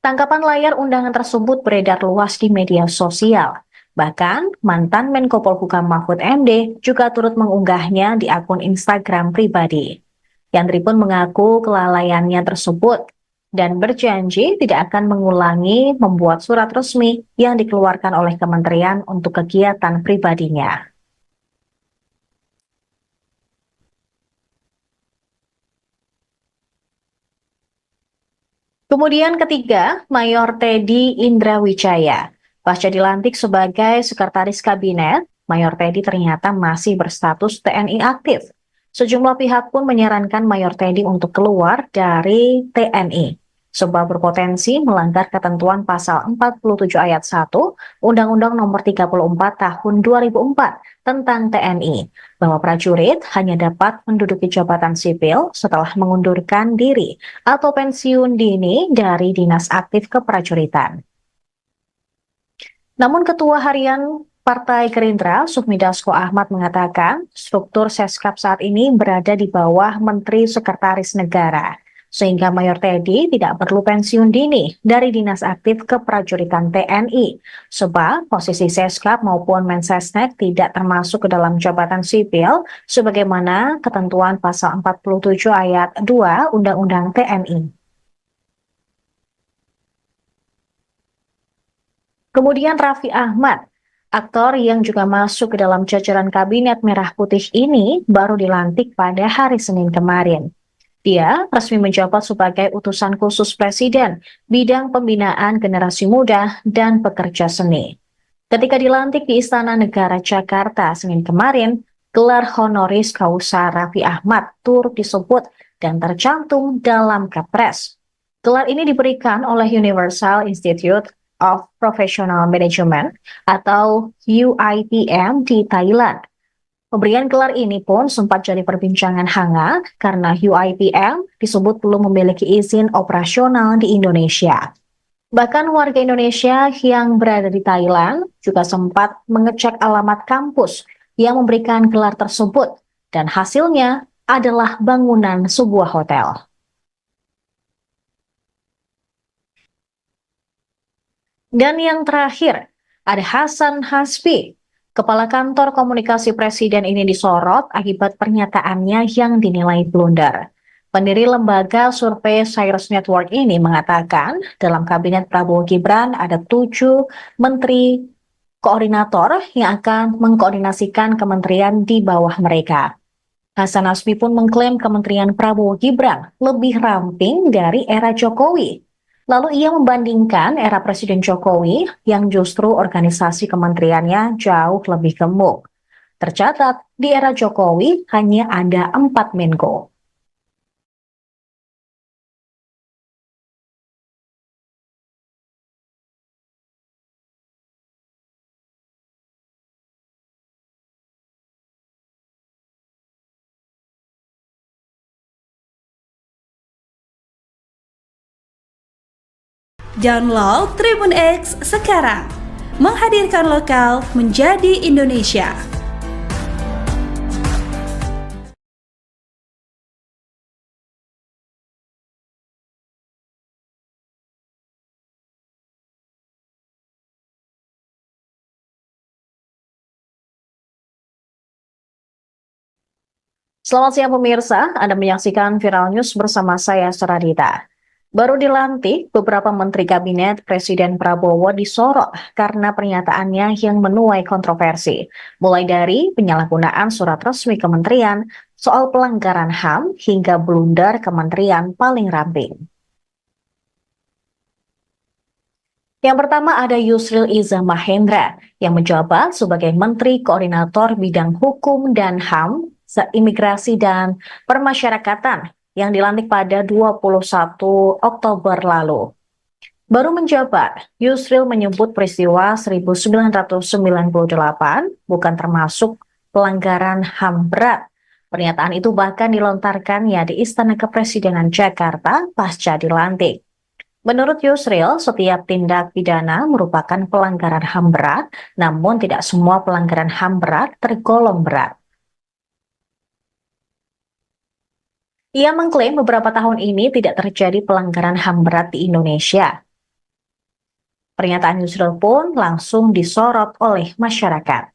Tangkapan layar undangan tersebut beredar luas di media sosial. Bahkan, mantan Menko Polhukam Mahfud MD juga turut mengunggahnya di akun Instagram pribadi. Yandri pun mengaku kelalaiannya tersebut dan berjanji tidak akan mengulangi membuat surat resmi yang dikeluarkan oleh kementerian untuk kegiatan pribadinya. Kemudian ketiga, Mayor Teddy Indrawijaya. Pasca dilantik sebagai Sekretaris Kabinet, Mayor Teddy ternyata masih berstatus TNI aktif. Sejumlah pihak pun menyarankan Mayor Teddy untuk keluar dari TNI, sebab berpotensi melanggar ketentuan pasal 47 ayat 1 Undang-Undang Nomor 34 Tahun 2004 tentang TNI, bahwa prajurit hanya dapat menduduki jabatan sipil setelah mengundurkan diri atau pensiun dini dari dinas aktif keprajuritan. Namun Ketua Harian Partai Gerindra, Sufmi Dasko Ahmad mengatakan struktur Seskap saat ini berada di bawah Menteri Sekretaris Negara, sehingga Mayor Teddy tidak perlu pensiun dini dari dinas aktif keprajuritan TNI, sebab posisi Seskap maupun Mensesnek tidak termasuk ke dalam jabatan sipil, sebagaimana ketentuan pasal 47 ayat 2 Undang-Undang TNI. Kemudian Raffi Ahmad, aktor yang juga masuk ke dalam jajaran kabinet merah putih ini baru dilantik pada hari Senin kemarin. Dia resmi menjabat sebagai utusan khusus Presiden bidang pembinaan generasi muda dan pekerja seni. Ketika dilantik di Istana Negara Jakarta Senin kemarin, gelar honoris causa Raffi Ahmad turut disebut dan tercantum dalam Kepres. Gelar ini diberikan oleh Universal Institute of Professional Management atau UIPM di Thailand. Pemberian gelar ini pun sempat jadi perbincangan hangat karena UIPM disebut belum memiliki izin operasional di Indonesia. Bahkan warga Indonesia yang berada di Thailand juga sempat mengecek alamat kampus yang memberikan gelar tersebut dan hasilnya adalah bangunan sebuah hotel. Dan yang terakhir, ada Hasan Hasbi. Kepala Kantor Komunikasi Presiden ini disorot akibat pernyataannya yang dinilai blunder. Pendiri lembaga survei Cyrus Network ini mengatakan dalam kabinet Prabowo Gibran ada 7 menteri koordinator yang akan mengkoordinasikan kementerian di bawah mereka. Hasan Hasbi pun mengklaim kementerian Prabowo Gibran lebih ramping dari era Jokowi. Lalu ia membandingkan era Presiden Jokowi yang justru organisasi kementeriannya jauh lebih gemuk. Tercatat, di era Jokowi hanya ada 4 Menko. Download Tribun X sekarang, menghadirkan lokal menjadi Indonesia. Selamat siang pemirsa, Anda menyaksikan Viral News bersama saya Saradita. Baru dilantik, beberapa menteri kabinet Presiden Prabowo disorot karena pernyataannya yang menuai kontroversi. Mulai dari penyalahgunaan surat resmi kementerian, soal pelanggaran HAM, hingga blunder kementerian paling ramping. Yang pertama ada Yusril Iza Mahendra yang menjabat sebagai Menteri Koordinator Bidang Hukum dan HAM, Imigrasi dan Permasyarakatan yang dilantik pada 21 Oktober lalu. Baru menjabat, Yusril menyebut peristiwa 1998 bukan termasuk pelanggaran HAM berat. Pernyataan itu bahkan dilontarkannya di Istana Kepresidenan Jakarta pasca dilantik. Menurut Yusril, setiap tindak pidana merupakan pelanggaran HAM berat, namun tidak semua pelanggaran HAM berat tergolong berat. Ia mengklaim beberapa tahun ini tidak terjadi pelanggaran HAM berat di Indonesia. Pernyataan Yusril pun langsung disorot oleh masyarakat.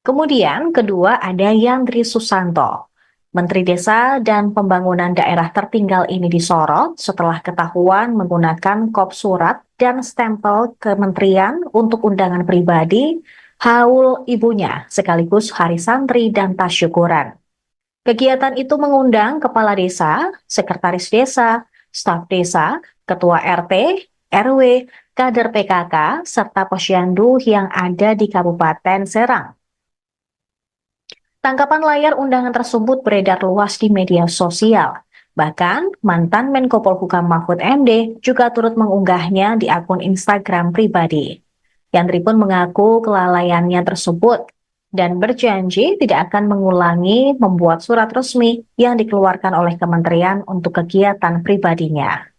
Kemudian kedua ada Yandri Susanto. Menteri Desa dan Pembangunan Daerah Tertinggal ini disorot setelah ketahuan menggunakan kop surat dan stempel kementerian untuk undangan pribadi, haul ibunya, sekaligus hari santri dan tasyukuran. Kegiatan itu mengundang kepala desa, sekretaris desa, staf desa, ketua RT, RW, kader PKK, serta posyandu yang ada di Kabupaten Serang. Tangkapan layar undangan tersebut beredar luas di media sosial. Bahkan, mantan Menko Polhukam Mahfud MD juga turut mengunggahnya di akun Instagram pribadi. Yandri pun mengaku kelalaiannya tersebut dan berjanji tidak akan mengulangi membuat surat resmi yang dikeluarkan oleh kementerian untuk kegiatan pribadinya.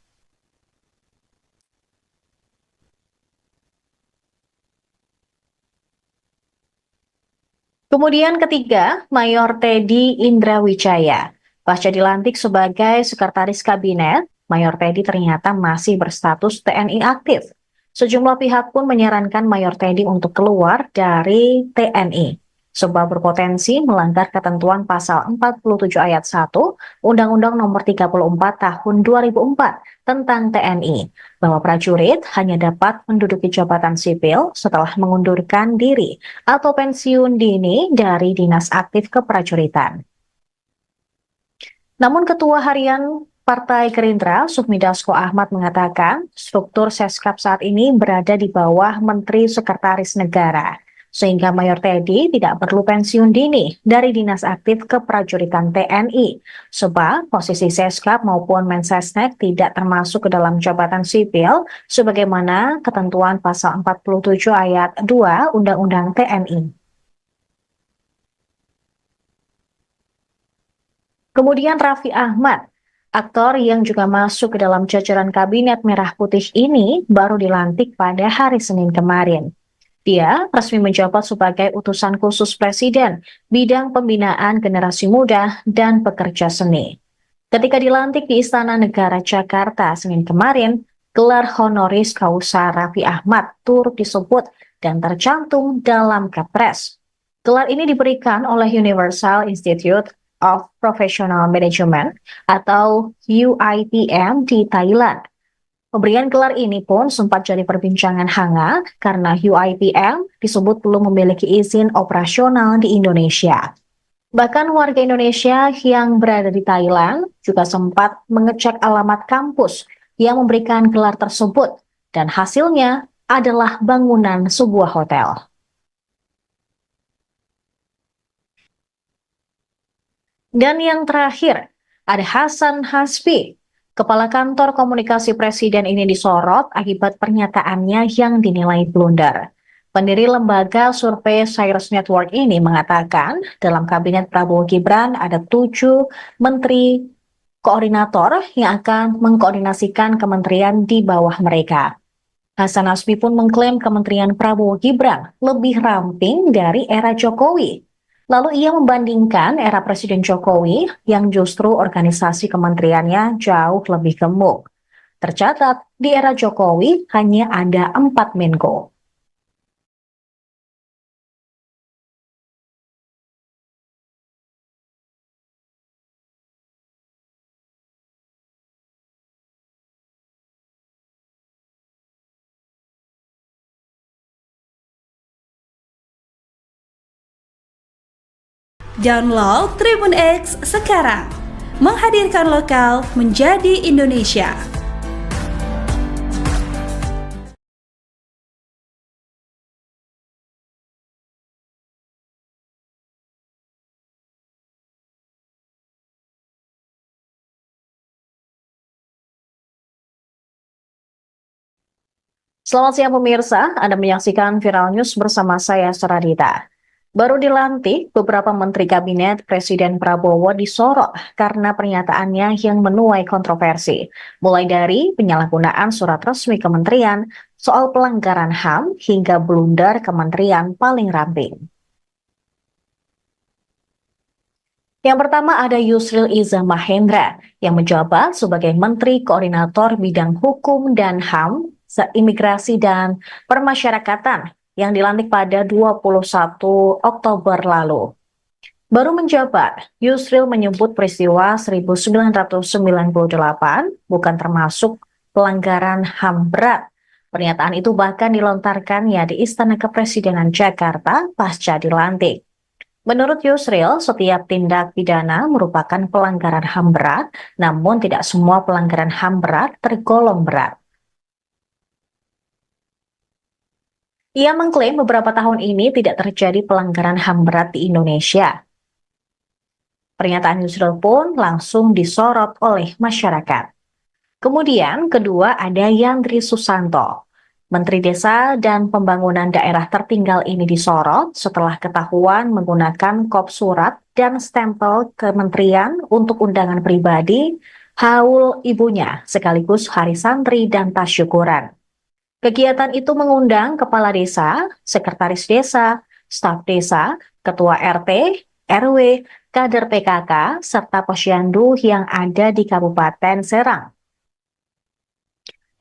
Kemudian ketiga, Mayor Teddy Indrawijaya. Pasca dilantik sebagai sekretaris kabinet, Mayor Teddy ternyata masih berstatus TNI aktif. Sejumlah pihak pun menyarankan Mayor Teddy untuk keluar dari TNI, sebab berpotensi melanggar ketentuan pasal 47 ayat 1 Undang-Undang Nomor 34 Tahun 2004 tentang TNI, bahwa prajurit hanya dapat menduduki jabatan sipil setelah mengundurkan diri atau pensiun dini dari dinas aktif keprajuritan. Namun Ketua Harian Partai Gerindra, Sufmi Dasko Ahmad mengatakan struktur Seskap saat ini berada di bawah Menteri Sekretaris Negara, sehingga Mayor Teddy tidak perlu pensiun dini dari dinas aktif keprajuritan TNI, sebab posisi Seskap maupun Mensesnek tidak termasuk ke dalam jabatan sipil sebagaimana ketentuan pasal 47 ayat 2 Undang-Undang TNI. Kemudian Raffi Ahmad, aktor yang juga masuk ke dalam jajaran kabinet merah putih ini baru dilantik pada hari Senin kemarin. Dia resmi menjabat sebagai utusan khusus Presiden bidang pembinaan generasi muda dan pekerja seni. Ketika dilantik di Istana Negara Jakarta Senin kemarin, gelar honoris causa Raffi Ahmad turut disebut dan tercantum dalam Kepres. Gelar ini diberikan oleh Universal Institute of Professional Management atau UIPM di Thailand. Pemberian gelar ini pun sempat jadi perbincangan hangat karena UIPM disebut belum memiliki izin operasional di Indonesia. Bahkan warga Indonesia yang berada di Thailand juga sempat mengecek alamat kampus yang memberikan gelar tersebut dan hasilnya adalah bangunan sebuah hotel. Dan yang terakhir, ada Hasan Hasbi. Kepala Kantor Komunikasi Presiden ini disorot akibat pernyataannya yang dinilai blunder. Pendiri lembaga survei Cyrus Network ini mengatakan dalam kabinet Prabowo Gibran ada 7 menteri koordinator yang akan mengkoordinasikan kementerian di bawah mereka. Hasan Hasbi pun mengklaim kementerian Prabowo Gibran lebih ramping dari era Jokowi. Lalu ia membandingkan era Presiden Jokowi yang justru organisasi kementeriannya jauh lebih gemuk. Tercatat, di era Jokowi hanya ada 4 Menko. Download Tribun X sekarang, menghadirkan lokal menjadi Indonesia. Selamat siang pemirsa, Anda menyaksikan Viral News bersama saya Saradita. Baru dilantik, beberapa menteri kabinet Presiden Prabowo disorot karena pernyataannya yang menuai kontroversi, mulai dari penyalahgunaan surat resmi kementerian, soal pelanggaran HAM, hingga blunder kementerian paling ramping. Yang pertama ada Yusril Iza Mahendra yang menjabat sebagai Menteri Koordinator Bidang Hukum dan HAM Imigrasi dan Permasyarakatan yang dilantik pada 21 Oktober lalu. Baru menjabat, Yusril menyebut peristiwa 1998 bukan termasuk pelanggaran HAM berat. Pernyataan itu bahkan dilontarkannya di Istana Kepresidenan Jakarta pasca dilantik. Menurut Yusril, setiap tindak pidana merupakan pelanggaran HAM berat, namun tidak semua pelanggaran HAM berat tergolong berat. Ia mengklaim beberapa tahun ini tidak terjadi pelanggaran HAM berat di Indonesia. Pernyataan Yusril pun langsung disorot oleh masyarakat. Kemudian kedua ada Yandri Susanto. Menteri Desa dan Pembangunan Daerah Tertinggal ini disorot setelah ketahuan menggunakan kop surat dan stempel kementerian untuk undangan pribadi, haul ibunya, sekaligus hari santri dan tasyukuran. Kegiatan itu mengundang kepala desa, sekretaris desa, staf desa, ketua RT, RW, kader PKK, serta posyandu yang ada di Kabupaten Serang.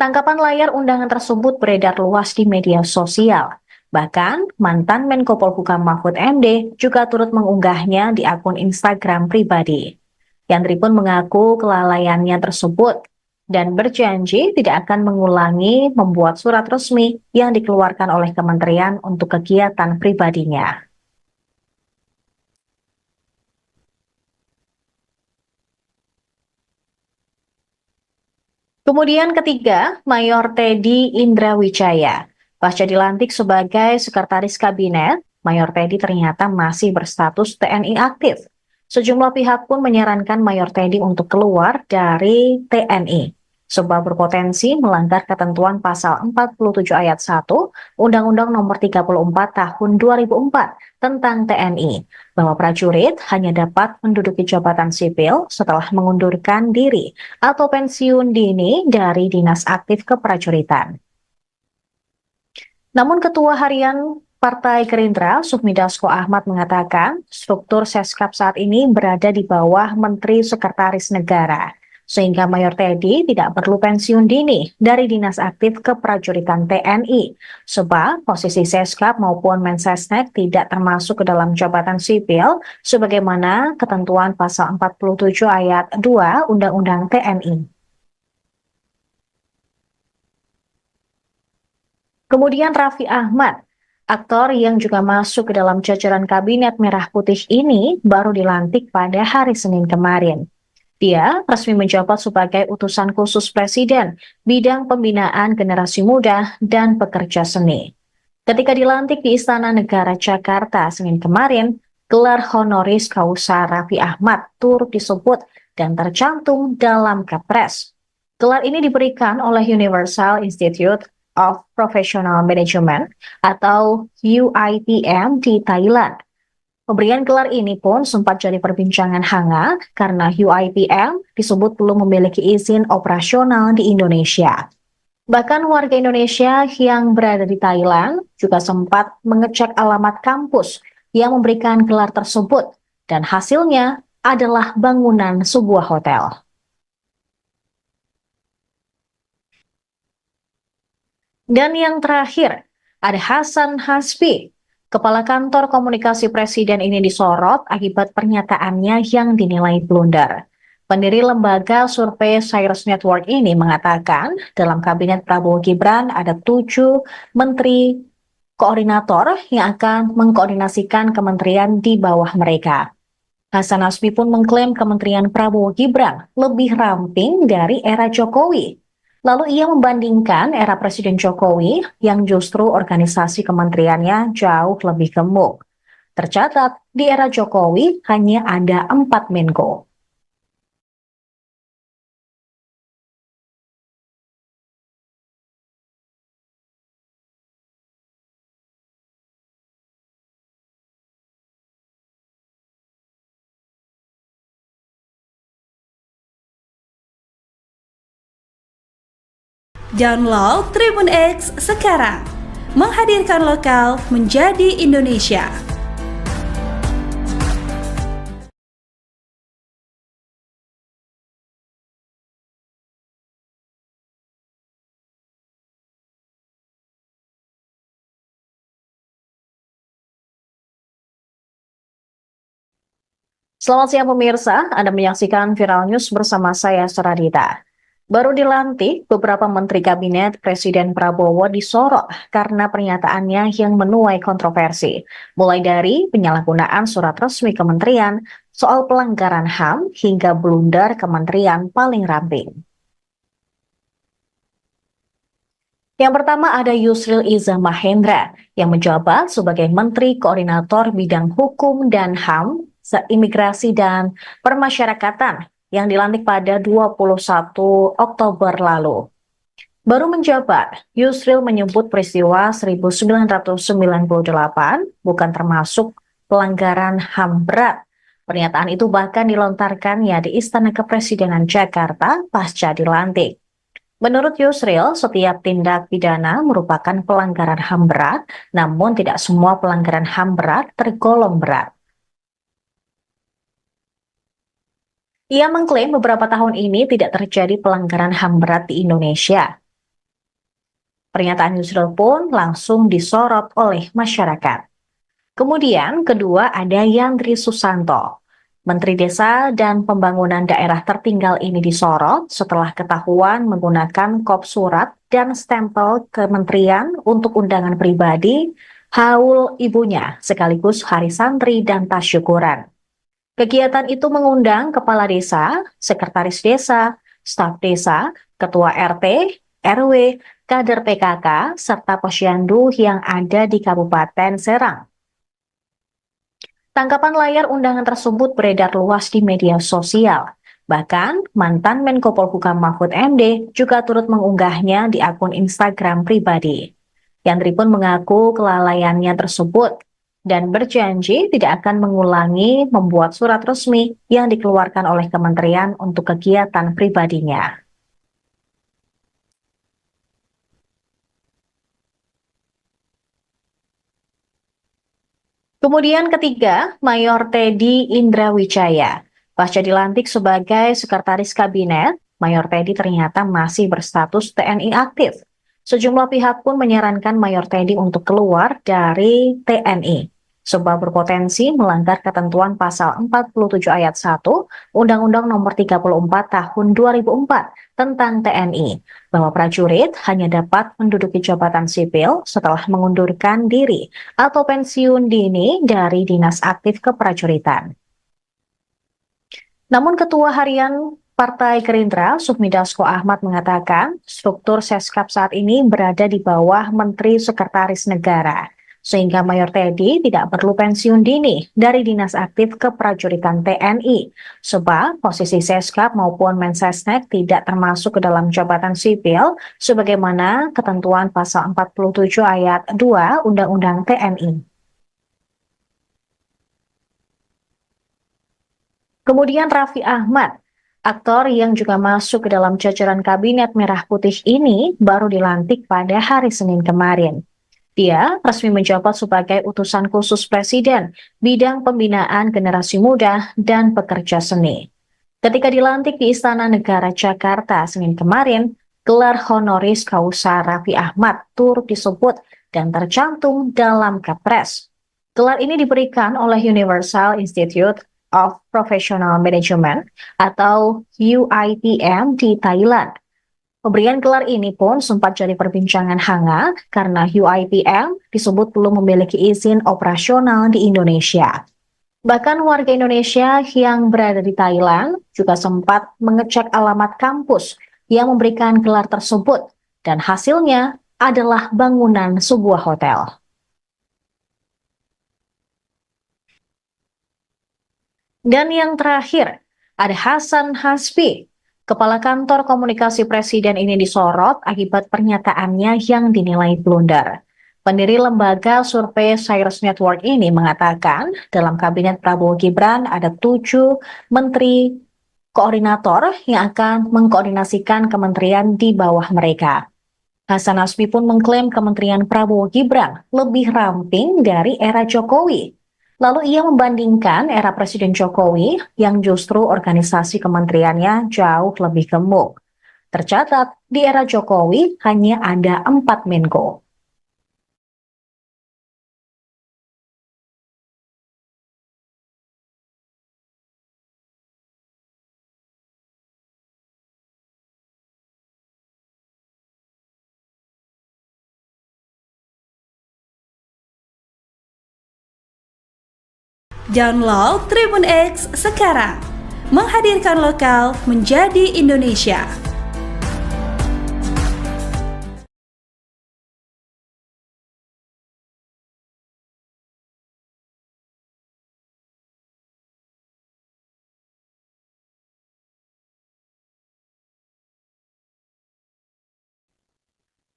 Tangkapan layar undangan tersebut beredar luas di media sosial. Bahkan, mantan Menko Polhukam Mahfud MD juga turut mengunggahnya di akun Instagram pribadi. Yandri pun mengaku kelalaiannya tersebut dan berjanji tidak akan mengulangi membuat surat resmi yang dikeluarkan oleh kementerian untuk kegiatan pribadinya. Kemudian ketiga, Mayor Teddy Indrawijaya. Pasca dilantik sebagai Sekretaris Kabinet, Mayor Teddy ternyata masih berstatus TNI aktif. Sejumlah pihak pun menyarankan Mayor Teddy untuk keluar dari TNI, sebab berpotensi melanggar ketentuan pasal 47 ayat 1 Undang-Undang Nomor 34 Tahun 2004 tentang TNI, bahwa prajurit hanya dapat menduduki jabatan sipil setelah mengundurkan diri atau pensiun dini dari dinas aktif keprajuritan. Namun Ketua Harian Partai Gerindra, Sufmi Dasko Ahmad mengatakan struktur Seskap saat ini berada di bawah Menteri Sekretaris Negara, sehingga Mayor Teddy tidak perlu pensiun dini dari dinas aktif keprajuritan TNI, sebab posisi Seskap maupun Mensesnek tidak termasuk ke dalam jabatan sipil sebagaimana ketentuan pasal 47 ayat 2 Undang-Undang TNI. Kemudian Raffi Ahmad, aktor yang juga masuk ke dalam jajaran Kabinet Merah Putih ini baru dilantik pada hari Senin kemarin. Dia resmi menjabat sebagai utusan khusus Presiden bidang pembinaan generasi muda dan pekerja seni. Ketika dilantik di Istana Negara Jakarta Senin kemarin, gelar honoris causa Raffi Ahmad turut disebut dan tercantum dalam Kepres. Gelar ini diberikan oleh Universal Institute of Professional Management atau UIPM di Thailand. Pemberian gelar ini pun sempat jadi perbincangan hangat karena UIPM disebut belum memiliki izin operasional di Indonesia. Bahkan warga Indonesia yang berada di Thailand juga sempat mengecek alamat kampus yang memberikan gelar tersebut dan hasilnya adalah bangunan sebuah hotel. Dan yang terakhir, ada Hasan Hasbi. Kepala Kantor Komunikasi Presiden ini disorot akibat pernyataannya yang dinilai blunder. Pendiri lembaga survei Cyrus Network ini mengatakan dalam kabinet Prabowo Gibran ada 7 menteri koordinator yang akan mengkoordinasikan kementerian di bawah mereka. Hasan Hasbi pun mengklaim kementerian Prabowo Gibran lebih ramping dari era Jokowi. Lalu ia membandingkan era Presiden Jokowi yang justru organisasi kementeriannya jauh lebih gemuk. Tercatat, di era Jokowi hanya ada 4 Menko. Download Tribun X sekarang, menghadirkan lokal menjadi Indonesia. Selamat siang pemirsa, Anda menyaksikan Viral News bersama saya Seradita. Baru dilantik, beberapa menteri kabinet Presiden Prabowo disorot karena pernyataannya yang menuai kontroversi. Mulai dari penyalahgunaan surat resmi kementerian, soal pelanggaran HAM, hingga blunder kementerian paling ramping. Yang pertama ada Yusril Iza Mahendra yang menjabat sebagai Menteri Koordinator Bidang Hukum dan HAM, Imigrasi dan Permasyarakatan yang dilantik pada 21 Oktober lalu. Baru menjabat, Yusril menyebut peristiwa 1998 bukan termasuk pelanggaran HAM berat. Pernyataan itu bahkan dilontarkannya di Istana Kepresidenan Jakarta pasca dilantik. Menurut Yusril, setiap tindak pidana merupakan pelanggaran HAM berat, namun tidak semua pelanggaran HAM berat tergolong berat. Ia mengklaim beberapa tahun ini tidak terjadi pelanggaran HAM berat di Indonesia. Pernyataan Yusril pun langsung disorot oleh masyarakat. Kemudian kedua ada Yandri Susanto. Menteri Desa dan Pembangunan Daerah Tertinggal ini disorot setelah ketahuan menggunakan kop surat dan stempel kementerian untuk undangan pribadi, haul ibunya, sekaligus hari santri dan tasyukuran. Kegiatan itu mengundang kepala desa, sekretaris desa, staf desa, ketua RT, RW, kader PKK, serta posyandu yang ada di Kabupaten Serang. Tangkapan layar undangan tersebut beredar luas di media sosial. Bahkan, mantan Menko Polhukam Mahfud MD juga turut mengunggahnya di akun Instagram pribadi. Yandri pun mengaku kelalaiannya tersebut dan berjanji tidak akan mengulangi membuat surat resmi yang dikeluarkan oleh kementerian untuk kegiatan pribadinya. Kemudian ketiga, Mayor Teddy Indrawijaya. Pasca dilantik sebagai Sekretaris Kabinet, Mayor Teddy ternyata masih berstatus TNI aktif. Sejumlah pihak pun menyarankan Mayor Teddy untuk keluar dari TNI, sebab berpotensi melanggar ketentuan pasal 47 ayat 1 Undang-Undang Nomor 34 Tahun 2004 tentang TNI, bahwa prajurit hanya dapat menduduki jabatan sipil setelah mengundurkan diri atau pensiun dini dari dinas aktif keprajuritan. Namun Ketua Harian Partai Gerindra, Sufmi Dasko Ahmad mengatakan struktur Seskap saat ini berada di bawah Menteri Sekretaris Negara, sehingga Mayor Teddy tidak perlu pensiun dini dari dinas aktif keprajuritan TNI, sebab posisi Seskap maupun Mensesnek tidak termasuk ke dalam jabatan sipil sebagaimana ketentuan pasal 47 ayat 2 Undang-Undang TNI. Kemudian Raffi Ahmad, aktor yang juga masuk ke dalam jajaran Kabinet Merah Putih ini baru dilantik pada hari Senin kemarin. Dia resmi menjabat sebagai utusan khusus Presiden bidang pembinaan generasi muda dan pekerja seni. Ketika dilantik di Istana Negara Jakarta Senin kemarin, gelar honoris causa Raffi Ahmad turut disebut dan tercantum dalam Kepres. Gelar ini diberikan oleh Universal Institute of Professional Management atau UIPM di Thailand. Pemberian gelar ini pun sempat jadi perbincangan hangat karena UIPM disebut belum memiliki izin operasional di Indonesia. Bahkan warga Indonesia yang berada di Thailand juga sempat mengecek alamat kampus yang memberikan gelar tersebut dan hasilnya adalah bangunan sebuah hotel. Dan yang terakhir, ada Hasan Hasbi. Kepala Kantor Komunikasi Presiden ini disorot akibat pernyataannya yang dinilai blunder. Pendiri lembaga survei Cyrus Network ini mengatakan dalam kabinet Prabowo Gibran ada 7 menteri koordinator yang akan mengkoordinasikan kementerian di bawah mereka. Hasan Hasbi pun mengklaim kementerian Prabowo Gibran lebih ramping dari era Jokowi. Lalu ia membandingkan era Presiden Jokowi yang justru organisasi kementeriannya jauh lebih gemuk. Tercatat, di era Jokowi hanya ada 4 Menko. Download Tribun X sekarang. Menghadirkan lokal menjadi Indonesia.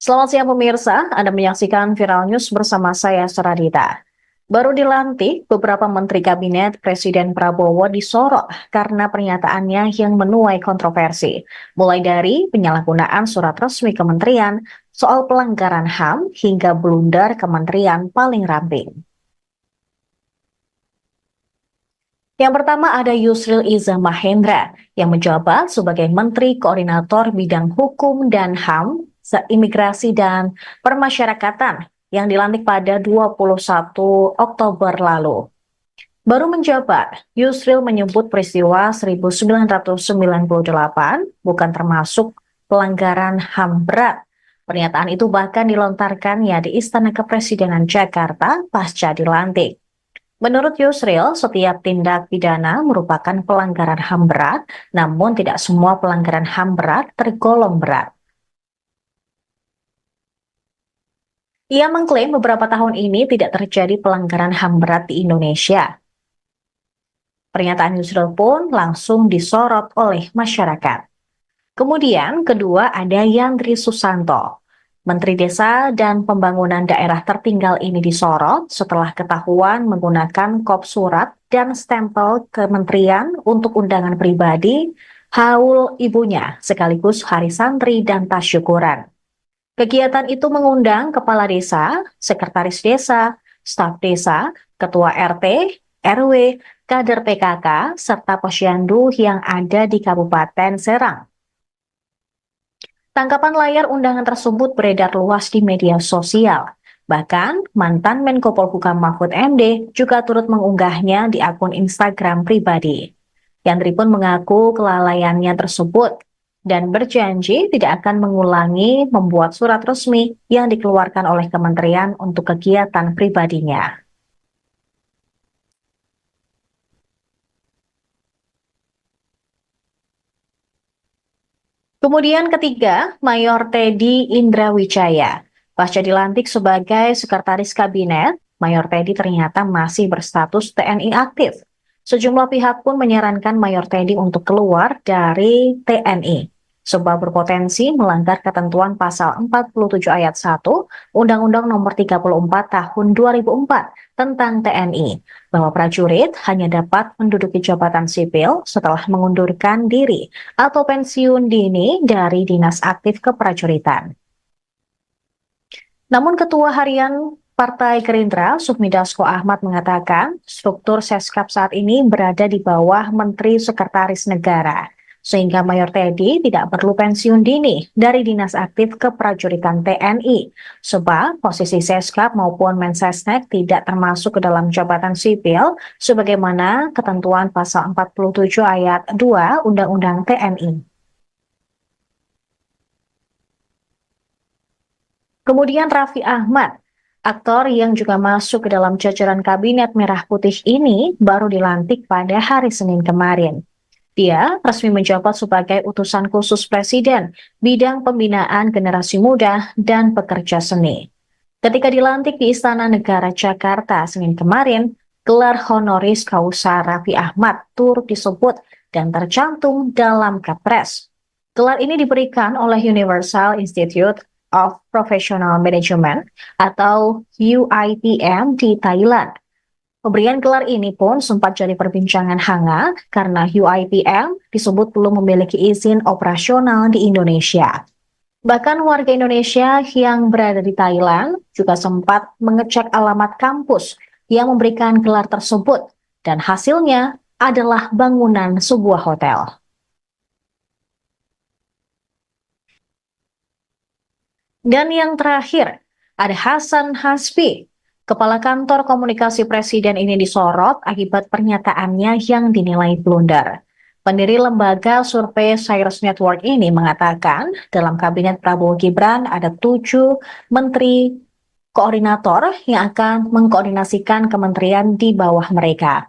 Selamat siang pemirsa, Anda menyaksikan Viral News bersama saya Saradita. Baru dilantik, beberapa menteri kabinet Presiden Prabowo disorot karena pernyataannya yang menuai kontroversi. Mulai dari penyalahgunaan surat resmi kementerian, soal pelanggaran HAM, hingga blunder kementerian paling ramping. Yang pertama ada Yusril Iza Mahendra yang menjabat sebagai Menteri Koordinator Bidang Hukum dan HAM, Imigrasi dan Permasyarakatan yang dilantik pada 21 Oktober lalu. Baru menjabat, Yusril menyebut peristiwa 1998 bukan termasuk pelanggaran HAM berat. Pernyataan itu bahkan dilontarkannya di Istana Kepresidenan Jakarta pasca dilantik. Menurut Yusril, setiap tindak pidana merupakan pelanggaran HAM berat, namun tidak semua pelanggaran HAM berat tergolong berat. Ia mengklaim beberapa tahun ini tidak terjadi pelanggaran HAM berat di Indonesia. Pernyataan Yusril pun langsung disorot oleh masyarakat. Kemudian kedua ada Yandri Susanto. Menteri Desa dan Pembangunan Daerah Tertinggal ini disorot setelah ketahuan menggunakan kop surat dan stempel kementerian untuk undangan pribadi, haul ibunya, sekaligus hari santri dan tasyukuran. Kegiatan itu mengundang kepala desa, sekretaris desa, staf desa, ketua RT, RW, kader PKK, serta posyandu yang ada di Kabupaten Serang. Tangkapan layar undangan tersebut beredar luas di media sosial. Bahkan, mantan Menko Polhukam Mahfud MD juga turut mengunggahnya di akun Instagram pribadi. Yandri pun mengaku kelalaiannya tersebut dan berjanji tidak akan mengulangi membuat surat resmi yang dikeluarkan oleh kementerian untuk kegiatan pribadinya. Kemudian ketiga, Mayor Teddy Indrawijaya. Pasca dilantik sebagai Sekretaris Kabinet, Mayor Teddy ternyata masih berstatus TNI aktif. Sejumlah pihak pun menyarankan Mayor Teddy untuk keluar dari TNI, sebab berpotensi melanggar ketentuan pasal 47 ayat 1 Undang-Undang Nomor 34 Tahun 2004 tentang TNI, bahwa prajurit hanya dapat menduduki jabatan sipil setelah mengundurkan diri atau pensiun dini dari dinas aktif keprajuritan. Namun Ketua Harian Partai Gerindra, Sufmi Dasko Ahmad mengatakan struktur Seskap saat ini berada di bawah Menteri Sekretaris Negara, sehingga Mayor Teddy tidak perlu pensiun dini dari dinas aktif keprajuritan TNI, sebab posisi Seskap maupun Mensesnek tidak termasuk ke dalam jabatan sipil, sebagaimana ketentuan pasal 47 ayat 2 Undang-Undang TNI. Kemudian Raffi Ahmad, aktor yang juga masuk ke dalam jajaran Kabinet Merah Putih ini baru dilantik pada hari Senin kemarin. Dia resmi menjabat sebagai utusan khusus Presiden bidang pembinaan generasi muda dan pekerja seni. Ketika dilantik di Istana Negara Jakarta Senin kemarin, gelar honoris causa Raffi Ahmad turut disebut dan tercantum dalam Kepres. Gelar ini diberikan oleh Universal Institute of Professional Management atau UIPM di Thailand. Pemberian gelar ini pun sempat jadi perbincangan hangat karena UIPM disebut belum memiliki izin operasional di Indonesia. Bahkan warga Indonesia yang berada di Thailand juga sempat mengecek alamat kampus yang memberikan gelar tersebut dan hasilnya adalah bangunan sebuah hotel. Dan yang terakhir, ada Hasan Hasbi. Kepala Kantor Komunikasi Presiden ini disorot akibat pernyataannya yang dinilai blunder. Pendiri lembaga survei Cyrus Network ini mengatakan dalam Kabinet Prabowo Gibran ada 7 menteri koordinator yang akan mengkoordinasikan kementerian di bawah mereka.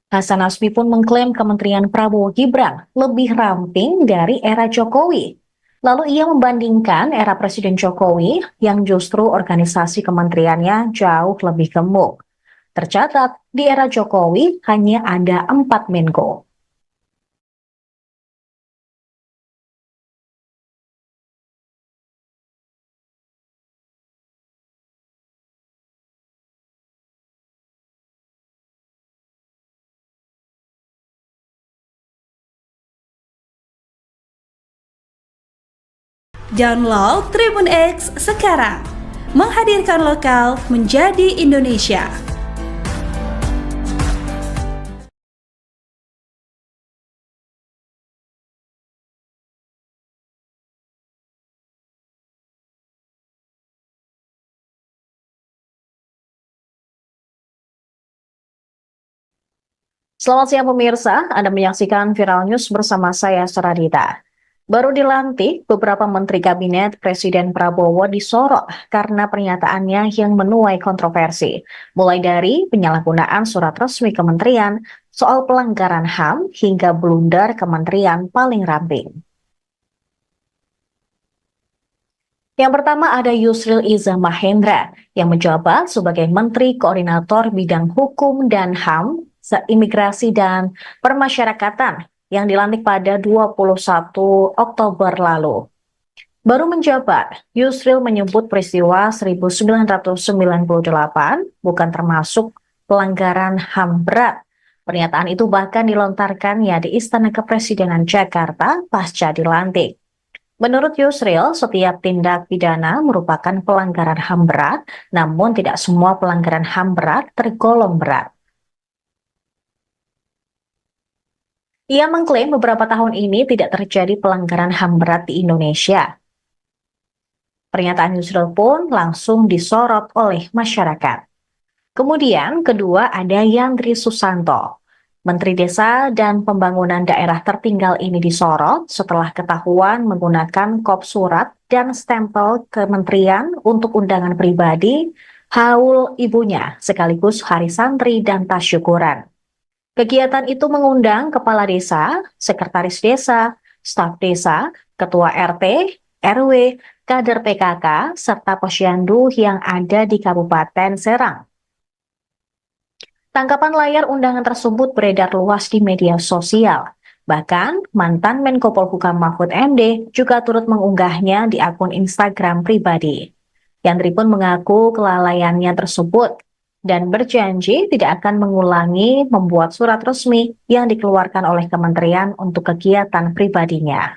Hasan Nasbi pun mengklaim Kementerian Prabowo Gibran lebih ramping dari era Jokowi. Lalu ia membandingkan era Presiden Jokowi yang justru organisasi kementeriannya jauh lebih gemuk. Tercatat, di era Jokowi hanya ada 4 Menko. Download Tribun X sekarang, menghadirkan lokal menjadi Indonesia. Selamat siang pemirsa, Anda menyaksikan Viral News bersama saya Saradita. Baru dilantik, beberapa menteri kabinet Presiden Prabowo disorot karena pernyataannya yang menuai kontroversi. Mulai dari penyalahgunaan surat resmi kementerian, soal pelanggaran HAM, hingga blunder kementerian paling ramping. Yang pertama ada Yusril Iza Mahendra yang menjabat sebagai Menteri Koordinator Bidang Hukum dan HAM, Imigrasi dan Permasyarakatan yang dilantik pada 21 Oktober lalu. Baru menjabat, Yusril menyebut peristiwa 1998 bukan termasuk pelanggaran HAM berat. Pernyataan itu bahkan dilontarkannya di Istana Kepresidenan Jakarta pasca dilantik. Menurut Yusril, setiap tindak pidana merupakan pelanggaran HAM berat, namun tidak semua pelanggaran HAM berat tergolong berat. Ia mengklaim beberapa tahun ini tidak terjadi pelanggaran HAM berat di Indonesia. Pernyataan Yusril pun langsung disorot oleh masyarakat. Kemudian kedua ada Yandri Susanto. Menteri Desa dan Pembangunan Daerah Tertinggal ini disorot setelah ketahuan menggunakan kop surat dan stempel kementerian untuk undangan pribadi, haul ibunya, sekaligus hari santri dan tas syukuran. Kegiatan itu mengundang kepala desa, sekretaris desa, staf desa, ketua RT, RW, kader PKK, serta posyandu yang ada di Kabupaten Serang. Tangkapan layar undangan tersebut beredar luas di media sosial. Bahkan, mantan Menko Polhukam Mahfud MD juga turut mengunggahnya di akun Instagram pribadi. Yandri pun mengaku kelalaiannya tersebut dan berjanji tidak akan mengulangi membuat surat resmi yang dikeluarkan oleh kementerian untuk kegiatan pribadinya.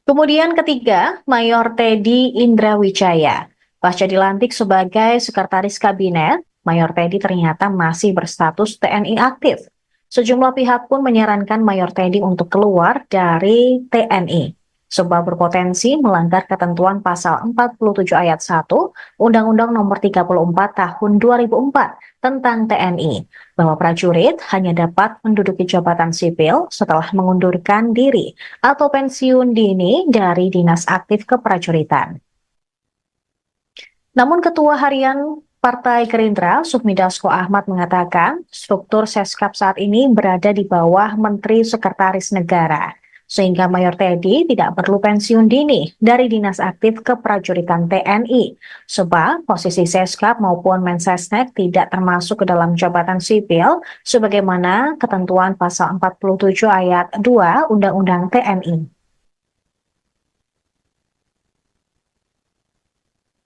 Kemudian ketiga, Mayor Teddy Indrawijaya. Pasca dilantik sebagai Sekretaris Kabinet, Mayor Teddy ternyata masih berstatus TNI aktif. Sejumlah pihak pun menyarankan Mayor Teddy untuk keluar dari TNI, sebab berpotensi melanggar ketentuan pasal 47 ayat 1 Undang-Undang Nomor 34 Tahun 2004 tentang TNI, bahwa prajurit hanya dapat menduduki jabatan sipil setelah mengundurkan diri atau pensiun dini dari dinas aktif keprajuritan. Namun Ketua Harian Partai Gerindra, Sufmi Dasko Ahmad mengatakan struktur Seskap saat ini berada di bawah Menteri Sekretaris Negara, sehingga Mayor Teddy tidak perlu pensiun dini dari dinas aktif keprajuritan TNI, sebab posisi Seskap maupun Mensesnek tidak termasuk ke dalam jabatan sipil, sebagaimana ketentuan pasal 47 ayat 2 Undang-Undang TNI.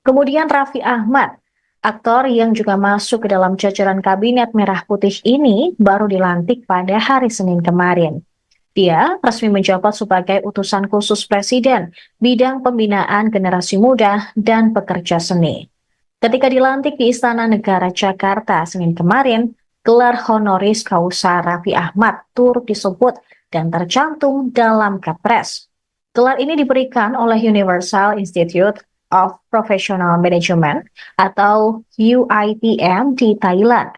Kemudian Raffi Ahmad, aktor yang juga masuk ke dalam jajaran Kabinet Merah Putih ini baru dilantik pada hari Senin kemarin. Dia resmi menjabat sebagai utusan khusus Presiden bidang pembinaan generasi muda dan pekerja seni. Ketika dilantik di Istana Negara Jakarta Senin kemarin, gelar honoris causa Raffi Ahmad turut disebut dan tercantum dalam Kepres. Gelar ini diberikan oleh Universal Institute of Professional Management atau UIPM di Thailand.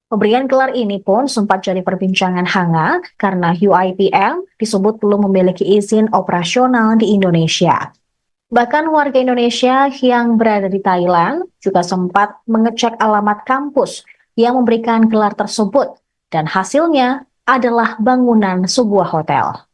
Pemberian gelar ini pun sempat jadi perbincangan hangat karena UIPM disebut belum memiliki izin operasional di Indonesia. Bahkan warga Indonesia yang berada di Thailand juga sempat mengecek alamat kampus yang memberikan gelar tersebut, dan hasilnya adalah bangunan sebuah hotel.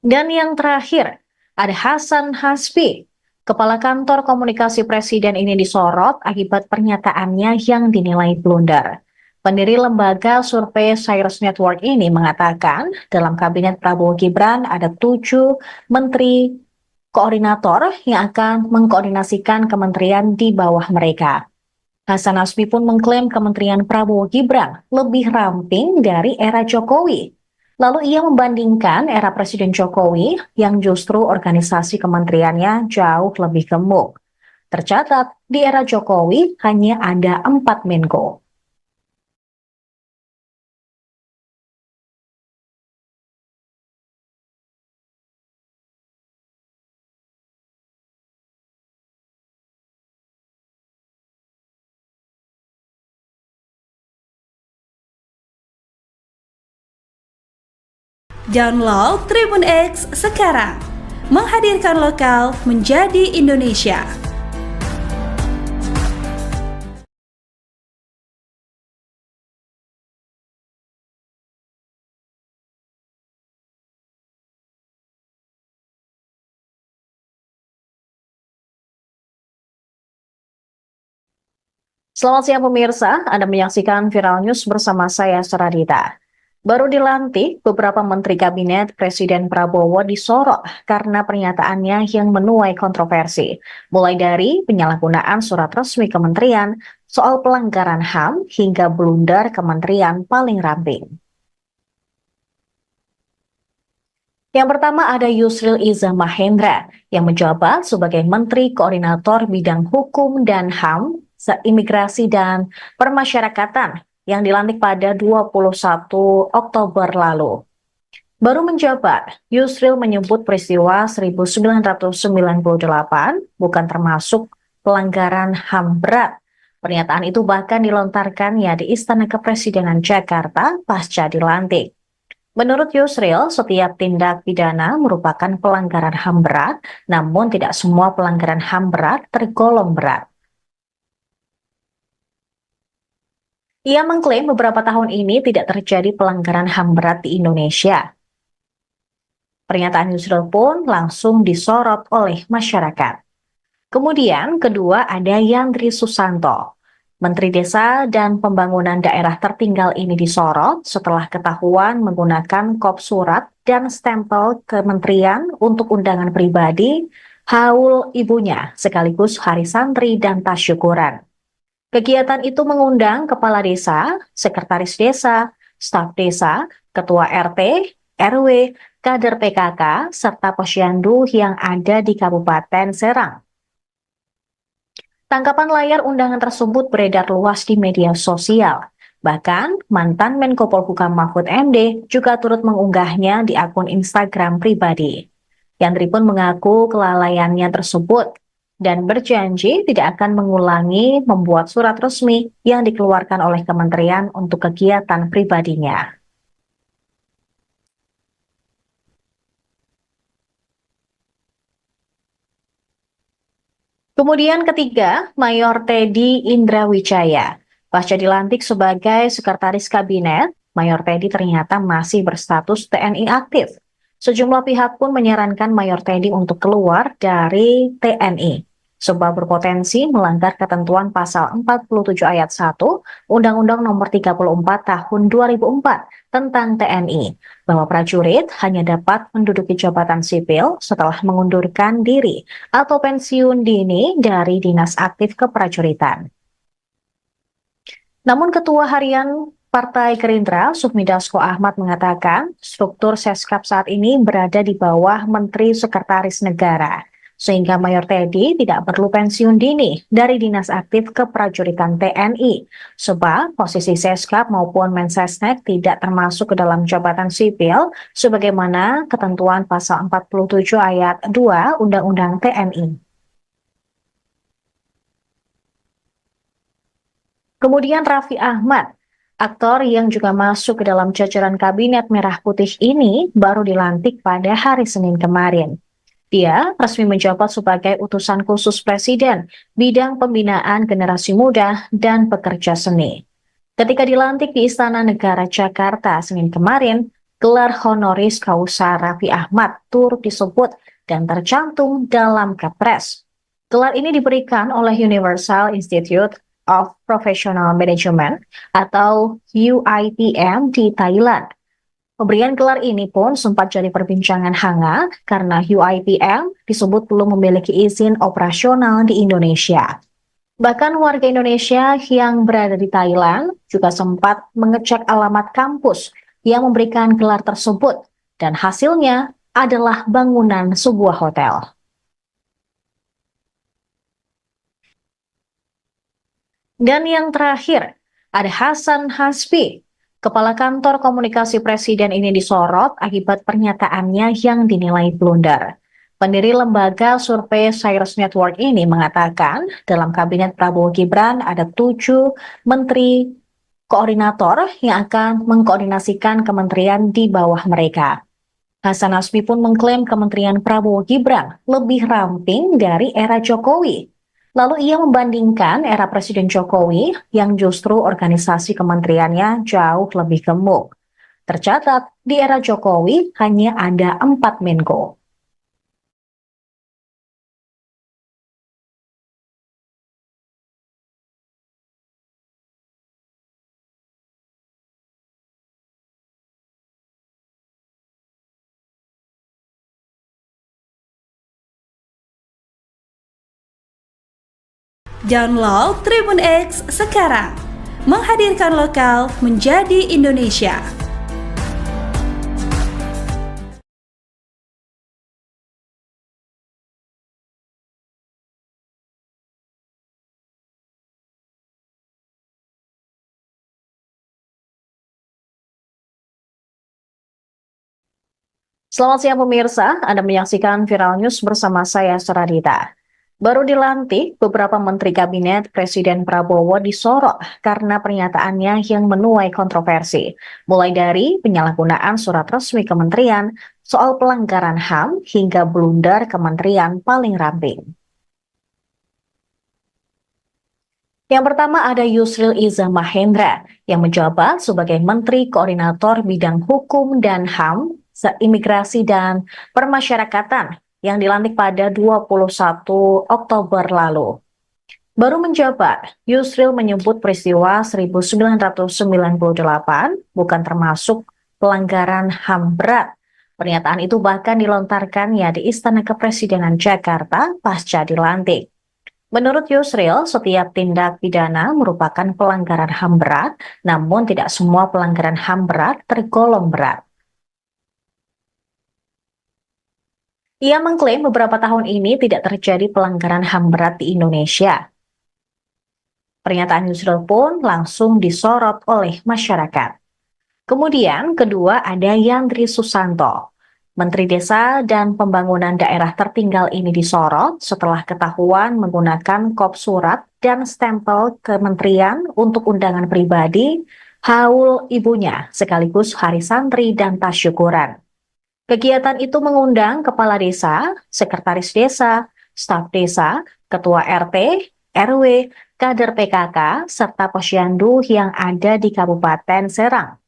Dan yang terakhir, ada Hasan Hasbi. Kepala Kantor Komunikasi Presiden ini disorot akibat pernyataannya yang dinilai blunder. Pendiri lembaga survei Cyrus Network ini mengatakan dalam kabinet Prabowo Gibran ada 7 menteri koordinator yang akan mengkoordinasikan kementerian di bawah mereka. Hasan Hasbi pun mengklaim kementerian Prabowo Gibran lebih ramping dari era Jokowi. Lalu ia membandingkan era Presiden Jokowi yang justru organisasi kementeriannya jauh lebih gemuk. Tercatat, di era Jokowi hanya ada 4 Menko. Download Tribun X sekarang, menghadirkan lokal menjadi Indonesia. Selamat siang pemirsa, Anda menyaksikan Viral News bersama saya Saradita. Baru dilantik, beberapa menteri kabinet Presiden Prabowo disorot karena pernyataannya yang menuai kontroversi. Mulai dari penyalahgunaan surat resmi kementerian, soal pelanggaran HAM, hingga blunder kementerian paling ramping. Yang pertama ada Yusril Iza Mahendra yang menjabat sebagai Menteri Koordinator Bidang Hukum dan HAM, Imigrasi dan Permasyarakatan yang dilantik pada 21 Oktober lalu. Baru menjabat, Yusril menyebut peristiwa 1998 bukan termasuk pelanggaran HAM berat. Pernyataan itu bahkan dilontarkannya di Istana Kepresidenan Jakarta pasca dilantik. Menurut Yusril, setiap tindak pidana merupakan pelanggaran HAM berat, namun tidak semua pelanggaran HAM berat tergolong berat. Ia mengklaim beberapa tahun ini tidak terjadi pelanggaran HAM berat di Indonesia. Pernyataan Yusril pun langsung disorot oleh masyarakat. Kemudian kedua ada Yandri Susanto. Menteri Desa dan Pembangunan Daerah Tertinggal ini disorot setelah ketahuan menggunakan kop surat dan stempel kementerian untuk undangan pribadi, haul ibunya, sekaligus hari santri dan tas syukuran. Kegiatan itu mengundang kepala desa, sekretaris desa, staf desa, ketua RT, RW, kader PKK, serta posyandu yang ada di Kabupaten Serang. Tangkapan layar undangan tersebut beredar luas di media sosial. Bahkan, mantan Menko Polhukam Mahfud MD juga turut mengunggahnya di akun Instagram pribadi. Yandri pun mengaku kelalaiannya tersebut dan berjanji tidak akan mengulangi membuat surat resmi yang dikeluarkan oleh kementerian untuk kegiatan pribadinya. Kemudian ketiga, Mayor Teddy Indrawijaya. Pasca dilantik sebagai Sekretaris Kabinet, Mayor Teddy ternyata masih berstatus TNI aktif. Sejumlah pihak pun menyarankan Mayor Teddy untuk keluar dari TNI, sebab berpotensi melanggar ketentuan pasal 47 ayat 1 Undang-Undang Nomor 34 Tahun 2004 tentang TNI, bahwa prajurit hanya dapat menduduki jabatan sipil setelah mengundurkan diri atau pensiun dini dari dinas aktif keprajuritan. Namun Ketua Harian Partai Gerindra, Sufmi Dasko Ahmad mengatakan struktur Seskap saat ini berada di bawah Menteri Sekretaris Negara, sehingga Mayor Teddy tidak perlu pensiun dini dari dinas aktif keprajuritan TNI, sebab posisi Seskap maupun Mensesnek tidak termasuk ke dalam jabatan sipil sebagaimana ketentuan pasal 47 ayat 2 Undang-Undang TNI. Kemudian Raffi Ahmad, Aktor yang juga masuk ke dalam jajaran Kabinet Merah Putih ini baru dilantik pada hari Senin kemarin. Dia resmi menjabat sebagai utusan khusus Presiden bidang pembinaan generasi muda dan pekerja seni. Ketika dilantik di Istana Negara Jakarta Senin kemarin, gelar honoris causa Raffi Ahmad turut disebut dan tercantum dalam Kepres. Gelar ini diberikan oleh Universal Institute of Professional Management atau UIPM di Thailand. Pemberian gelar ini pun sempat jadi perbincangan hangat karena UIPM disebut belum memiliki izin operasional di Indonesia. Bahkan warga Indonesia yang berada di Thailand juga sempat mengecek alamat kampus yang memberikan gelar tersebut dan hasilnya adalah bangunan sebuah hotel. Dan yang terakhir, ada Hasan Hasbi. Kepala Kantor Komunikasi Presiden ini disorot akibat pernyataannya yang dinilai blunder. Pendiri lembaga survei Cyrus Network ini mengatakan dalam kabinet Prabowo Gibran ada 7 menteri koordinator yang akan mengkoordinasikan kementerian di bawah mereka. Hasan Hasbi pun mengklaim kementerian Prabowo Gibran lebih ramping dari era Jokowi. Lalu ia membandingkan era Presiden Jokowi yang justru organisasi kementeriannya jauh lebih gemuk. Tercatat, di era Jokowi hanya ada 4 Menko. Download Tribun X sekarang, menghadirkan lokal menjadi Indonesia. Selamat siang pemirsa, Anda menyaksikan Viral News bersama saya Seradita. Baru dilantik, beberapa menteri kabinet Presiden Prabowo disorot karena pernyataannya yang menuai kontroversi, mulai dari penyalahgunaan surat resmi kementerian, soal pelanggaran HAM, hingga blunder kementerian paling ramping. Yang pertama ada Yusril Iza Mahendra yang menjabat sebagai Menteri Koordinator Bidang Hukum dan HAM, Imigrasi dan Permasyarakatan yang dilantik pada 21 Oktober lalu. Baru menjabat, Yusril menyebut peristiwa 1998 bukan termasuk pelanggaran HAM berat. Pernyataan itu bahkan dilontarkannya di Istana Kepresidenan Jakarta pasca dilantik. Menurut Yusril, setiap tindak pidana merupakan pelanggaran HAM berat, namun tidak semua pelanggaran HAM berat tergolong berat. Ia mengklaim beberapa tahun ini tidak terjadi pelanggaran HAM berat di Indonesia. Pernyataan Yusril pun langsung disorot oleh masyarakat. Kemudian kedua ada Yandri Susanto. Menteri Desa dan Pembangunan Daerah Tertinggal ini disorot setelah ketahuan menggunakan kop surat dan stempel kementerian untuk undangan pribadi, haul ibunya, sekaligus hari santri dan tas syukuran. Kegiatan itu mengundang kepala desa, sekretaris desa, staf desa, ketua RT, RW, kader PKK, serta posyandu yang ada di Kabupaten Serang.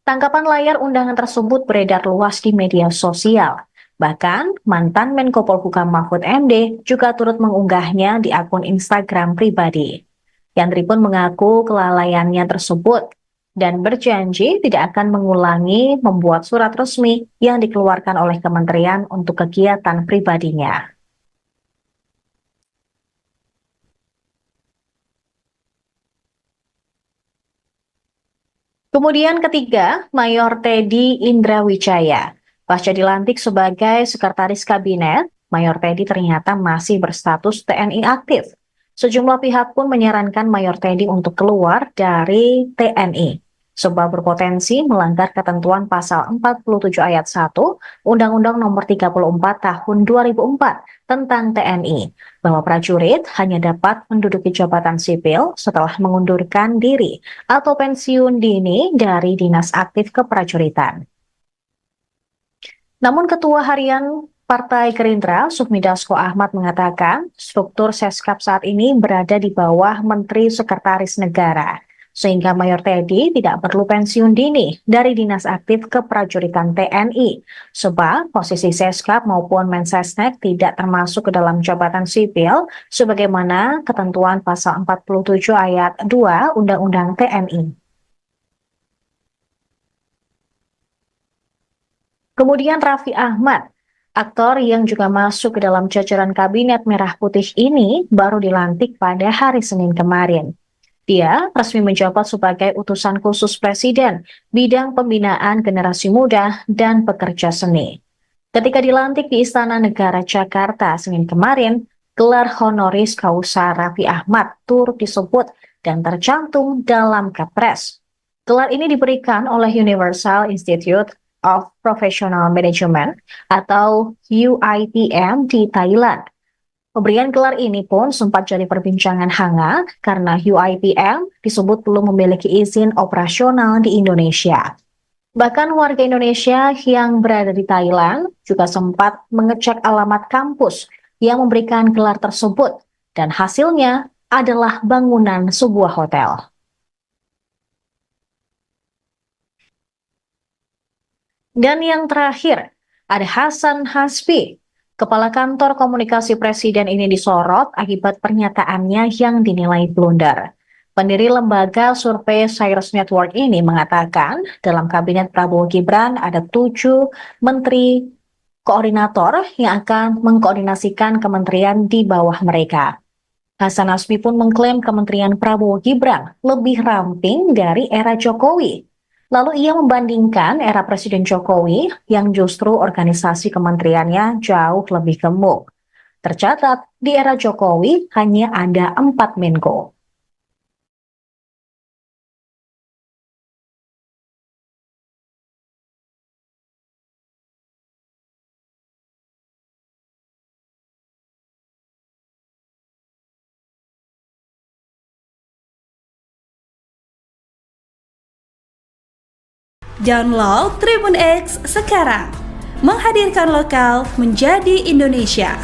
Tangkapan layar undangan tersebut beredar luas di media sosial. Bahkan, mantan Menko Polhukam Mahfud MD juga turut mengunggahnya di akun Instagram pribadi. Yandri pun mengaku kelalaiannya tersebut dan berjanji tidak akan mengulangi membuat surat resmi yang dikeluarkan oleh kementerian untuk kegiatan pribadinya. Kemudian ketiga, Mayor Teddy Indrawijaya. Pasca dilantik sebagai Sekretaris Kabinet, Mayor Teddy ternyata masih berstatus TNI aktif. Sejumlah pihak pun menyarankan Mayor Teddy untuk keluar dari TNI. sebab berpotensi melanggar ketentuan pasal 47 ayat 1 Undang-Undang Nomor 34 Tahun 2004 tentang TNI, bahwa prajurit hanya dapat menduduki jabatan sipil setelah mengundurkan diri atau pensiun dini dari dinas aktif keprajuritan. Namun Ketua Harian Partai Gerindra, Sufmi Dasko Ahmad mengatakan struktur Seskap saat ini berada di bawah Menteri Sekretaris Negara, sehingga Mayor Teddy tidak perlu pensiun dini dari Dinas Aktif Keprajuritan TNI, sebab posisi Seskap maupun Mensesnek tidak termasuk ke dalam jabatan sipil sebagaimana ketentuan pasal 47 ayat 2 Undang-Undang TNI. Kemudian Raffi Ahmad, aktor yang juga masuk ke dalam jajaran kabinet merah putih ini baru dilantik pada hari Senin kemarin. Dia resmi menjabat sebagai utusan khusus Presiden bidang pembinaan generasi muda dan pekerja seni. Ketika dilantik di Istana Negara Jakarta Senin kemarin, gelar honoris causa Raffi Ahmad turut disebut dan tercantum dalam Kepres. Gelar ini diberikan oleh Universal Institute of Professional Management atau UIPM di Thailand. Pemberian gelar ini pun sempat jadi perbincangan hangat karena UIPM disebut belum memiliki izin operasional di Indonesia. Bahkan warga Indonesia yang berada di Thailand juga sempat mengecek alamat kampus yang memberikan gelar tersebut dan hasilnya adalah bangunan sebuah hotel. Dan yang terakhir, ada Hasan Hasbi. Kepala Kantor Komunikasi Presiden ini disorot akibat pernyataannya yang dinilai blunder. Pendiri lembaga survei Cyrus Network ini mengatakan dalam kabinet Prabowo Gibran ada 7 menteri koordinator yang akan mengkoordinasikan kementerian di bawah mereka. Hasan Hasbi pun mengklaim kementerian Prabowo Gibran lebih ramping dari era Jokowi. Lalu ia membandingkan era Presiden Jokowi yang justru organisasi kementeriannya jauh lebih gemuk. Tercatat di era Jokowi hanya ada 4 Menko. Download Tribun X sekarang, menghadirkan lokal menjadi Indonesia.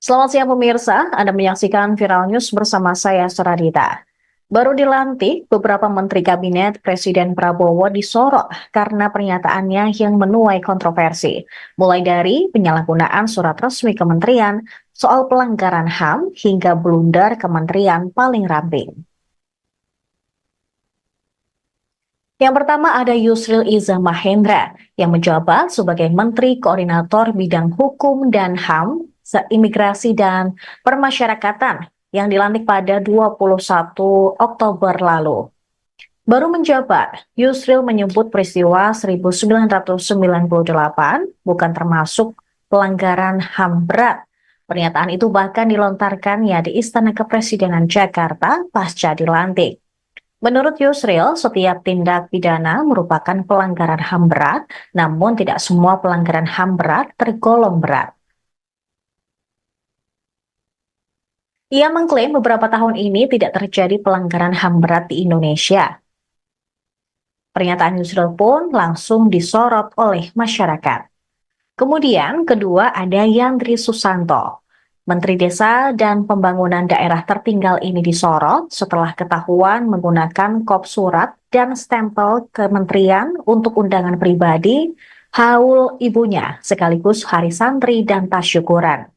Selamat siang pemirsa, Anda menyaksikan Viral News bersama saya Suradita. Baru dilantik, beberapa menteri kabinet Presiden Prabowo disorot karena pernyataannya yang menuai kontroversi, mulai dari penyalahgunaan surat resmi kementerian, soal pelanggaran HAM, hingga blunder kementerian paling ramping. Yang pertama ada Yusril Iza Mahendra yang menjabat sebagai Menteri Koordinator Bidang Hukum dan HAM, Imigrasi dan Permasyarakatan yang dilantik pada 21 Oktober lalu. Baru menjabat, Yusril menyebut peristiwa 1998 bukan termasuk pelanggaran HAM berat. Pernyataan itu bahkan dilontarkannya di Istana Kepresidenan Jakarta pasca dilantik. Menurut Yusril, setiap tindak pidana merupakan pelanggaran HAM berat, namun tidak semua pelanggaran HAM berat tergolong berat. Ia mengklaim beberapa tahun ini tidak terjadi pelanggaran HAM berat di Indonesia. Pernyataan Yusril pun langsung disorot oleh masyarakat. Kemudian kedua ada Yandri Susanto. Menteri Desa dan Pembangunan Daerah Tertinggal ini disorot setelah ketahuan menggunakan kop surat dan stempel kementerian untuk undangan pribadi, haul ibunya, sekaligus hari santri dan tas syukuran.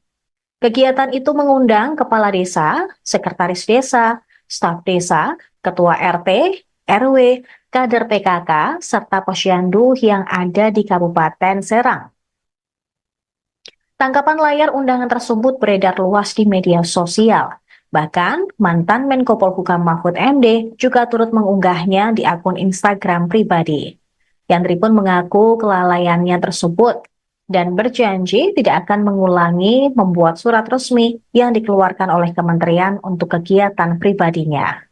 Kegiatan itu mengundang kepala desa, sekretaris desa, staf desa, ketua RT, RW, kader PKK, serta posyandu yang ada di Kabupaten Serang. Tangkapan layar undangan tersebut beredar luas di media sosial. Bahkan, mantan Menko Polhukam Mahfud MD juga turut mengunggahnya di akun Instagram pribadi. Yandri pun mengaku kelalaiannya tersebut dan berjanji tidak akan mengulangi membuat surat resmi yang dikeluarkan oleh kementerian untuk kegiatan pribadinya.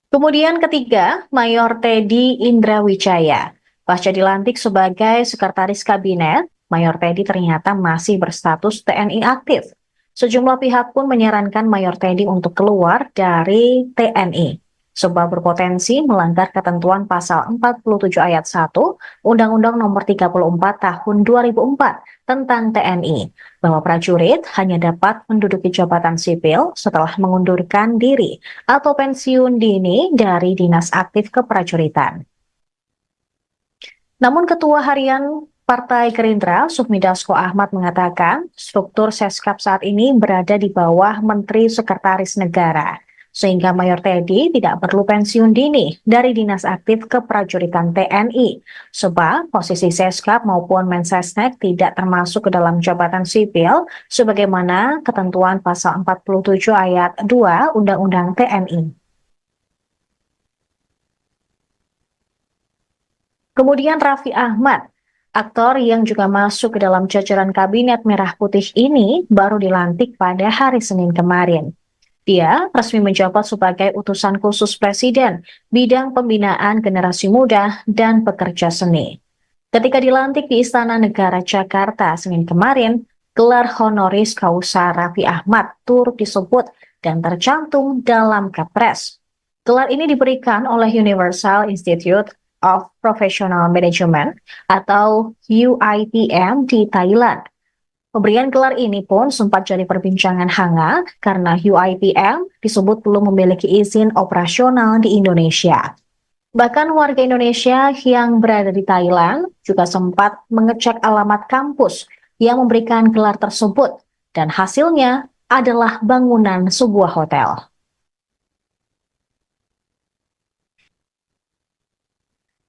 Kemudian ketiga, Mayor Teddy Indrawijaya. Pasca dilantik sebagai Sekretaris Kabinet, Mayor Teddy ternyata masih berstatus TNI aktif. Sejumlah pihak pun menyarankan Mayor Teddy untuk keluar dari TNI, sebab berpotensi melanggar ketentuan pasal 47 ayat 1 Undang-Undang Nomor 34 Tahun 2004 tentang TNI, bahwa prajurit hanya dapat menduduki jabatan sipil setelah mengundurkan diri atau pensiun dini dari dinas aktif keprajuritan. Namun Ketua Harian Partai Gerindra, Sufmi Dasko Ahmad mengatakan struktur Seskap saat ini berada di bawah Menteri Sekretaris Negara, sehingga Mayor Teddy tidak perlu pensiun dini dari dinas aktif keprajuritan TNI, sebab posisi Seskap maupun Mensesnek tidak termasuk ke dalam jabatan sipil sebagaimana ketentuan pasal 47 ayat 2 Undang-Undang TNI. Kemudian Raffi Ahmad, aktor yang juga masuk ke dalam jajaran Kabinet Merah Putih ini baru dilantik pada hari Senin kemarin. Dia resmi menjabat sebagai utusan khusus Presiden bidang pembinaan generasi muda dan pekerja seni. Ketika dilantik di Istana Negara Jakarta Senin kemarin, gelar honoris causa Raffi Ahmad turut disebut dan tercantum dalam Kepres. Gelar ini diberikan oleh Universal Institute of Professional Management atau UIPM di Thailand. Pemberian gelar ini pun sempat jadi perbincangan hangat karena UIPM disebut belum memiliki izin operasional di Indonesia. Bahkan warga Indonesia yang berada di Thailand juga sempat mengecek alamat kampus yang memberikan gelar tersebut dan hasilnya adalah bangunan sebuah hotel.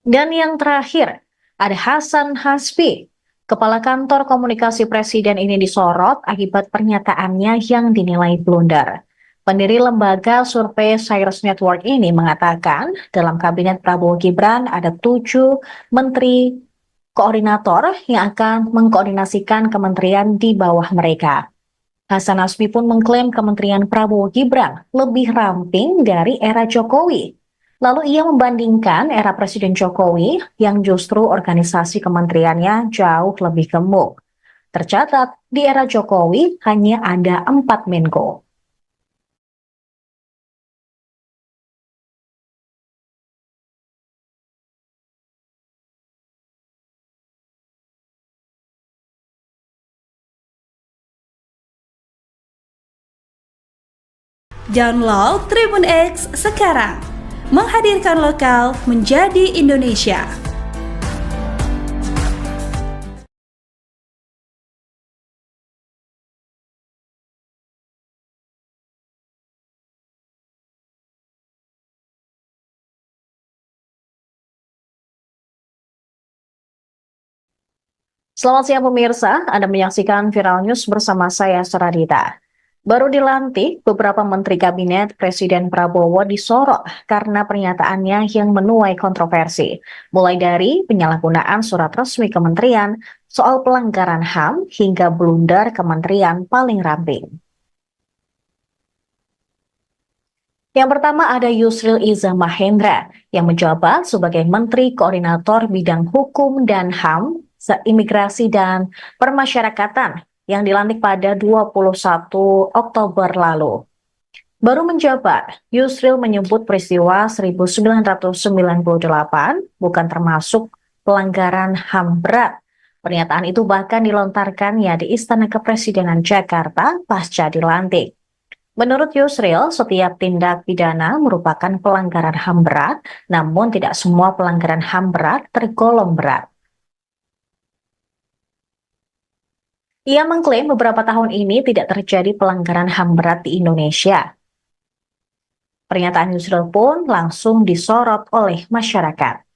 Dan yang terakhir, ada Hasan Hasbi. Kepala Kantor Komunikasi Presiden ini disorot akibat pernyataannya yang dinilai blunder. Pendiri lembaga survei Cyrus Network ini mengatakan dalam kabinet Prabowo Gibran ada 7 menteri koordinator yang akan mengkoordinasikan kementerian di bawah mereka. Hasan Hasbi pun mengklaim kementerian Prabowo Gibran lebih ramping dari era Jokowi. Lalu ia membandingkan era Presiden Jokowi yang justru organisasi kementeriannya jauh lebih gemuk. Tercatat, di era Jokowi hanya ada 4 Menko. Download Tribun X sekarang, menghadirkan lokal menjadi Indonesia. Selamat siang pemirsa, Anda menyaksikan Viral News bersama saya Saradita. Baru dilantik, beberapa menteri kabinet Presiden Prabowo disorot karena pernyataannya yang menuai kontroversi, mulai dari penyalahgunaan surat resmi kementerian, soal pelanggaran HAM, hingga blunder kementerian paling ramping. Yang pertama ada Yusril Iza Mahendra yang menjabat sebagai Menteri Koordinator Bidang Hukum dan HAM, Imigrasi dan Permasyarakatan yang dilantik pada 21 Oktober lalu. Baru menjabat, Yusril menyebut peristiwa 1998 bukan termasuk pelanggaran HAM berat. Pernyataan itu bahkan dilontarkannya di Istana Kepresidenan Jakarta pasca dilantik. Menurut Yusril, setiap tindak pidana merupakan pelanggaran HAM berat, namun tidak semua pelanggaran HAM berat tergolong berat. Ia mengklaim beberapa tahun ini tidak terjadi pelanggaran HAM berat di Indonesia. Pernyataan Yusril pun langsung disorot oleh masyarakat.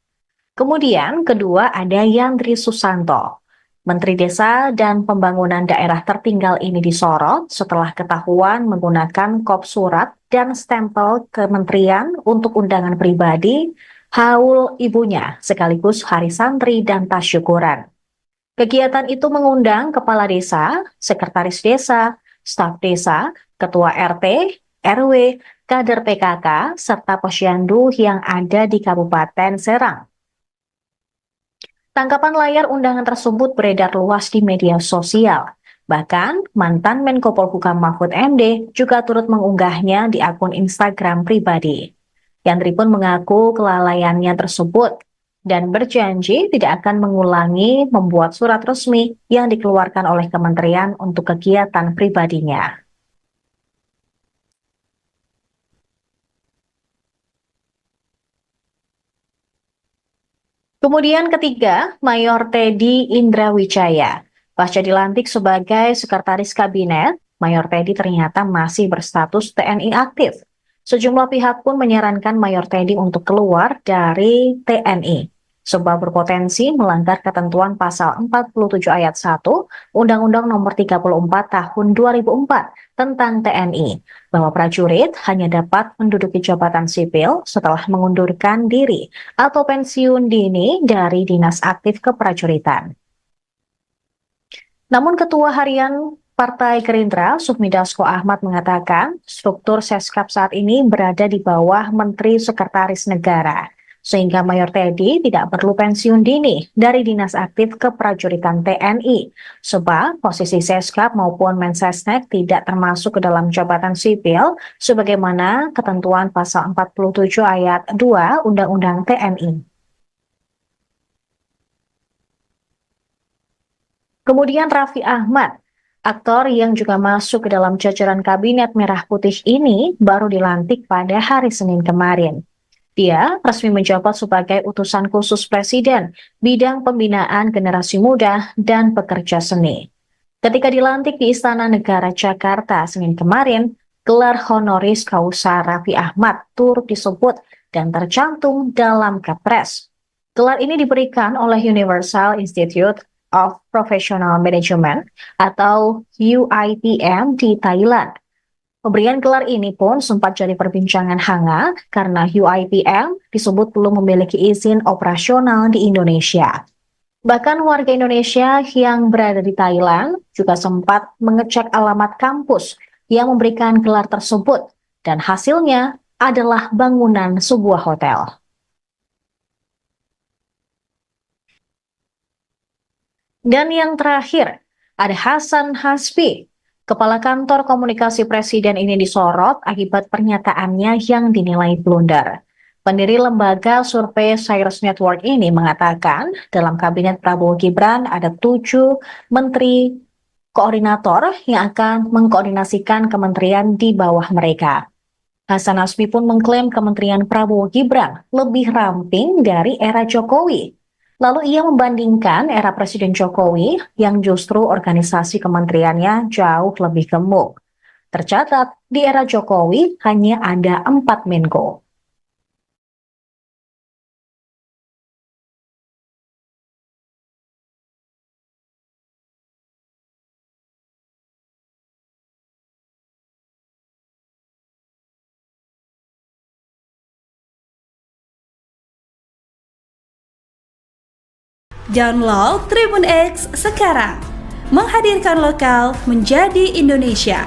Kemudian kedua ada Yandri Susanto. Menteri Desa dan Pembangunan Daerah Tertinggal ini disorot setelah ketahuan menggunakan kop surat dan stempel kementerian untuk undangan pribadi, haul ibunya, sekaligus hari santri dan tasyukuran. Kegiatan itu mengundang kepala desa, sekretaris desa, staf desa, ketua RT, RW, kader PKK, serta posyandu yang ada di Kabupaten Serang. Tangkapan layar undangan tersebut beredar luas di media sosial. Bahkan, mantan Menko Polhukam Mahfud MD juga turut mengunggahnya di akun Instagram pribadi. Yandri pun mengaku kelalaiannya tersebut dan berjanji tidak akan mengulangi membuat surat resmi yang dikeluarkan oleh kementerian untuk kegiatan pribadinya. Kemudian ketiga, Mayor Teddy Indrawijaya. Pasca dilantik sebagai sekretaris kabinet, Mayor Teddy ternyata masih berstatus TNI aktif. Sejumlah pihak pun menyarankan Mayor Teddy untuk keluar dari TNI, sebab berpotensi melanggar ketentuan pasal 47 ayat 1 Undang-Undang Nomor 34 Tahun 2004 tentang TNI, bahwa prajurit hanya dapat menduduki jabatan sipil setelah mengundurkan diri atau pensiun dini dari dinas aktif keprajuritan. Namun Ketua Harian Partai Gerindra, Sufmi Dasko Ahmad mengatakan struktur Seskap saat ini berada di bawah Menteri Sekretaris Negara, sehingga Mayor Teddy tidak perlu pensiun dini dari dinas aktif keprajuritan TNI, sebab posisi Seskap maupun Mensesnek tidak termasuk ke dalam jabatan sipil sebagaimana ketentuan pasal 47 ayat 2 Undang-Undang TNI. Kemudian Raffi Ahmad, aktor yang juga masuk ke dalam jajaran kabinet merah putih ini baru dilantik pada hari Senin kemarin. Dia resmi menjabat sebagai utusan khusus Presiden bidang pembinaan generasi muda dan pekerja seni. Ketika dilantik di Istana Negara Jakarta Senin kemarin, gelar honoris causa Raffi Ahmad turut disebut dan tercantum dalam Kepres. Gelar ini diberikan oleh Universal Institute of Professional Management atau UIPM di Thailand. Pemberian gelar ini pun sempat jadi perbincangan hangat karena UIPM disebut belum memiliki izin operasional di Indonesia. Bahkan warga Indonesia yang berada di Thailand juga sempat mengecek alamat kampus yang memberikan gelar tersebut dan hasilnya adalah bangunan sebuah hotel. Dan yang terakhir, ada Hasan Hasbi. Kepala Kantor Komunikasi Presiden ini disorot akibat pernyataannya yang dinilai blunder. Pendiri lembaga survei Cyrus Network ini mengatakan dalam kabinet Prabowo Gibran ada 7 menteri koordinator yang akan mengkoordinasikan kementerian di bawah mereka. Hasan Hasbi pun mengklaim kementerian Prabowo Gibran lebih ramping dari era Jokowi. Lalu ia membandingkan era Presiden Jokowi yang justru organisasi kementeriannya jauh lebih gemuk. Tercatat, di era Jokowi hanya ada 4 Menko. Download Tribun X sekarang, menghadirkan lokal menjadi Indonesia.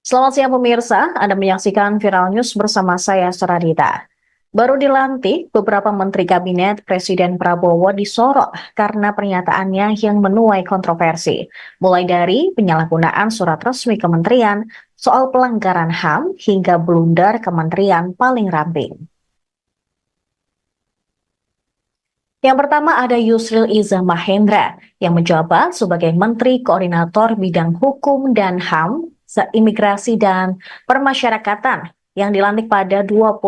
Selamat siang pemirsa, Anda menyaksikan Viral News bersama saya Saradita. Baru dilantik, beberapa menteri kabinet Presiden Prabowo disorot karena pernyataannya yang menuai kontroversi, mulai dari penyalahgunaan surat resmi kementerian, soal pelanggaran HAM, hingga blunder kementerian paling ramping. Yang pertama ada Yusril Iza Mahendra yang menjabat sebagai Menteri Koordinator Bidang Hukum dan HAM, Imigrasi dan Permasyarakatan yang dilantik pada 21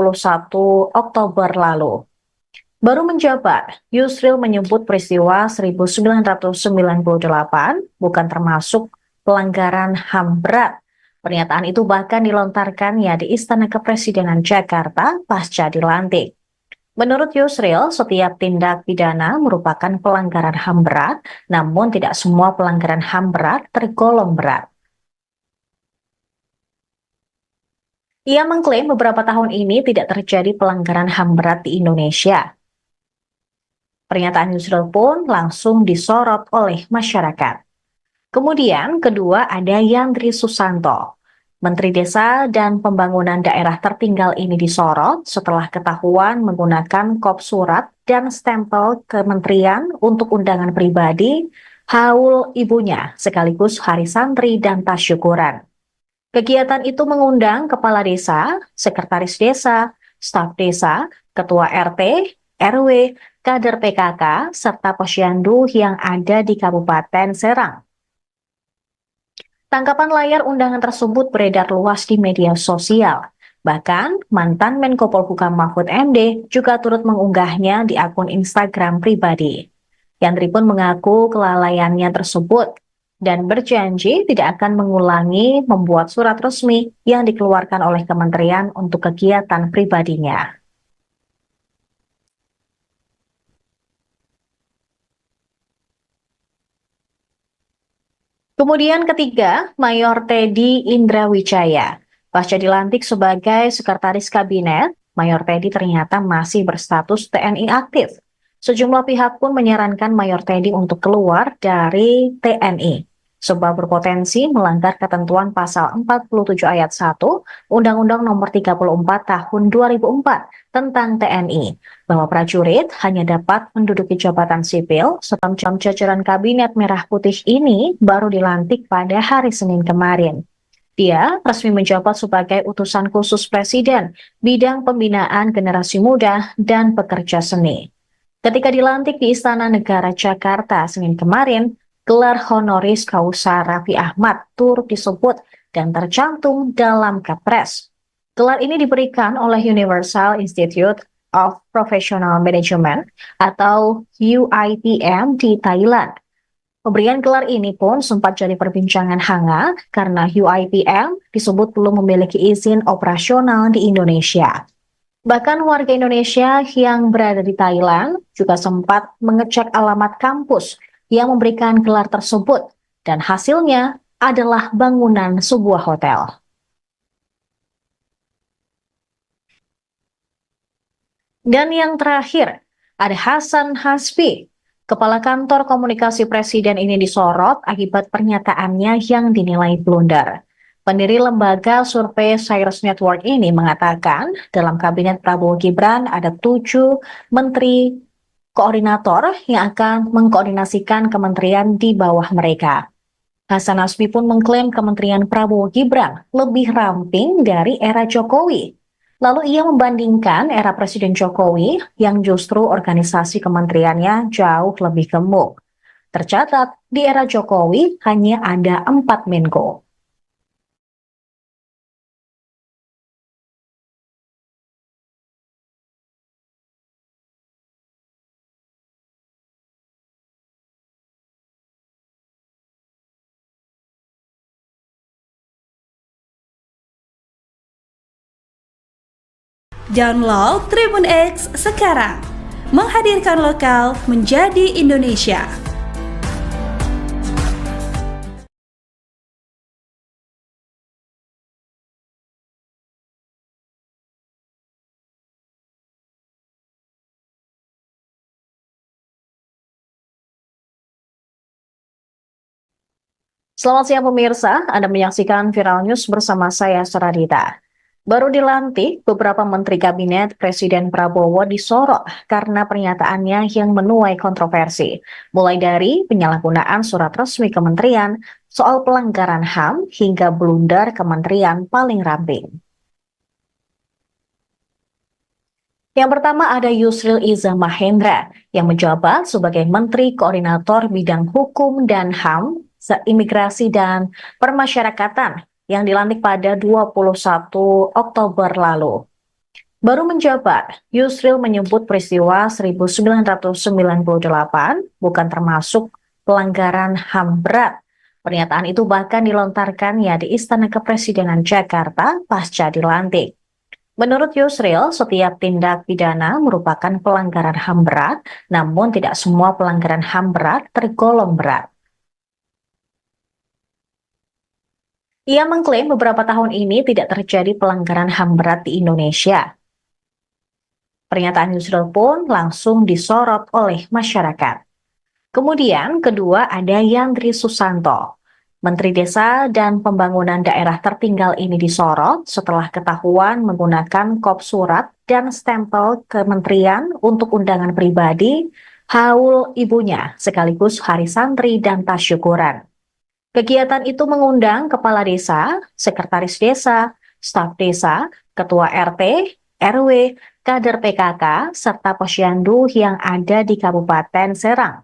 Oktober lalu. Baru menjabat, Yusril menyebut peristiwa 1998 bukan termasuk pelanggaran HAM berat. Pernyataan itu bahkan dilontarkannya di Istana Kepresidenan Jakarta pasca dilantik. Menurut Yusril, setiap tindak pidana merupakan pelanggaran HAM berat, namun tidak semua pelanggaran HAM berat tergolong berat. Ia mengklaim beberapa tahun ini tidak terjadi pelanggaran HAM berat di Indonesia. Pernyataan Yusril pun langsung disorot oleh masyarakat. Kemudian kedua ada Yandri Susanto. Menteri Desa dan Pembangunan Daerah Tertinggal ini disorot setelah ketahuan menggunakan kop surat dan stempel kementerian untuk undangan pribadi, haul ibunya, sekaligus hari santri dan tasyukuran. Kegiatan itu mengundang kepala desa, sekretaris desa, staf desa, ketua RT, RW, kader PKK, serta posyandu yang ada di Kabupaten Serang. Tangkapan layar undangan tersebut beredar luas di media sosial. Bahkan, mantan Menko Polhukam Mahfud MD juga turut mengunggahnya di akun Instagram pribadi. Yandri pun mengaku kelalaiannya tersebut dan berjanji tidak akan mengulangi membuat surat resmi yang dikeluarkan oleh kementerian untuk kegiatan pribadinya. Kemudian ketiga, Mayor Teddy Indrawijaya. Pasca dilantik sebagai Sekretaris Kabinet, Mayor Teddy ternyata masih berstatus TNI aktif. Sejumlah pihak pun menyarankan Mayor Teddy untuk keluar dari TNI, sebab berpotensi melanggar ketentuan pasal 47 ayat 1 Undang-Undang Nomor 34 Tahun 2004 tentang TNI, bahwa prajurit hanya dapat menduduki jabatan sipil. Setam jajaran Kabinet Merah Putih ini baru dilantik pada hari Senin kemarin. Dia resmi menjabat sebagai utusan khusus Presiden bidang pembinaan generasi muda dan pekerja seni. Ketika dilantik di Istana Negara Jakarta Senin kemarin, gelar honoris causa Raffi Ahmad turut disebut dan tercantum dalam Kepres. Gelar ini diberikan oleh Universal Institute of Professional Management atau UIPM di Thailand. Pemberian gelar ini pun sempat jadi perbincangan hangat karena UIPM disebut belum memiliki izin operasional di Indonesia. Bahkan warga Indonesia yang berada di Thailand juga sempat mengecek alamat kampus yang memberikan gelar tersebut, dan hasilnya adalah bangunan sebuah hotel. Dan yang terakhir, ada Hasan Hasbi. Kepala Kantor Komunikasi Presiden ini disorot akibat pernyataannya yang dinilai blunder. Pendiri lembaga survei Cyrus Network ini mengatakan dalam kabinet Prabowo Gibran ada 7 menteri koordinator yang akan mengkoordinasikan kementerian di bawah mereka. Hasan Hasbi pun mengklaim kementerian Prabowo Gibran lebih ramping dari era Jokowi. Lalu ia membandingkan era Presiden Jokowi yang justru organisasi kementeriannya jauh lebih gemuk. Tercatat di era Jokowi hanya ada 4 Menko. Download Tribun X sekarang, menghadirkan lokal menjadi Indonesia. Selamat siang pemirsa, Anda menyaksikan Viral News bersama saya Saradita. Baru dilantik, beberapa menteri kabinet Presiden Prabowo disorot karena pernyataannya yang menuai kontroversi, mulai dari penyalahgunaan surat resmi kementerian, soal pelanggaran HAM, hingga blunder kementerian paling ramping. Yang pertama ada Yusril Iza Mahendra yang menjabat sebagai Menteri Koordinator Bidang Hukum dan HAM, Imigrasi dan Permasyarakatan yang dilantik pada 21 Oktober lalu. Baru menjabat, Yusril menyebut peristiwa 1998 bukan termasuk pelanggaran HAM berat. Pernyataan itu bahkan dilontarkannya di Istana Kepresidenan Jakarta pasca dilantik. Menurut Yusril, setiap tindak pidana merupakan pelanggaran HAM berat, namun tidak semua pelanggaran HAM berat tergolong berat. Ia mengklaim beberapa tahun ini tidak terjadi pelanggaran HAM berat di Indonesia. Pernyataan Yusril pun langsung disorot oleh masyarakat. Kemudian kedua ada Yandri Susanto. Menteri Desa dan Pembangunan Daerah Tertinggal ini disorot setelah ketahuan menggunakan kop surat dan stempel kementerian untuk undangan pribadi, haul ibunya, sekaligus hari santri dan tasyukuran. Kegiatan itu mengundang kepala desa, sekretaris desa, staf desa, ketua RT, RW, kader PKK, serta posyandu yang ada di Kabupaten Serang.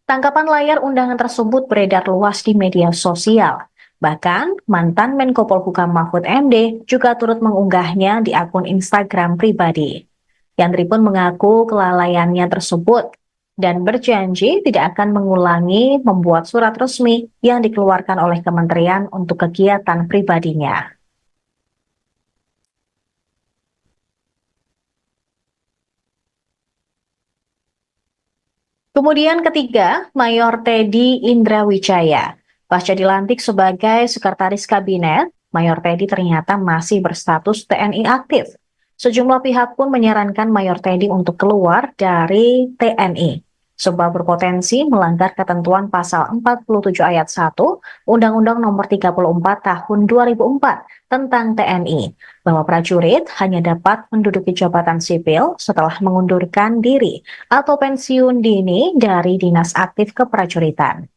Tangkapan layar undangan tersebut beredar luas di media sosial. Bahkan, mantan Menko Polhukam Mahfud MD juga turut mengunggahnya di akun Instagram pribadi. Yandri pun mengaku kelalaiannya tersebut dan berjanji tidak akan mengulangi membuat surat resmi yang dikeluarkan oleh kementerian untuk kegiatan pribadinya. Kemudian ketiga, Mayor Teddy Indrawijaya. Pasca dilantik sebagai Sekretaris Kabinet, Mayor Teddy ternyata masih berstatus TNI aktif. Sejumlah pihak pun menyarankan Mayor Teddy untuk keluar dari TNI, sebab berpotensi melanggar ketentuan pasal 47 ayat 1 Undang-Undang Nomor 34 Tahun 2004 tentang TNI, bahwa prajurit hanya dapat menduduki jabatan sipil setelah mengundurkan diri atau pensiun dini dari dinas aktif keprajuritan.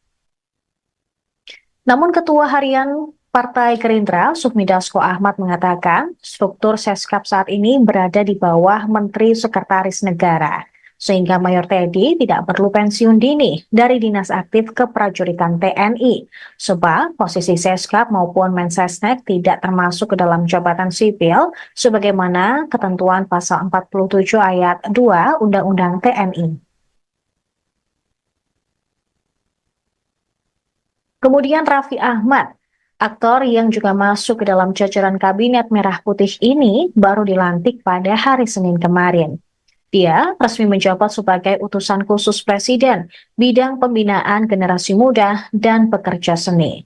Namun Ketua Harian Partai Gerindra, Sufmi Dasko Ahmad mengatakan struktur Seskap saat ini berada di bawah Menteri Sekretaris Negara, sehingga Mayor Teddy tidak perlu pensiun dini dari dinas aktif keprajuritan TNI, sebab posisi Seskap maupun Mensesnek tidak termasuk ke dalam jabatan sipil, sebagaimana ketentuan pasal 47 ayat 2 Undang-Undang TNI. Kemudian Raffi Ahmad, aktor yang juga masuk ke dalam jajaran kabinet merah putih ini baru dilantik pada hari Senin kemarin. Dia resmi menjabat sebagai utusan khusus Presiden bidang pembinaan generasi muda dan pekerja seni.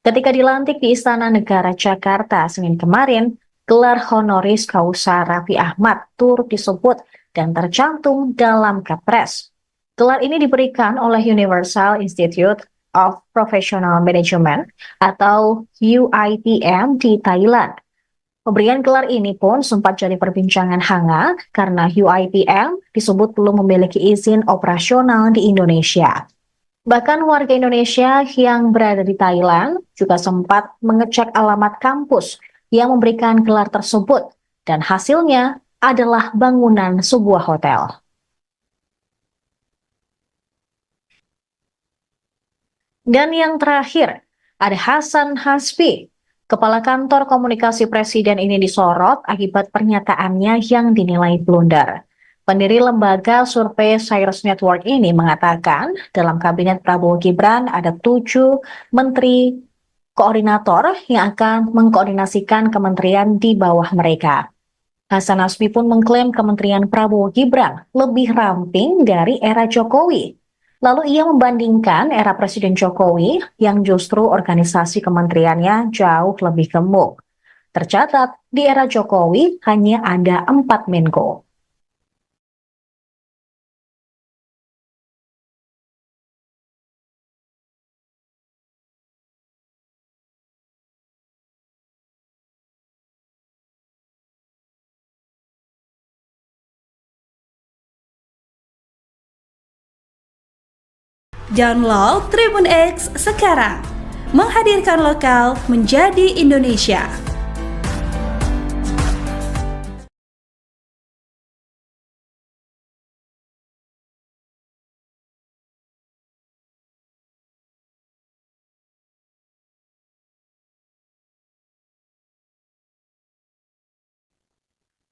Ketika dilantik di Istana Negara Jakarta Senin kemarin, gelar honoris causa Raffi Ahmad turut disebut dan tercantum dalam Kepres. Gelar ini diberikan oleh Universal Institute of Professional Management atau UIPM di Thailand. Pemberian gelar ini pun sempat jadi perbincangan hangat karena UIPM disebut belum memiliki izin operasional di Indonesia. Bahkan warga Indonesia yang berada di Thailand juga sempat mengecek alamat kampus yang memberikan gelar tersebut dan hasilnya adalah bangunan sebuah hotel. Dan yang terakhir, ada Hasan Hasbi. Kepala Kantor Komunikasi Presiden ini disorot akibat pernyataannya yang dinilai blunder. Pendiri lembaga survei Cyrus Network ini mengatakan dalam kabinet Prabowo Gibran ada 7 menteri koordinator yang akan mengkoordinasikan kementerian di bawah mereka. Hasan Hasbi pun mengklaim kementerian Prabowo Gibran lebih ramping dari era Jokowi. Lalu ia membandingkan era Presiden Jokowi yang justru organisasi kementeriannya jauh lebih gemuk. Tercatat, di era Jokowi hanya ada 4 Menko. Download Tribun X sekarang, menghadirkan lokal menjadi Indonesia.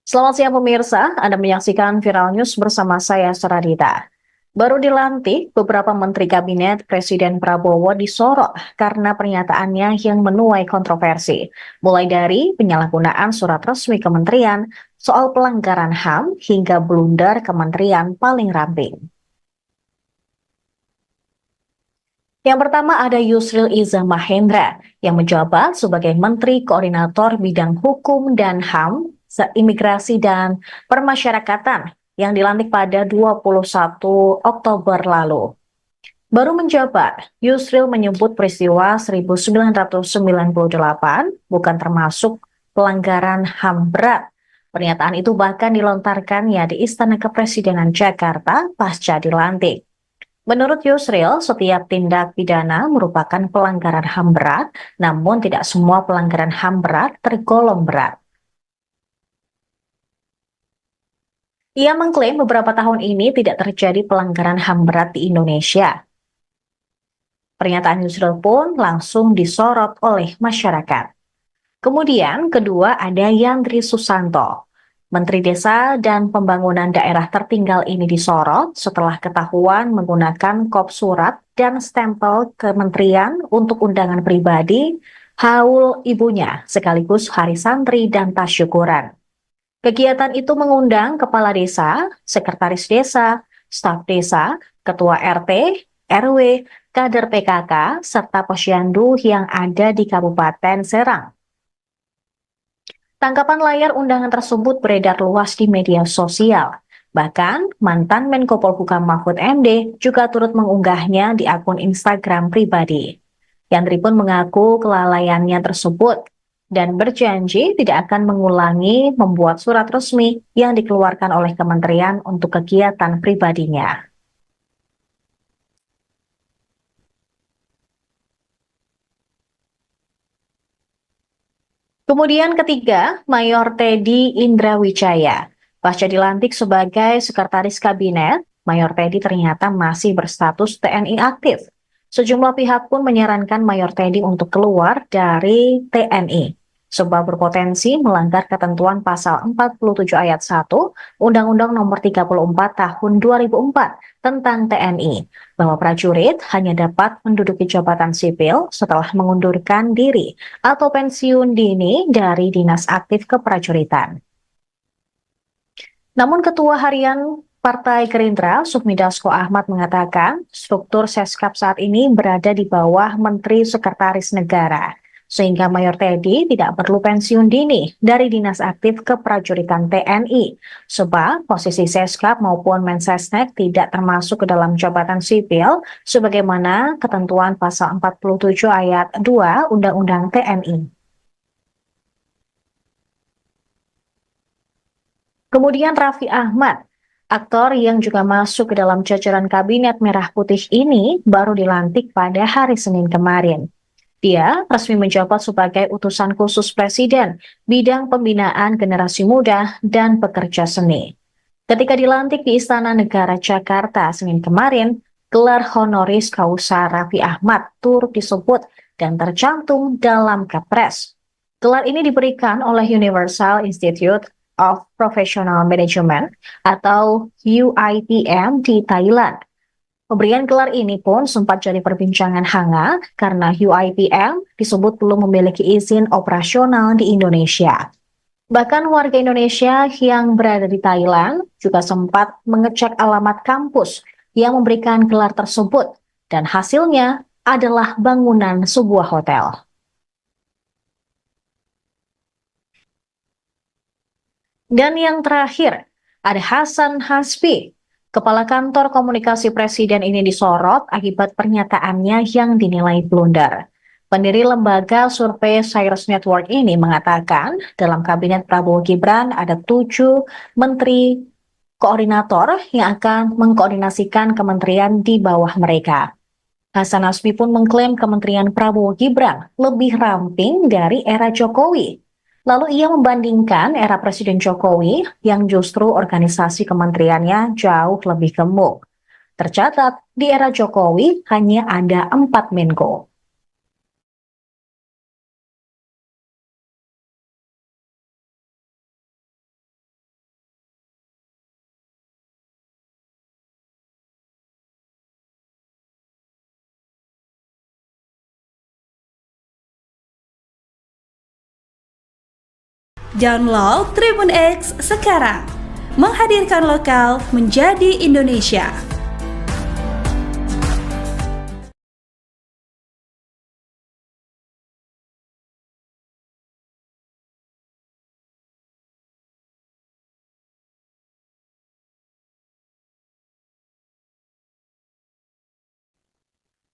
Selamat siang pemirsa, Anda menyaksikan Viral News bersama saya Saradita. Baru dilantik, beberapa menteri kabinet Presiden Prabowo disorot karena pernyataannya yang menuai kontroversi. Mulai dari penyalahgunaan surat resmi kementerian, soal pelanggaran HAM, hingga blunder kementerian paling ramping. Yang pertama ada Yusril Iza Mahendra yang menjabat sebagai Menteri Koordinator Bidang Hukum dan HAM, Imigrasi dan Permasyarakatan yang dilantik pada 21 Oktober lalu. Baru menjabat, Yusril menyebut peristiwa 1998 bukan termasuk pelanggaran HAM berat. Pernyataan itu bahkan dilontarkannya di Istana Kepresidenan Jakarta pasca dilantik. Menurut Yusril, setiap tindak pidana merupakan pelanggaran HAM berat, namun tidak semua pelanggaran HAM berat tergolong berat. Ia mengklaim beberapa tahun ini tidak terjadi pelanggaran HAM berat di Indonesia. Pernyataan Yusril pun langsung disorot oleh masyarakat. Kemudian kedua ada Yandri Susanto. Menteri Desa dan Pembangunan Daerah Tertinggal ini disorot setelah ketahuan menggunakan kop surat dan stempel kementerian untuk undangan pribadi, haul ibunya, sekaligus hari santri dan tasyukuran. Kegiatan itu mengundang kepala desa, sekretaris desa, staf desa, ketua RT, RW, kader PKK, serta posyandu yang ada di Kabupaten Serang. Tangkapan layar undangan tersebut beredar luas di media sosial. Bahkan, mantan Menko Polhukam Mahfud MD juga turut mengunggahnya di akun Instagram pribadi. Yandri pun mengaku kelalaiannya tersebut dan berjanji tidak akan mengulangi membuat surat resmi yang dikeluarkan oleh kementerian untuk kegiatan pribadinya. Kemudian ketiga, Mayor Teddy Indrawijaya. Pasca dilantik sebagai Sekretaris Kabinet, Mayor Teddy ternyata masih berstatus TNI aktif. Sejumlah pihak pun menyarankan Mayor Teddy untuk keluar dari TNI, sebab berpotensi melanggar ketentuan pasal 47 ayat 1 Undang-Undang Nomor 34 Tahun 2004 tentang TNI, bahwa prajurit hanya dapat menduduki jabatan sipil setelah mengundurkan diri atau pensiun dini dari dinas aktif keprajuritan. Namun Ketua Harian Partai Gerindra, Sufmi Dasko Ahmad mengatakan struktur Seskap saat ini berada di bawah Menteri Sekretaris Negara, sehingga Mayor Teddy tidak perlu pensiun dini dari dinas aktif keprajuritan TNI, sebab posisi Seskap maupun Mensesnek tidak termasuk ke dalam jabatan sipil sebagaimana ketentuan pasal 47 ayat 2 Undang-Undang TNI. Kemudian Raffi Ahmad, aktor yang juga masuk ke dalam jajaran Kabinet Merah Putih ini baru dilantik pada hari Senin kemarin. Dia resmi menjabat sebagai utusan khusus Presiden bidang pembinaan generasi muda dan pekerja seni. Ketika dilantik di Istana Negara Jakarta Senin kemarin, gelar honoris causa Raffi Ahmad turut disebut dan tercantum dalam Kepres. Gelar ini diberikan oleh Universal Institute of Professional Management atau UIPM di Thailand. Pemberian gelar ini pun sempat jadi perbincangan hangat karena UIPM disebut belum memiliki izin operasional di Indonesia. Bahkan warga Indonesia yang berada di Thailand juga sempat mengecek alamat kampus yang memberikan gelar tersebut dan hasilnya adalah bangunan sebuah hotel. Dan yang terakhir, ada Hasan Hasbi. Kepala Kantor Komunikasi Presiden ini disorot akibat pernyataannya yang dinilai blunder. Pendiri lembaga survei Cyrus Network ini mengatakan dalam Kabinet Prabowo Gibran ada 7 menteri koordinator yang akan mengkoordinasikan kementerian di bawah mereka. Hasan Hasbi pun mengklaim Kementerian Prabowo Gibran lebih ramping dari era Jokowi. Lalu ia membandingkan era Presiden Jokowi yang justru organisasi kementeriannya jauh lebih gemuk. Tercatat, di era Jokowi hanya ada 4 Menko. Download Tribun X sekarang. Menghadirkan lokal menjadi Indonesia.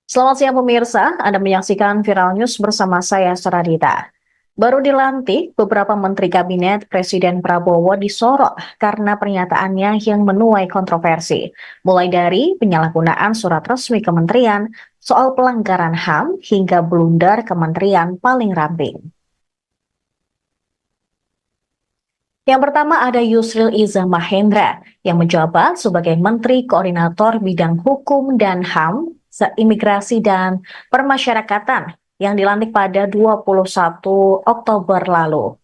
Selamat siang pemirsa, Anda menyaksikan Viral News bersama saya Saradita. Baru dilantik, beberapa menteri kabinet Presiden Prabowo disorot karena pernyataannya yang menuai kontroversi, mulai dari penyalahgunaan surat resmi kementerian, soal pelanggaran HAM, hingga blunder kementerian paling ramping. Yang pertama ada Yusril Iza Mahendra yang menjabat sebagai Menteri Koordinator Bidang Hukum dan HAM, Imigrasi dan Permasyarakatan yang dilantik pada 21 Oktober lalu.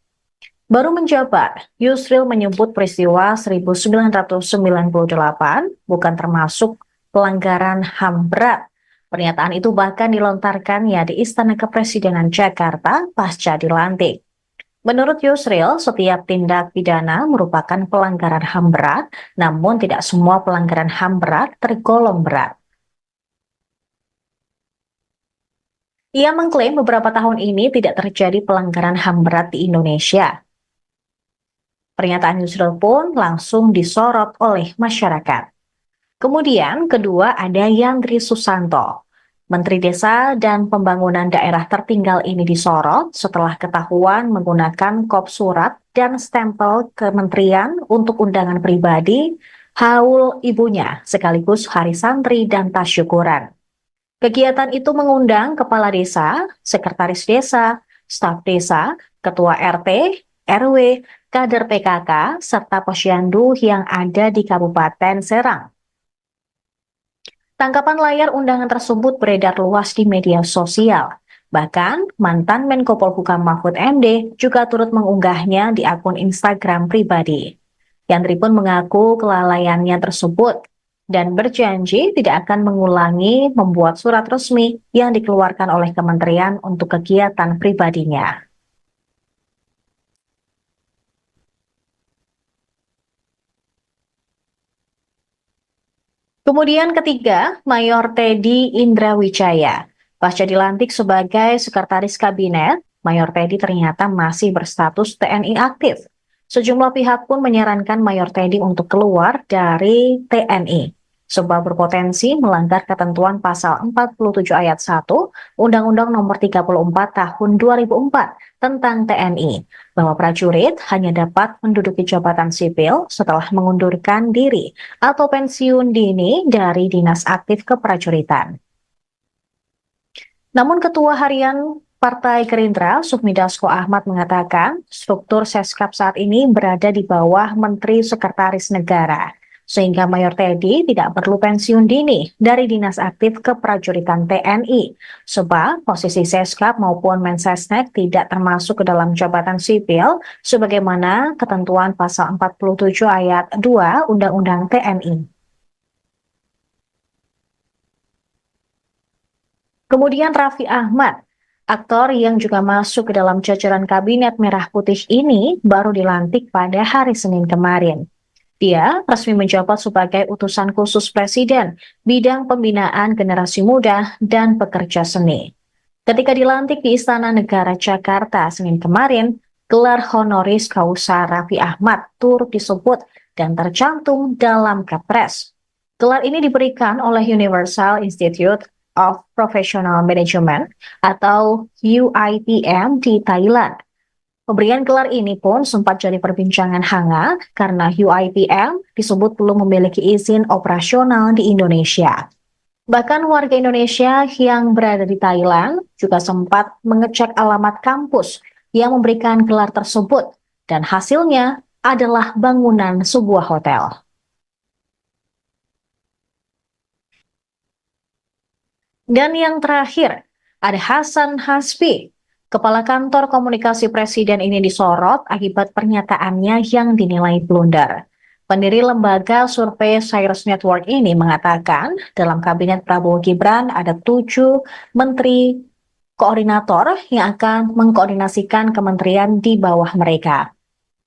Baru menjabat, Yusril menyebut peristiwa 1998 bukan termasuk pelanggaran HAM berat. Pernyataan itu bahkan dilontarkannya di Istana Kepresidenan Jakarta pasca dilantik. Menurut Yusril, setiap tindak pidana merupakan pelanggaran HAM berat, namun tidak semua pelanggaran HAM berat tergolong berat. Ia mengklaim beberapa tahun ini tidak terjadi pelanggaran HAM berat di Indonesia. Pernyataan Yusril pun langsung disorot oleh masyarakat. Kemudian kedua ada Yandri Susanto. Menteri Desa dan Pembangunan Daerah Tertinggal ini disorot setelah ketahuan menggunakan kop surat dan stempel kementerian untuk undangan pribadi, haul ibunya, sekaligus hari santri dan tasyukuran. Kegiatan itu mengundang kepala desa, sekretaris desa, staf desa, ketua RT, RW, kader PKK, serta posyandu yang ada di Kabupaten Serang. Tangkapan layar undangan tersebut beredar luas di media sosial. Bahkan, mantan Menko Polhukam Mahfud MD juga turut mengunggahnya di akun Instagram pribadi. Yandri pun mengaku kelalaiannya tersebut dan berjanji tidak akan mengulangi membuat surat resmi yang dikeluarkan oleh kementerian untuk kegiatan pribadinya. Kemudian ketiga, Mayor Teddy Indrawijaya. Pasca dilantik sebagai Sekretaris Kabinet, Mayor Teddy ternyata masih berstatus TNI aktif. Sejumlah pihak pun menyarankan Mayor Teddy untuk keluar dari TNI, sebab berpotensi melanggar ketentuan pasal 47 ayat 1 Undang-Undang Nomor 34 Tahun 2004 tentang TNI, bahwa prajurit hanya dapat menduduki jabatan sipil setelah mengundurkan diri atau pensiun dini dari dinas aktif keprajuritan. Namun Ketua Harian Partai Gerindra, Sufmi Dasko Ahmad mengatakan struktur Seskap saat ini berada di bawah Menteri Sekretaris Negara, sehingga Mayor Teddy tidak perlu pensiun dini dari dinas aktif keprajuritan TNI, sebab posisi Seskap maupun Mensesnek tidak termasuk ke dalam jabatan sipil sebagaimana ketentuan pasal 47 ayat 2 Undang-Undang TNI. Kemudian Raffi Ahmad, aktor yang juga masuk ke dalam jajaran Kabinet Merah Putih ini baru dilantik pada hari Senin kemarin. Dia resmi menjabat sebagai utusan khusus Presiden bidang pembinaan generasi muda dan pekerja seni. Ketika dilantik di Istana Negara Jakarta Senin kemarin, gelar honoris causa Raffi Ahmad turut disebut dan tercantum dalam Kepres. Gelar ini diberikan oleh Universal Institute of Professional Management atau UIPM di Thailand. Pemberian gelar ini pun sempat jadi perbincangan hangat karena UIPM disebut belum memiliki izin operasional di Indonesia. Bahkan warga Indonesia yang berada di Thailand juga sempat mengecek alamat kampus yang memberikan gelar tersebut dan hasilnya adalah bangunan sebuah hotel. Dan yang terakhir, ada Hasan Hasbi. Kepala Kantor Komunikasi Presiden ini disorot akibat pernyataannya yang dinilai blunder. Pendiri lembaga survei Cyrus Network ini mengatakan dalam Kabinet Prabowo Gibran ada 7 menteri koordinator yang akan mengkoordinasikan kementerian di bawah mereka.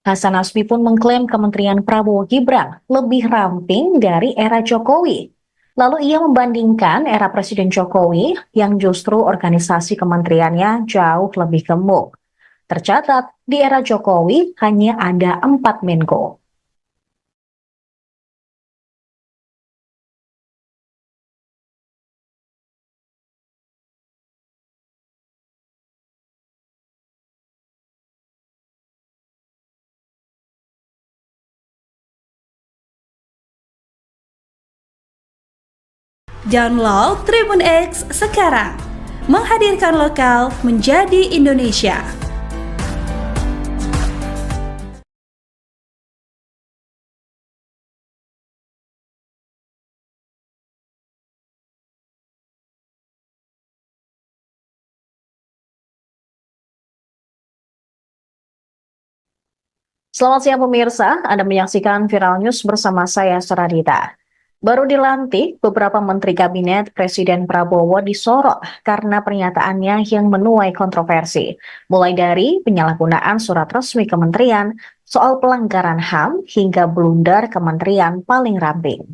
Hasan Nasbi pun mengklaim Kementerian Prabowo Gibran lebih ramping dari era Jokowi. Lalu ia membandingkan era Presiden Jokowi yang justru organisasi kementeriannya jauh lebih gemuk. Tercatat, di era Jokowi hanya ada 4 Menko. Download Tribun X sekarang, menghadirkan lokal menjadi Indonesia. Selamat siang pemirsa, Anda menyaksikan Viral News bersama saya Saradita. Baru dilantik, beberapa menteri kabinet Presiden Prabowo disorot karena pernyataannya yang menuai kontroversi. Mulai dari penyalahgunaan surat resmi kementerian, soal pelanggaran HAM, hingga blunder kementerian paling ramping.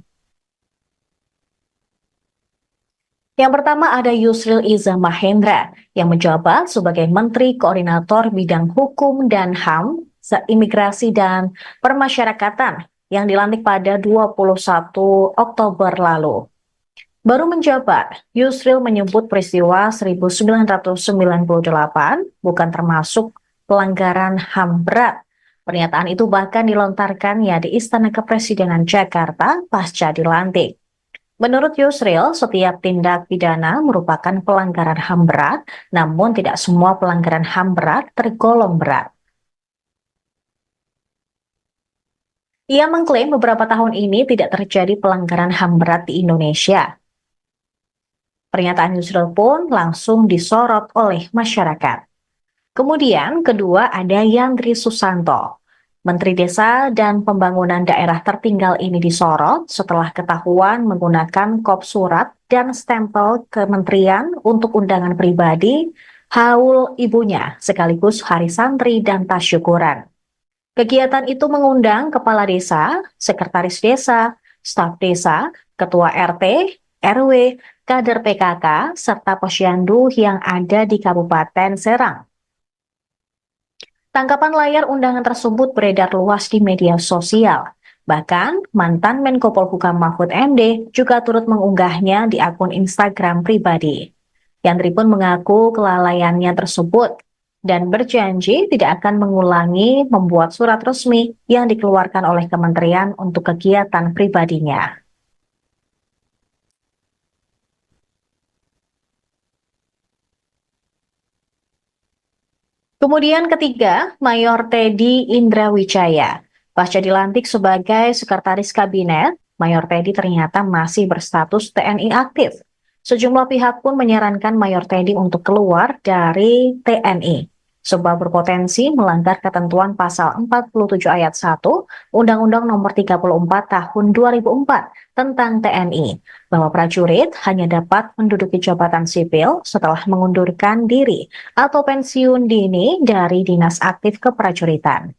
Yang pertama ada Yusril Iza Mahendra yang menjabat sebagai Menteri Koordinator Bidang Hukum dan HAM, Imigrasi dan Permasyarakatan yang dilantik pada 21 Oktober lalu. Baru menjabat, Yusril menyebut peristiwa 1998 bukan termasuk pelanggaran HAM berat. Pernyataan itu bahkan dilontarkannya di Istana Kepresidenan Jakarta pasca dilantik. Menurut Yusril, setiap tindak pidana merupakan pelanggaran HAM berat, namun tidak semua pelanggaran HAM berat tergolong berat. Ia mengklaim beberapa tahun ini tidak terjadi pelanggaran HAM berat di Indonesia. Pernyataan Yusril pun langsung disorot oleh masyarakat. Kemudian kedua ada Yandri Susanto. Menteri Desa dan Pembangunan Daerah Tertinggal ini disorot setelah ketahuan menggunakan kop surat dan stempel kementerian untuk undangan pribadi, haul ibunya, sekaligus hari santri dan tas syukuran. Kegiatan itu mengundang kepala desa, sekretaris desa, staf desa, ketua RT, RW, kader PKK, serta posyandu yang ada di Kabupaten Serang. Tangkapan layar undangan tersebut beredar luas di media sosial. Bahkan, mantan Menko Polhukam Mahfud MD juga turut mengunggahnya di akun Instagram pribadi. Yandri pun mengaku kelalaiannya tersebut dan berjanji tidak akan mengulangi membuat surat resmi yang dikeluarkan oleh kementerian untuk kegiatan pribadinya. Kemudian ketiga, Mayor Teddy Indrawijaya. Pasca dilantik sebagai Sekretaris Kabinet, Mayor Teddy ternyata masih berstatus TNI aktif. Sejumlah pihak pun menyarankan Mayor Teddy untuk keluar dari TNI, sebab berpotensi melanggar ketentuan pasal 47 ayat 1 Undang-Undang Nomor 34 Tahun 2004 tentang TNI, bahwa prajurit hanya dapat menduduki jabatan sipil setelah mengundurkan diri atau pensiun dini dari dinas aktif keprajuritan.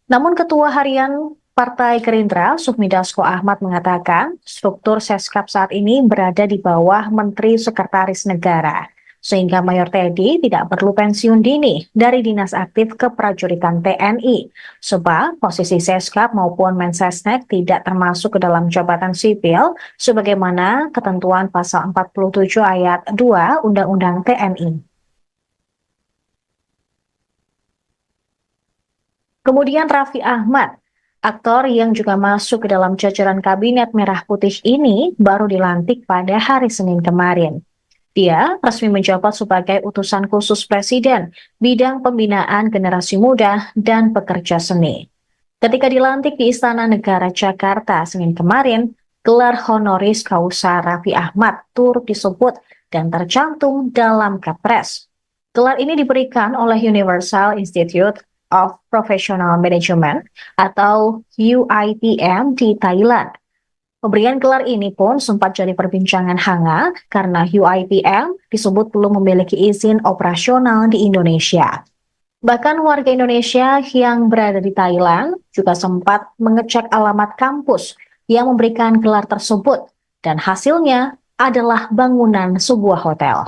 Namun Ketua Harian Partai Gerindra, Sufmi Dasko Ahmad mengatakan struktur Seskap saat ini berada di bawah Menteri Sekretaris Negara, sehingga Mayor Teddy tidak perlu pensiun dini dari dinas aktif keprajuritan TNI, sebab posisi Seskap maupun Mensesnek tidak termasuk ke dalam jabatan sipil sebagaimana ketentuan pasal 47 ayat 2 Undang-Undang TNI. Kemudian Raffi Ahmad, aktor yang juga masuk ke dalam jajaran Kabinet Merah Putih ini baru dilantik pada hari Senin kemarin. Dia resmi menjabat sebagai utusan khusus Presiden bidang pembinaan generasi muda dan pekerja seni. Ketika dilantik di Istana Negara Jakarta Senin kemarin, gelar honoris causa Raffi Ahmad turut disebut dan tercantum dalam Kepres. Gelar ini diberikan oleh Universal Institute of Professional Management atau UIPM di Thailand. Pemberian gelar ini pun sempat jadi perbincangan hangat karena UIPM disebut belum memiliki izin operasional di Indonesia. Bahkan warga Indonesia yang berada di Thailand juga sempat mengecek alamat kampus yang memberikan gelar tersebut, dan hasilnya adalah bangunan sebuah hotel.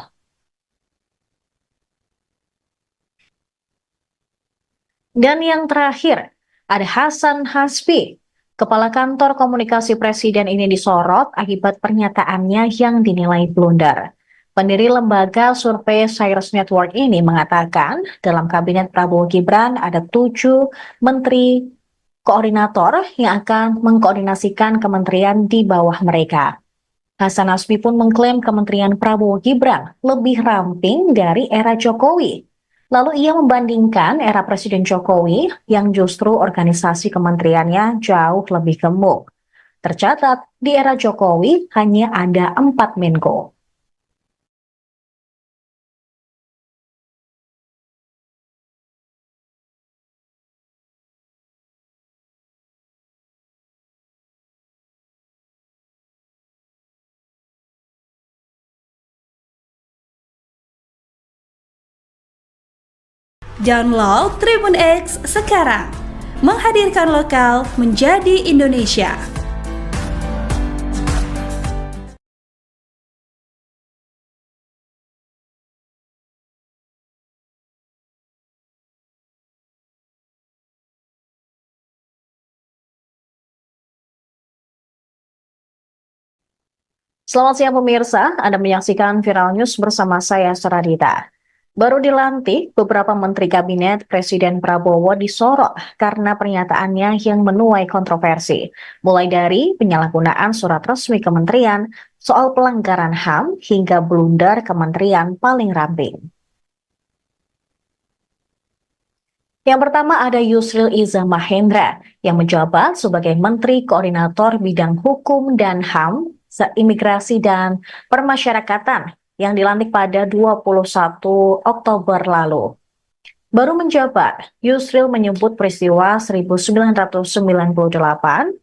Dan yang terakhir, ada Hasan Hasbi. Kepala Kantor Komunikasi Presiden ini disorot akibat pernyataannya yang dinilai blunder. Pendiri lembaga survei Cyrus Network ini mengatakan dalam kabinet Prabowo Gibran ada 7 menteri koordinator yang akan mengkoordinasikan kementerian di bawah mereka. Hasan Hasbi pun mengklaim kementerian Prabowo Gibran lebih ramping dari era Jokowi. Lalu ia membandingkan era Presiden Jokowi yang justru organisasi kementeriannya jauh lebih gemuk. Tercatat, di era Jokowi hanya ada 4 Menko. Download Tribun X sekarang, menghadirkan lokal menjadi Indonesia. Selamat siang pemirsa, Anda menyaksikan Viral News bersama saya Saradita. Baru dilantik, beberapa menteri kabinet Presiden Prabowo disorot karena pernyataannya yang menuai kontroversi. Mulai dari penyalahgunaan surat resmi kementerian, soal pelanggaran HAM, hingga blunder kementerian paling ramping. Yang pertama ada Yusril Iza Mahendra yang menjabat sebagai Menteri Koordinator Bidang Hukum dan HAM, Imigrasi dan Permasyarakatan yang dilantik pada 21 Oktober lalu. Baru menjabat, Yusril menyebut peristiwa 1998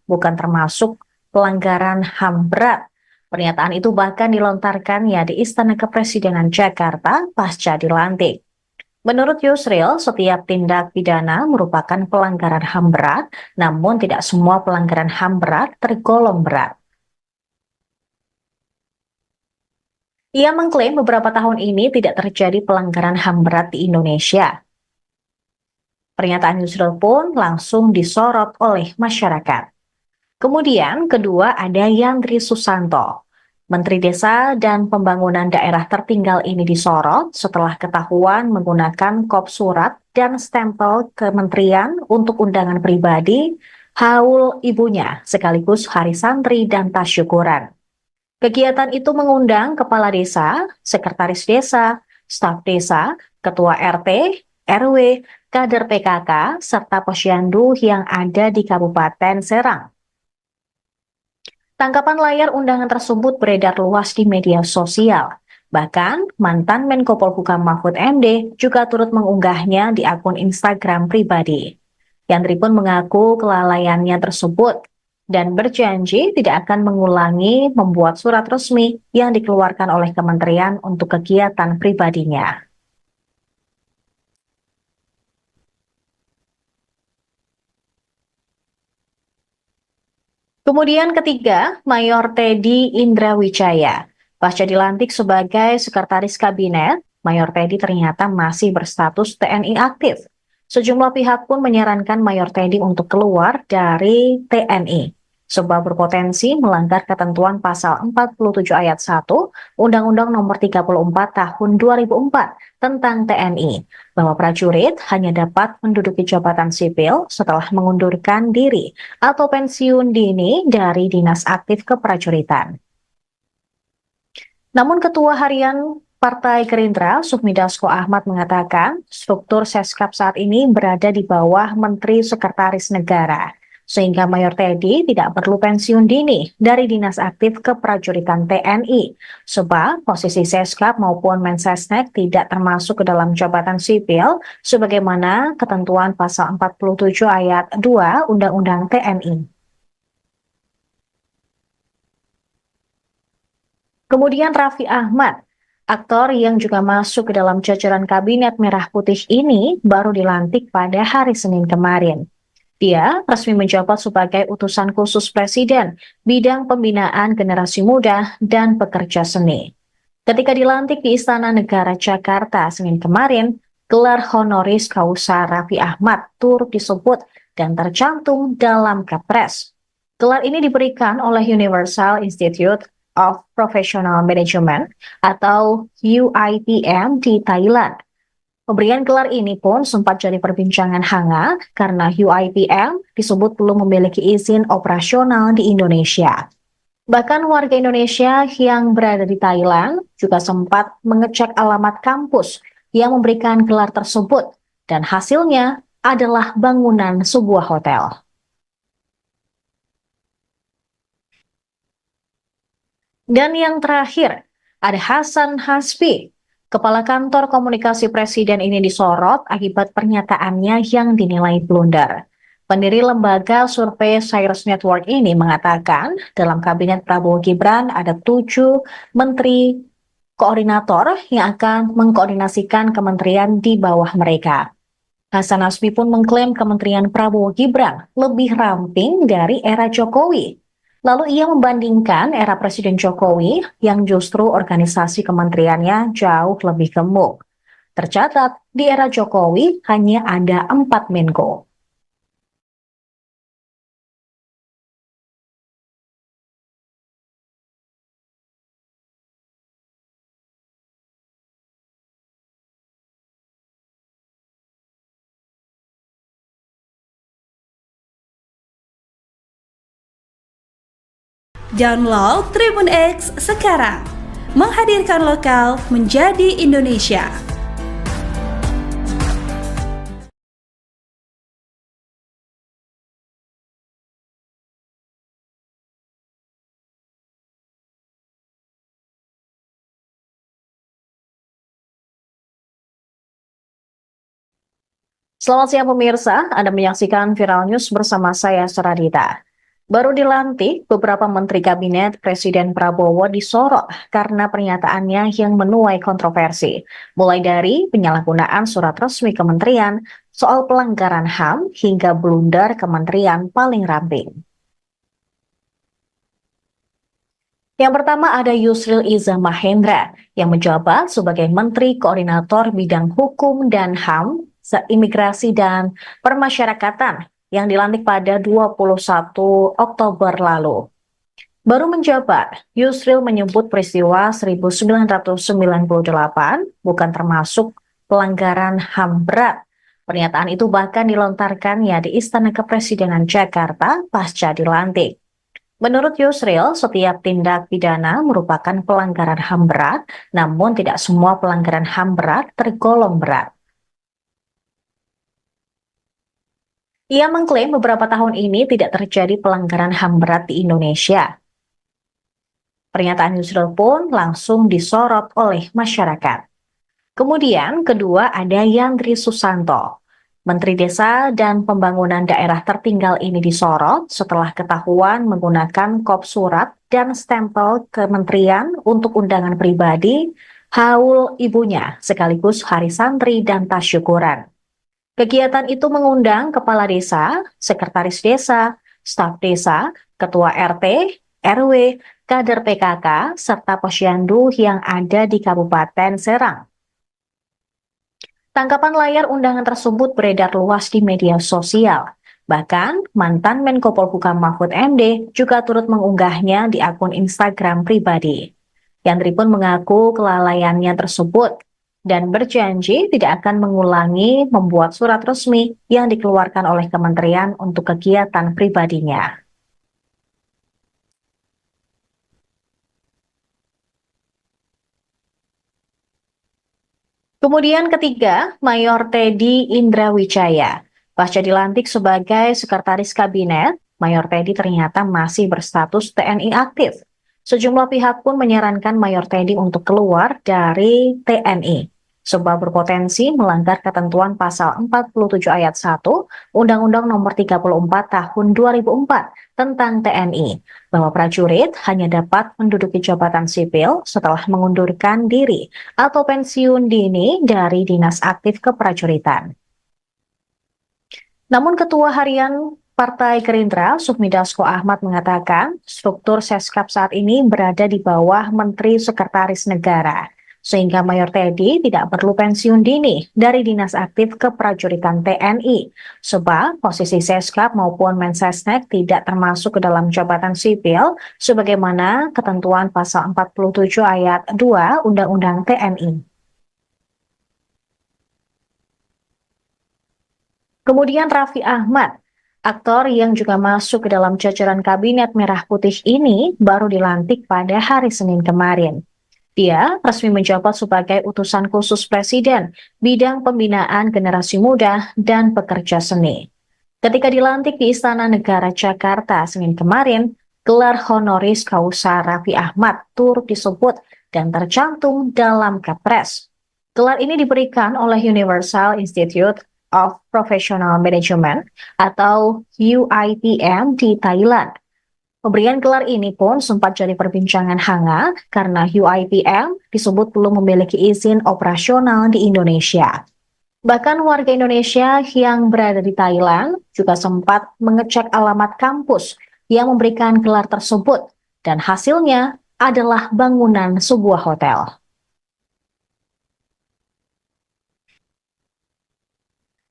bukan termasuk pelanggaran HAM berat. Pernyataan itu bahkan dilontarkannya di Istana Kepresidenan Jakarta pasca dilantik. Menurut Yusril, setiap tindak pidana merupakan pelanggaran HAM berat, namun tidak semua pelanggaran HAM berat tergolong berat. Ia mengklaim beberapa tahun ini tidak terjadi pelanggaran HAM berat di Indonesia. Pernyataan Yusril pun langsung disorot oleh masyarakat. Kemudian kedua ada Yandri Susanto. Menteri Desa dan Pembangunan Daerah Tertinggal ini disorot setelah ketahuan menggunakan kop surat dan stempel kementerian untuk undangan pribadi, haul ibunya, sekaligus hari santri dan tas syukuran. Kegiatan itu mengundang kepala desa, sekretaris desa, staf desa, ketua RT, RW, kader PKK, serta posyandu yang ada di Kabupaten Serang. Tangkapan layar undangan tersebut beredar luas di media sosial. Bahkan, mantan Menko Polhukam Mahfud MD juga turut mengunggahnya di akun Instagram pribadi. Yandri pun mengaku kelalaiannya tersebut dan berjanji tidak akan mengulangi membuat surat resmi yang dikeluarkan oleh kementerian untuk kegiatan pribadinya. Kemudian ketiga, Mayor Teddy Indrawijaya. Pasca dilantik sebagai sekretaris kabinet, Mayor Teddy ternyata masih berstatus TNI aktif. Sejumlah pihak pun menyarankan Mayor Teddy untuk keluar dari TNI, sebab berpotensi melanggar ketentuan pasal 47 ayat 1 Undang-Undang Nomor 34 Tahun 2004 tentang TNI, bahwa prajurit hanya dapat menduduki jabatan sipil setelah mengundurkan diri atau pensiun dini dari dinas aktif keprajuritan. Namun Ketua Harian Partai Gerindra, Sufmi Dasko Ahmad mengatakan struktur Seskap saat ini berada di bawah Menteri Sekretaris Negara, sehingga Mayor Teddy tidak perlu pensiun dini dari dinas aktif keprajuritan TNI, sebab posisi Seskap maupun Mensesnek tidak termasuk ke dalam jabatan sipil sebagaimana ketentuan pasal 47 ayat 2 Undang-Undang TNI. Kemudian Raffi Ahmad, Aktor yang juga masuk ke dalam jajaran Kabinet Merah Putih ini baru dilantik pada hari Senin kemarin. Dia resmi menjabat sebagai utusan khusus Presiden bidang pembinaan generasi muda dan pekerja seni. Ketika dilantik di Istana Negara Jakarta Senin kemarin, gelar honoris causa Raffi Ahmad turut disebut dan tercantum dalam Kepres. Gelar ini diberikan oleh Universal Institute of Professional Management atau UIPM di Thailand. Pemberian gelar ini pun sempat jadi perbincangan hangat karena UIPM disebut belum memiliki izin operasional di Indonesia. Bahkan warga Indonesia yang berada di Thailand juga sempat mengecek alamat kampus yang memberikan gelar tersebut dan hasilnya adalah bangunan sebuah hotel. Dan yang terakhir, ada Hasan Hasbi. Kepala Kantor Komunikasi Presiden ini disorot akibat pernyataannya yang dinilai blunder. Pendiri lembaga survei Cyrus Network ini mengatakan dalam kabinet Prabowo Gibran ada 7 menteri koordinator yang akan mengkoordinasikan kementerian di bawah mereka. Hasan Hasbi pun mengklaim kementerian Prabowo Gibran lebih ramping dari era Jokowi. Lalu ia membandingkan era Presiden Jokowi yang justru organisasi kementeriannya jauh lebih gemuk. Tercatat di era Jokowi hanya ada 4 Menko. Download Tribun X sekarang, menghadirkan lokal menjadi Indonesia. Selamat siang pemirsa, Anda menyaksikan Viral News bersama saya Saradita. Baru dilantik, beberapa menteri kabinet Presiden Prabowo disorot karena pernyataannya yang menuai kontroversi, mulai dari penyalahgunaan surat resmi kementerian, soal pelanggaran HAM, hingga blunder kementerian paling ramping. Yang pertama ada Yusril Iza Mahendra yang menjabat sebagai Menteri Koordinator Bidang Hukum dan HAM, Imigrasi dan Permasyarakatan yang dilantik pada 21 Oktober lalu. Baru menjabat, Yusril menyebut peristiwa 1998 bukan termasuk pelanggaran HAM berat. Pernyataan itu bahkan dilontarkannya di Istana Kepresidenan Jakarta pasca dilantik. Menurut Yusril, setiap tindak pidana merupakan pelanggaran HAM berat, namun tidak semua pelanggaran HAM berat tergolong berat. Ia mengklaim beberapa tahun ini tidak terjadi pelanggaran HAM berat di Indonesia. Pernyataan Yusril pun langsung disorot oleh masyarakat. Kemudian kedua ada Yandri Susanto. Menteri Desa dan Pembangunan Daerah Tertinggal ini disorot setelah ketahuan menggunakan kop surat dan stempel kementerian untuk undangan pribadi, haul ibunya, sekaligus hari santri dan tasyukuran. Kegiatan itu mengundang kepala desa, sekretaris desa, staf desa, ketua RT, RW, kader PKK, serta posyandu yang ada di Kabupaten Serang. Tangkapan layar undangan tersebut beredar luas di media sosial. Bahkan, mantan Menko Polhukam Mahfud MD juga turut mengunggahnya di akun Instagram pribadi. Yandri pun mengaku kelalaiannya tersebut dan berjanji tidak akan mengulangi membuat surat resmi yang dikeluarkan oleh kementerian untuk kegiatan pribadinya. Kemudian ketiga, Mayor Teddy Indrawijaya. Pasca dilantik sebagai Sekretaris Kabinet, Mayor Teddy ternyata masih berstatus TNI aktif. Sejumlah pihak pun menyarankan Mayor Teddy untuk keluar dari TNI, sebab berpotensi melanggar ketentuan pasal 47 ayat 1 Undang-Undang Nomor 34 Tahun 2004 tentang TNI, bahwa prajurit hanya dapat menduduki jabatan sipil setelah mengundurkan diri atau pensiun dini dari dinas aktif keprajuritan. Namun Ketua Harian Partai Gerindra, Sufmi Dasko Ahmad mengatakan struktur Seskap saat ini berada di bawah Menteri Sekretaris Negara, sehingga Mayor Teddy tidak perlu pensiun dini dari Dinas Aktif Keprajuritan TNI, sebab posisi Seskap maupun Mensesnek tidak termasuk ke dalam jabatan sipil, sebagaimana ketentuan pasal 47 ayat 2 Undang-Undang TNI. Kemudian Raffi Ahmad, aktor yang juga masuk ke dalam jajaran Kabinet Merah Putih ini baru dilantik pada hari Senin kemarin. Dia resmi menjabat sebagai utusan khusus Presiden bidang pembinaan generasi muda dan pekerja seni. Ketika dilantik di Istana Negara Jakarta Senin kemarin, gelar honoris causa Raffi Ahmad turut disebut dan tercantum dalam Kepres. Gelar ini diberikan oleh Universal Institute of Professional Management atau UIPM di Thailand. Pemberian gelar ini pun sempat jadi perbincangan hangat karena UIPM disebut belum memiliki izin operasional di Indonesia. Bahkan warga Indonesia yang berada di Thailand juga sempat mengecek alamat kampus yang memberikan gelar tersebut dan hasilnya adalah bangunan sebuah hotel.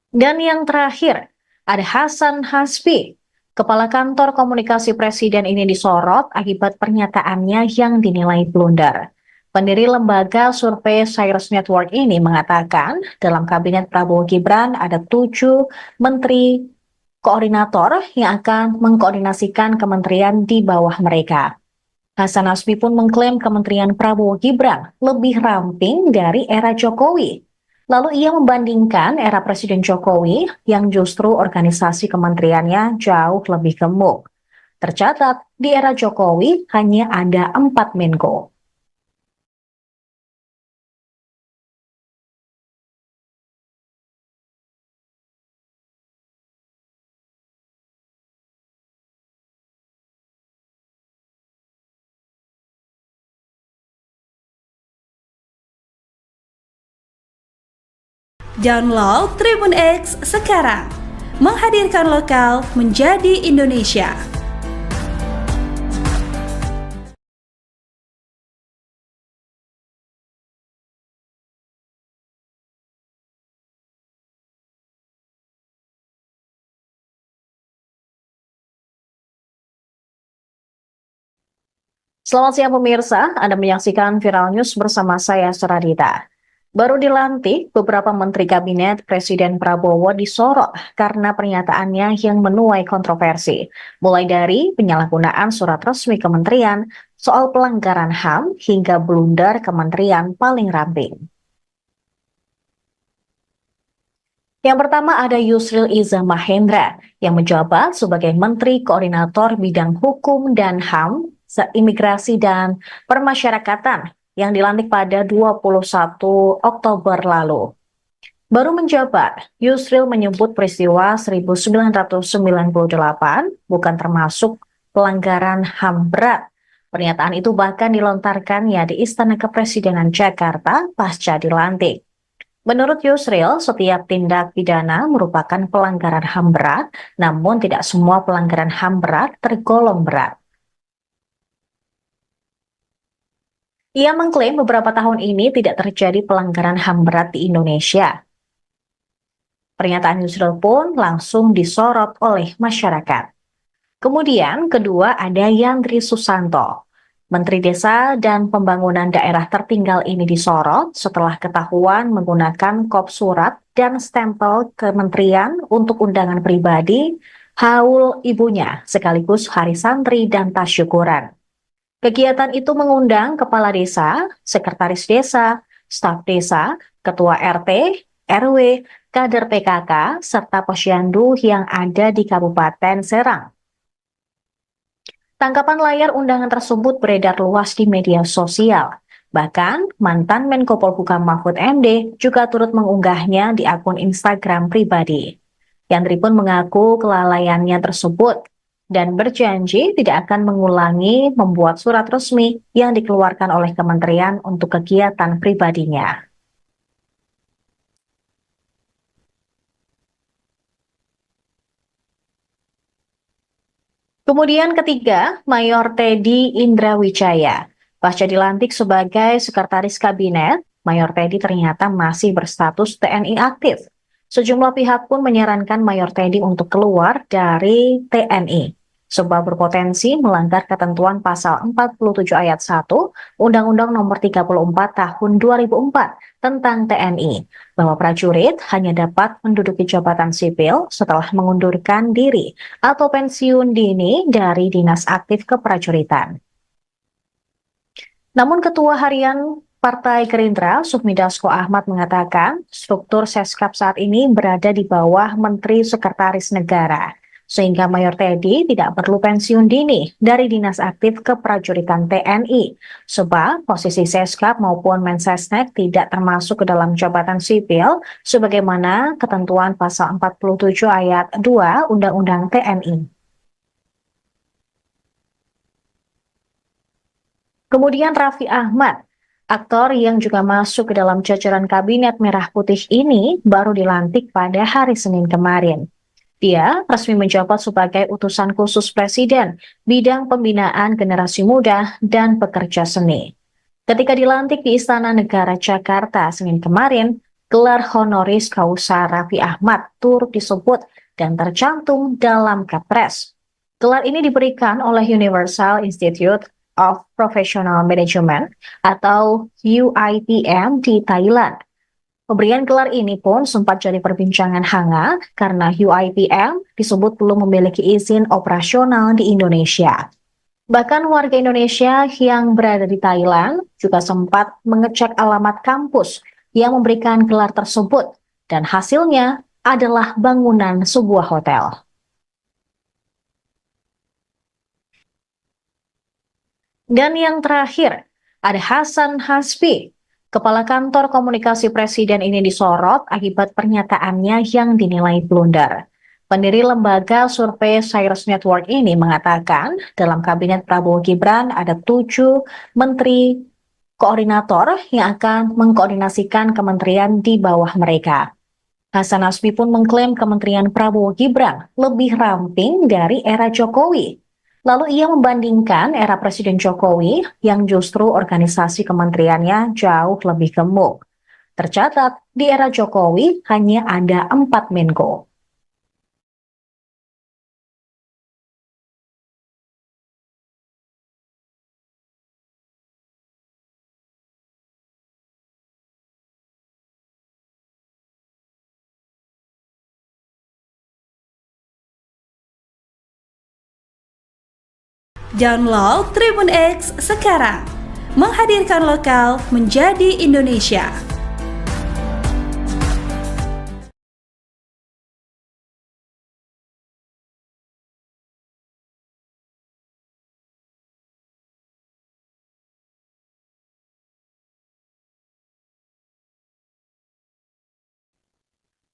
Dan yang terakhir, ada Hasan Hasbi. Kepala Kantor Komunikasi Presiden ini disorot akibat pernyataannya yang dinilai blunder. Pendiri lembaga survei Cyrus Network ini mengatakan dalam kabinet Prabowo Gibran ada 7 menteri koordinator yang akan mengkoordinasikan kementerian di bawah mereka. Hasan Hasbi pun mengklaim kementerian Prabowo Gibran lebih ramping dari era Jokowi. Lalu ia membandingkan era Presiden Jokowi yang justru organisasi kementeriannya jauh lebih gemuk. Tercatat, di era Jokowi hanya ada 4 Menko. Download Tribun X sekarang, menghadirkan lokal menjadi Indonesia. Selamat siang pemirsa, Anda menyaksikan Viral News bersama saya Suradita. Baru dilantik, beberapa menteri kabinet Presiden Prabowo disorot karena pernyataannya yang menuai kontroversi, mulai dari penyalahgunaan surat resmi kementerian, soal pelanggaran HAM, hingga blunder kementerian paling ramping. Yang pertama ada Yusril Iza Mahendra yang menjabat sebagai Menteri Koordinator Bidang Hukum dan HAM, Imigrasi dan Permasyarakatan yang dilantik pada 21 Oktober lalu. Baru menjabat, Yusril menyebut peristiwa 1998 bukan termasuk pelanggaran HAM berat. Pernyataan itu bahkan dilontarkannya di Istana Kepresidenan Jakarta pasca dilantik. Menurut Yusril, setiap tindak pidana merupakan pelanggaran HAM berat, namun tidak semua pelanggaran HAM berat tergolong berat. Ia mengklaim beberapa tahun ini tidak terjadi pelanggaran HAM berat di Indonesia. Pernyataan Yusril pun langsung disorot oleh masyarakat. Kemudian kedua ada Yandri Susanto. Menteri Desa dan Pembangunan Daerah Tertinggal ini disorot setelah ketahuan menggunakan kop surat dan stempel kementerian untuk undangan pribadi, haul ibunya, sekaligus hari santri dan tas syukuran. Kegiatan itu mengundang kepala desa, sekretaris desa, staf desa, ketua RT, RW, kader PKK, serta posyandu yang ada di Kabupaten Serang. Tangkapan layar undangan tersebut beredar luas di media sosial. Bahkan, mantan Menko Polhukam Mahfud MD juga turut mengunggahnya di akun Instagram pribadi. Yandri pun mengaku kelalaiannya tersebut dan berjanji tidak akan mengulangi membuat surat resmi yang dikeluarkan oleh kementerian untuk kegiatan pribadinya. Kemudian ketiga, Mayor Teddy Indrawijaya. Pasca dilantik sebagai Sekretaris Kabinet, Mayor Teddy ternyata masih berstatus TNI aktif. Sejumlah pihak pun menyarankan Mayor Teddy untuk keluar dari TNI, sebab berpotensi melanggar ketentuan pasal 47 ayat 1 Undang-Undang Nomor 34 Tahun 2004 tentang TNI, bahwa prajurit hanya dapat menduduki jabatan sipil setelah mengundurkan diri atau pensiun dini dari dinas aktif keprajuritan. Namun Ketua Harian Partai Gerindra, Sufmi Dasko Ahmad mengatakan struktur Seskap saat ini berada di bawah Menteri Sekretaris Negara, sehingga Mayor Teddy tidak perlu pensiun dini dari dinas aktif keprajuritan TNI, sebab posisi Seskap maupun Mensesnek tidak termasuk ke dalam jabatan sipil sebagaimana ketentuan pasal 47 ayat 2 Undang-Undang TNI. Kemudian Raffi Ahmad, aktor yang juga masuk ke dalam jajaran Kabinet Merah Putih ini baru dilantik pada hari Senin kemarin. Dia resmi menjabat sebagai utusan khusus Presiden bidang pembinaan generasi muda dan pekerja seni. Ketika dilantik di Istana Negara Jakarta Senin kemarin, gelar honoris causa Raffi Ahmad turut disebut dan tercantum dalam Kepres. Gelar ini diberikan oleh Universal Institute of Professional Management atau UIPM di Thailand. Pemberian gelar ini pun sempat jadi perbincangan hangat karena UIPM disebut belum memiliki izin operasional di Indonesia. Bahkan warga Indonesia yang berada di Thailand juga sempat mengecek alamat kampus yang memberikan gelar tersebut dan hasilnya adalah bangunan sebuah hotel. Dan yang terakhir, ada Hasan Hasbi. Kepala Kantor Komunikasi Presiden ini disorot akibat pernyataannya yang dinilai blunder. Pendiri lembaga survei Cyrus Network ini mengatakan dalam kabinet Prabowo Gibran ada 7 menteri koordinator yang akan mengkoordinasikan kementerian di bawah mereka. Hasan Hasbi pun mengklaim kementerian Prabowo Gibran lebih ramping dari era Jokowi. Lalu ia membandingkan era Presiden Jokowi yang justru organisasi kementeriannya jauh lebih gemuk. Tercatat, di era Jokowi hanya ada 4 Menko. Download Tribun X sekarang, menghadirkan lokal menjadi Indonesia.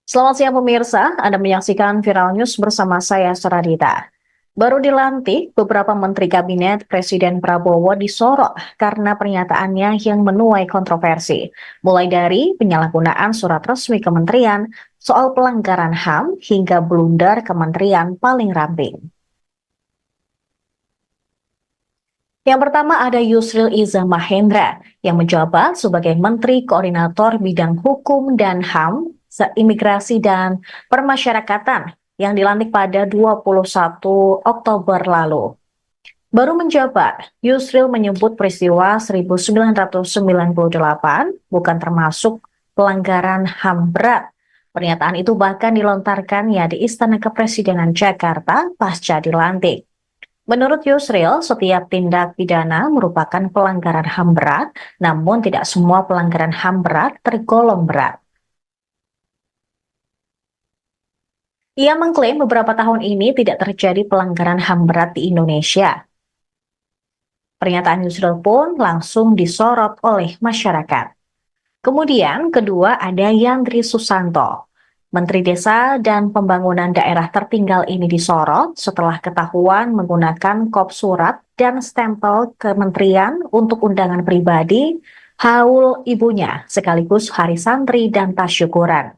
Selamat siang pemirsa, Anda menyaksikan Viral News bersama saya Saradita. Baru dilantik, beberapa menteri kabinet Presiden Prabowo disorot karena pernyataannya yang menuai kontroversi, mulai dari penyalahgunaan surat resmi kementerian, soal pelanggaran HAM, hingga blunder kementerian paling ramping. Yang pertama ada Yusril Iza Mahendra yang menjabat sebagai Menteri Koordinator Bidang Hukum dan HAM, Imigrasi dan Permasyarakatan yang dilantik pada 21 Oktober lalu. Baru menjabat, Yusril menyebut peristiwa 1998 bukan termasuk pelanggaran HAM berat. Pernyataan itu bahkan dilontarkannya di Istana Kepresidenan Jakarta pasca dilantik. Menurut Yusril, setiap tindak pidana merupakan pelanggaran HAM berat, namun tidak semua pelanggaran HAM berat tergolong berat. Ia mengklaim beberapa tahun ini tidak terjadi pelanggaran HAM berat di Indonesia. Pernyataan Yusril pun langsung disorot oleh masyarakat. Kemudian kedua ada Yandri Susanto. Menteri Desa dan Pembangunan Daerah Tertinggal ini disorot setelah ketahuan menggunakan kop surat dan stempel kementerian untuk undangan pribadi, haul ibunya, sekaligus hari santri dan tasyukuran.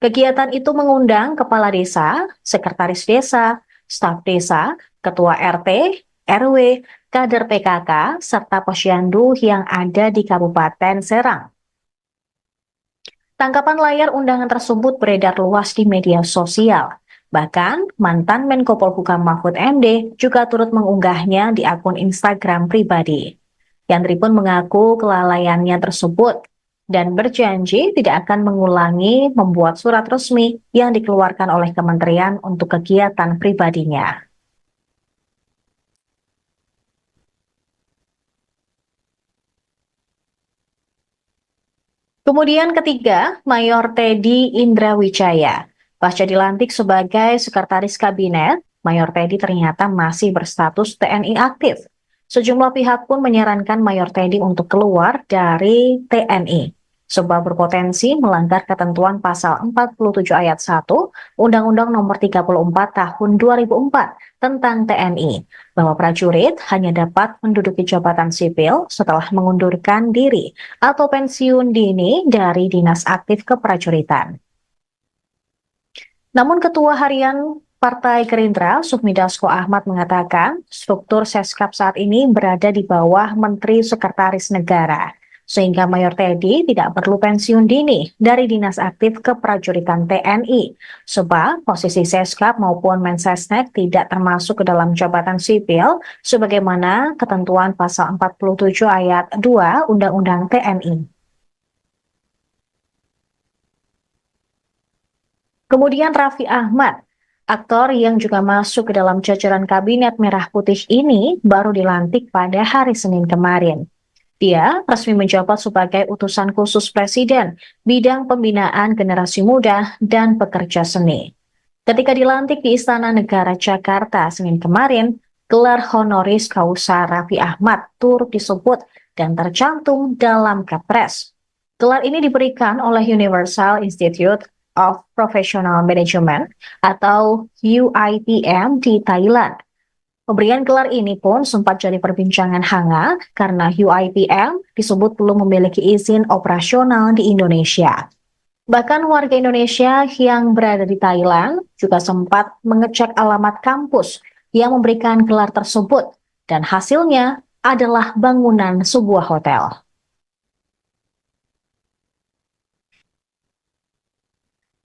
Kegiatan itu mengundang kepala desa, sekretaris desa, staf desa, ketua RT, RW, kader PKK, serta posyandu yang ada di Kabupaten Serang. Tangkapan layar undangan tersebut beredar luas di media sosial. Bahkan, mantan Menko Polhukam Mahfud MD juga turut mengunggahnya di akun Instagram pribadi. Yandri pun mengaku kelalaiannya tersebut dan berjanji tidak akan mengulangi membuat surat resmi yang dikeluarkan oleh kementerian untuk kegiatan pribadinya. Kemudian ketiga, Mayor Teddy Indrawijaya. Pasca dilantik sebagai sekretaris kabinet, Mayor Teddy ternyata masih berstatus TNI aktif. Sejumlah pihak pun menyarankan Mayor Teddy untuk keluar dari TNI, sebab berpotensi melanggar ketentuan pasal 47 ayat 1 Undang-Undang Nomor 34 Tahun 2004 tentang TNI, bahwa prajurit hanya dapat menduduki jabatan sipil setelah mengundurkan diri atau pensiun dini dari dinas aktif keprajuritan. Namun Ketua Harian Partai Gerindra, Sufmi Dasko Ahmad mengatakan struktur Seskap saat ini berada di bawah Menteri Sekretaris Negara, sehingga Mayor Teddy tidak perlu pensiun dini dari dinas aktif keprajuritan TNI, sebab posisi Seskap maupun Mensesnek tidak termasuk ke dalam jabatan sipil sebagaimana ketentuan pasal 47 ayat 2 Undang-Undang TNI. Kemudian Raffi Ahmad, aktor yang juga masuk ke dalam jajaran kabinet merah putih ini baru dilantik pada hari Senin kemarin. Dia resmi menjabat sebagai utusan khusus Presiden bidang pembinaan generasi muda dan pekerja seni. Ketika dilantik di Istana Negara Jakarta Senin kemarin, gelar honoris causa Raffi Ahmad turut disebut dan tercantum dalam Kepres. Gelar ini diberikan oleh Universal Institute of Professional Management atau UIPM di Thailand. Pemberian gelar ini pun sempat jadi perbincangan hangat karena UIPM disebut belum memiliki izin operasional di Indonesia. Bahkan warga Indonesia yang berada di Thailand juga sempat mengecek alamat kampus yang memberikan gelar tersebut dan hasilnya adalah bangunan sebuah hotel.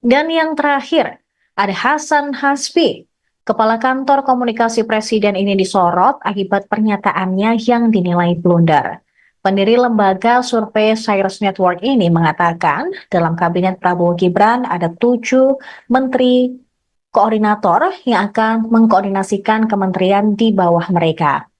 Dan yang terakhir, ada Hasan Hasbi. Kepala Kantor Komunikasi Presiden ini disorot akibat pernyataannya yang dinilai blunder. Pendiri lembaga survei Cyrus Network ini mengatakan dalam kabinet Prabowo Gibran ada 7 menteri koordinator yang akan mengkoordinasikan kementerian di bawah mereka.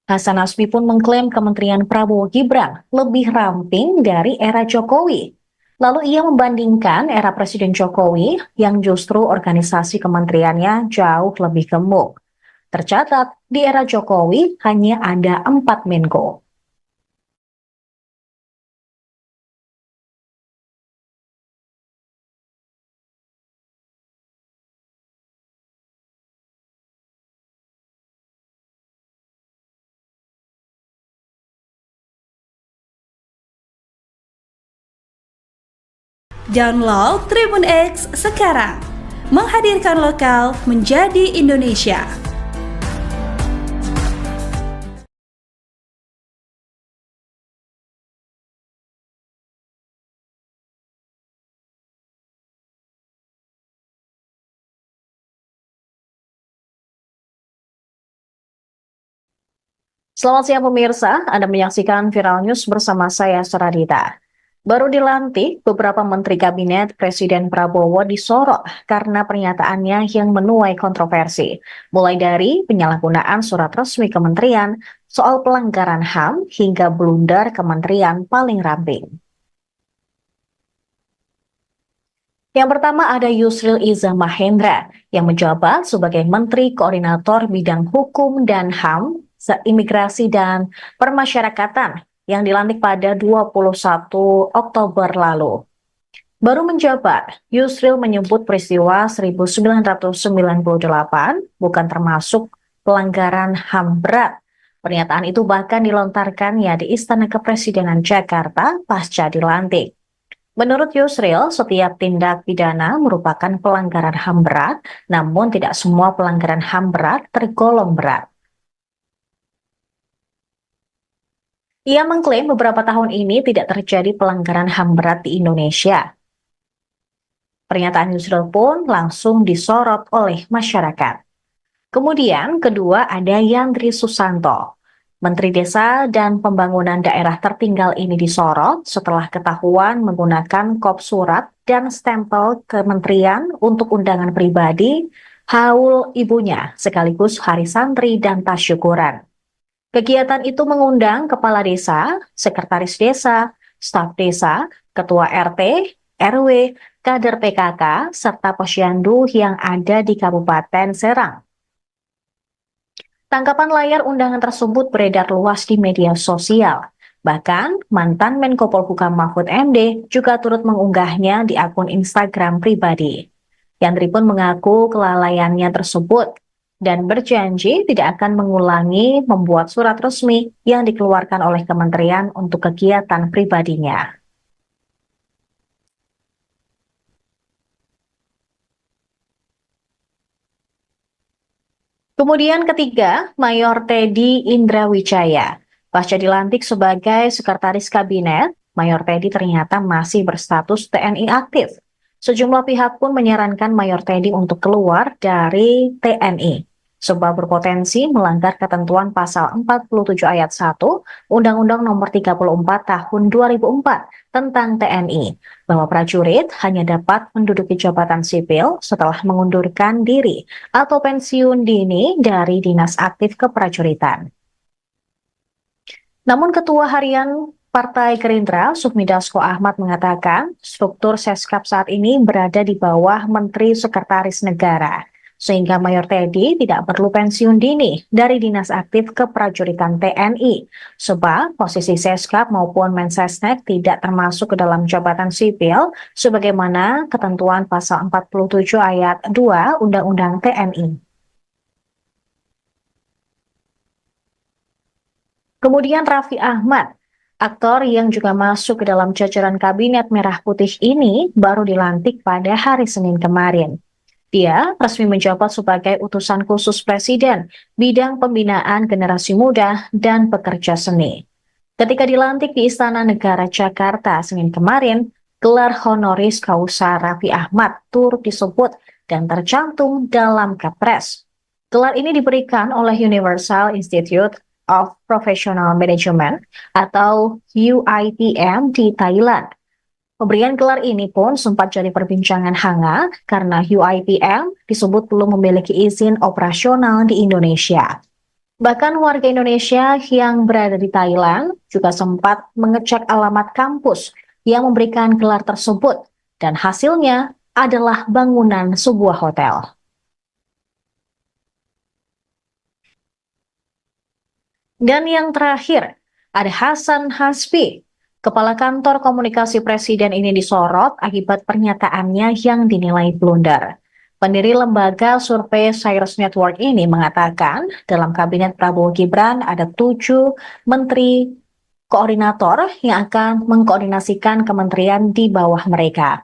Hasan Hasbi pun mengklaim kementerian Prabowo Gibran lebih ramping dari era Jokowi. Lalu ia membandingkan era Presiden Jokowi yang justru organisasi kementeriannya jauh lebih gemuk. Tercatat di era Jokowi hanya ada 4 Menko. Download Tribun X sekarang, menghadirkan lokal menjadi Indonesia. Selamat siang pemirsa, Anda menyaksikan Viral News bersama saya Saradita. Baru dilantik, beberapa menteri kabinet Presiden Prabowo disorot karena pernyataannya yang menuai kontroversi, mulai dari penyalahgunaan surat resmi kementerian, soal pelanggaran HAM, hingga blunder kementerian paling ramping. Yang pertama ada Yusril Iza Mahendra yang menjabat sebagai Menteri Koordinator Bidang Hukum dan HAM, Imigrasi dan Permasyarakatan yang dilantik pada 21 Oktober lalu. Baru menjabat, Yusril menyebut peristiwa 1998 bukan termasuk pelanggaran HAM berat. Pernyataan itu bahkan dilontarkannya di Istana Kepresidenan Jakarta pasca dilantik. Menurut Yusril, setiap tindak pidana merupakan pelanggaran HAM berat, namun tidak semua pelanggaran HAM berat tergolong berat. Ia mengklaim beberapa tahun ini tidak terjadi pelanggaran HAM berat di Indonesia. Pernyataan Yusril pun langsung disorot oleh masyarakat. Kemudian kedua ada Yandri Susanto. Menteri Desa dan Pembangunan Daerah Tertinggal ini disorot setelah ketahuan menggunakan kop surat dan stempel kementerian untuk undangan pribadi, haul ibunya, sekaligus hari santri dan tasyukuran. Kegiatan itu mengundang kepala desa, sekretaris desa, staf desa, ketua RT, RW, kader PKK, serta posyandu yang ada di Kabupaten Serang. Tangkapan layar undangan tersebut beredar luas di media sosial. Bahkan, mantan Menko Polhukam Mahfud MD juga turut mengunggahnya di akun Instagram pribadi. Yandri pun mengaku kelalaiannya tersebut dan berjanji tidak akan mengulangi membuat surat resmi yang dikeluarkan oleh kementerian untuk kegiatan pribadinya. Kemudian ketiga, Mayor Teddy Indrawijaya. Pasca dilantik sebagai sekretaris kabinet, Mayor Teddy ternyata masih berstatus TNI aktif. Sejumlah pihak pun menyarankan Mayor Teddy untuk keluar dari TNI, sebab berpotensi melanggar ketentuan pasal 47 ayat 1 Undang-Undang Nomor 34 Tahun 2004 tentang TNI, bahwa prajurit hanya dapat menduduki jabatan sipil setelah mengundurkan diri atau pensiun dini dari dinas aktif keprajuritan. Namun Ketua Harian Partai Gerindra, Sufmi Dasko Ahmad mengatakan struktur Seskap saat ini berada di bawah Menteri Sekretaris Negara, sehingga Mayor Teddy tidak perlu pensiun dini dari dinas aktif keprajuritan TNI, sebab posisi Seskap maupun Mensesnek tidak termasuk ke dalam jabatan sipil sebagaimana ketentuan pasal 47 ayat 2 Undang-Undang TNI. Kemudian Raffi Ahmad, aktor yang juga masuk ke dalam jajaran kabinet merah putih ini baru dilantik pada hari Senin kemarin. Dia resmi menjabat sebagai utusan khusus Presiden bidang pembinaan generasi muda dan pekerja seni. Ketika dilantik di Istana Negara Jakarta Senin kemarin, gelar honoris causa Raffi Ahmad turut disebut dan tercantum dalam Kepres. Gelar ini diberikan oleh Universal Institute of Professional Management atau UIPM di Thailand. Pemberian gelar ini pun sempat jadi perbincangan hangat karena UIPM disebut belum memiliki izin operasional di Indonesia. Bahkan warga Indonesia yang berada di Thailand juga sempat mengecek alamat kampus yang memberikan gelar tersebut dan hasilnya adalah bangunan sebuah hotel. Dan yang terakhir, ada Hasan Hasbi. Kepala Kantor Komunikasi Presiden ini disorot akibat pernyataannya yang dinilai blunder. Pendiri lembaga survei Cyrus Network ini mengatakan dalam kabinet Prabowo Gibran ada 7 menteri koordinator yang akan mengkoordinasikan kementerian di bawah mereka.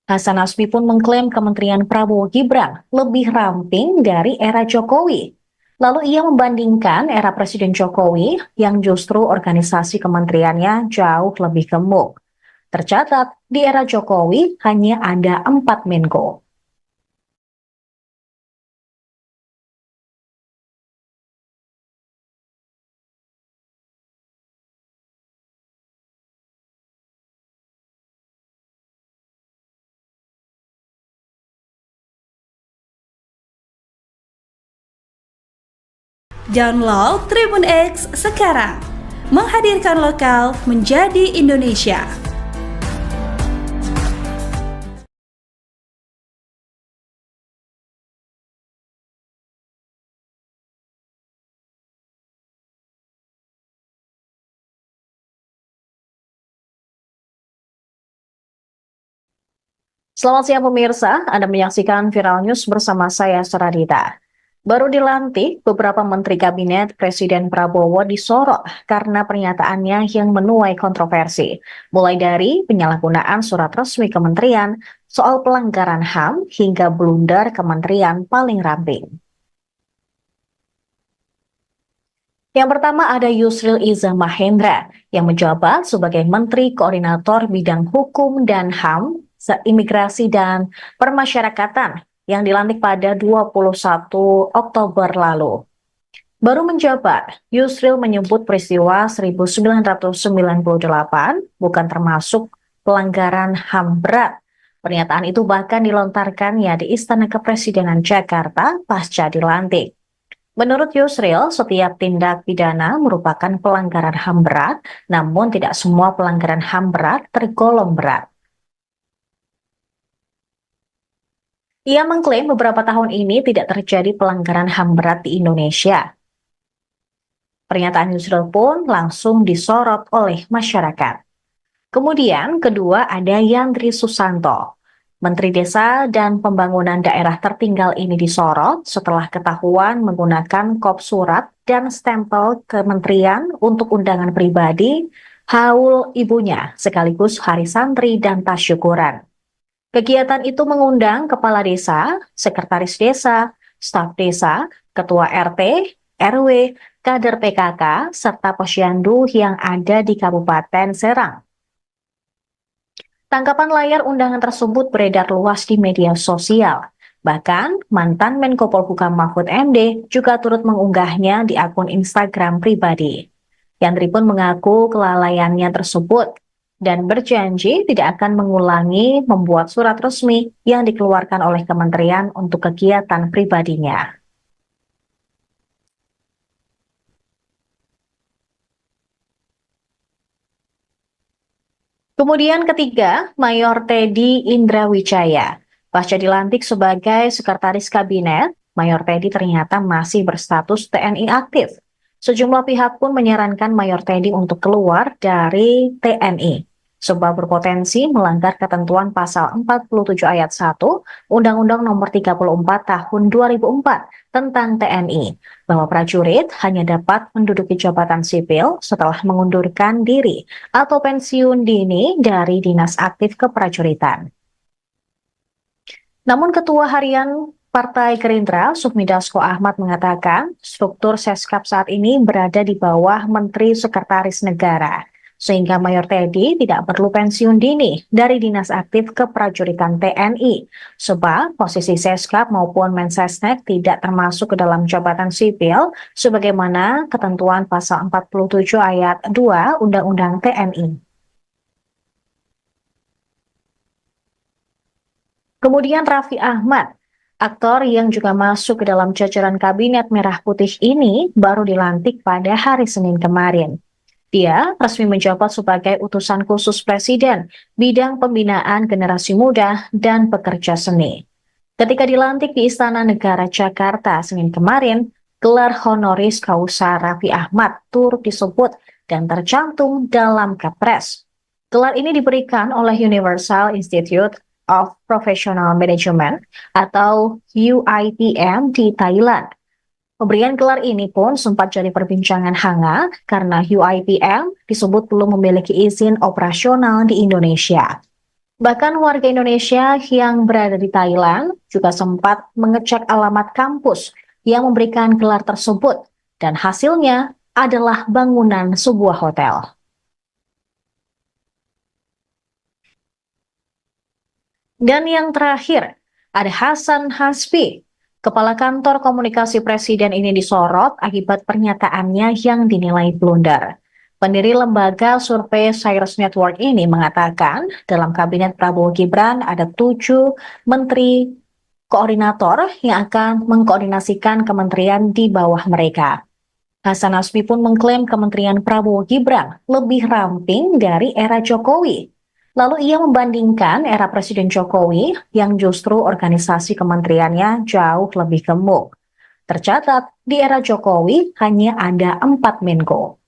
Hasan Hasbi pun mengklaim kementerian Prabowo Gibran lebih ramping dari era Jokowi. Lalu ia membandingkan era Presiden Jokowi yang justru organisasi kementeriannya jauh lebih gemuk. Tercatat, di era Jokowi hanya ada 4 Menko. Download Tribun X sekarang, menghadirkan lokal menjadi Indonesia. Selamat siang pemirsa, Anda menyaksikan Viral News bersama saya Saradita. Baru dilantik, beberapa menteri kabinet Presiden Prabowo disorot karena pernyataannya yang menuai kontroversi. Mulai dari penyalahgunaan surat resmi kementerian, soal pelanggaran HAM, hingga blunder kementerian paling ramping. Yang pertama ada Yusril Iza Mahendra yang menjabat sebagai Menteri Koordinator Bidang Hukum dan HAM, Imigrasi dan Permasyarakatan yang dilantik pada 21 Oktober lalu. Baru menjabat, Yusril menyebut peristiwa 1998 bukan termasuk pelanggaran HAM berat. Pernyataan itu bahkan dilontarkannya di Istana Kepresidenan Jakarta pasca dilantik. Menurut Yusril, setiap tindak pidana merupakan pelanggaran HAM berat, namun tidak semua pelanggaran HAM berat tergolong berat. Ia mengklaim beberapa tahun ini tidak terjadi pelanggaran HAM berat di Indonesia. Pernyataan Yusril pun langsung disorot oleh masyarakat. Kemudian kedua ada Yandri Susanto. Menteri Desa dan Pembangunan Daerah Tertinggal ini disorot setelah ketahuan menggunakan kop surat dan stempel kementerian untuk undangan pribadi, haul ibunya, sekaligus hari santri dan tasyukuran. Kegiatan itu mengundang kepala desa, sekretaris desa, staf desa, ketua RT, RW, kader PKK, serta posyandu yang ada di Kabupaten Serang. Tangkapan layar undangan tersebut beredar luas di media sosial. Bahkan, mantan Menko Polhukam Mahfud MD juga turut mengunggahnya di akun Instagram pribadi. Yandri pun mengaku kelalaiannya tersebut dan berjanji tidak akan mengulangi membuat surat resmi yang dikeluarkan oleh kementerian untuk kegiatan pribadinya. Kemudian ketiga, Mayor Teddy Indrawijaya. Pasca dilantik sebagai Sekretaris Kabinet, Mayor Teddy ternyata masih berstatus TNI aktif. Sejumlah pihak pun menyarankan Mayor Teddy untuk keluar dari TNI, sebab berpotensi melanggar ketentuan pasal 47 ayat 1 Undang-Undang Nomor 34 Tahun 2004 tentang TNI, bahwa prajurit hanya dapat menduduki jabatan sipil setelah mengundurkan diri atau pensiun dini dari dinas aktif keprajuritan. Namun Ketua Harian Partai Gerindra, Sufmi Dasko Ahmad mengatakan struktur Seskap saat ini berada di bawah Menteri Sekretaris Negara, sehingga Mayor Teddy tidak perlu pensiun dini dari dinas aktif keprajuritan TNI, sebab posisi Seskap maupun Mensesnek tidak termasuk ke dalam jabatan sipil, sebagaimana ketentuan pasal 47 ayat 2 Undang-Undang TNI. Kemudian Raffi Ahmad, aktor yang juga masuk ke dalam jajaran Kabinet Merah Putih ini baru dilantik pada hari Senin kemarin. Dia resmi menjabat sebagai utusan khusus Presiden bidang pembinaan generasi muda dan pekerja seni. Ketika dilantik di Istana Negara Jakarta Senin kemarin, gelar honoris causa Raffi Ahmad turut disebut dan tercantum dalam Kepres. Gelar ini diberikan oleh Universal Institute of Professional Management atau UIPM di Thailand. Pemberian gelar ini pun sempat jadi perbincangan hangat karena UIPM disebut belum memiliki izin operasional di Indonesia. Bahkan warga Indonesia yang berada di Thailand juga sempat mengecek alamat kampus yang memberikan gelar tersebut dan hasilnya adalah bangunan sebuah hotel. Dan yang terakhir, ada Hasan Hasbi. Kepala Kantor Komunikasi Presiden ini disorot akibat pernyataannya yang dinilai blunder. Pendiri lembaga survei Cyrus Network ini mengatakan dalam kabinet Prabowo Gibran ada 7 menteri koordinator yang akan mengkoordinasikan kementerian di bawah mereka. Hasan Hasbi pun mengklaim kementerian Prabowo Gibran lebih ramping dari era Jokowi. Lalu ia membandingkan era Presiden Jokowi yang justru organisasi kementeriannya jauh lebih gemuk. Tercatat, di era Jokowi hanya ada 4 Menko.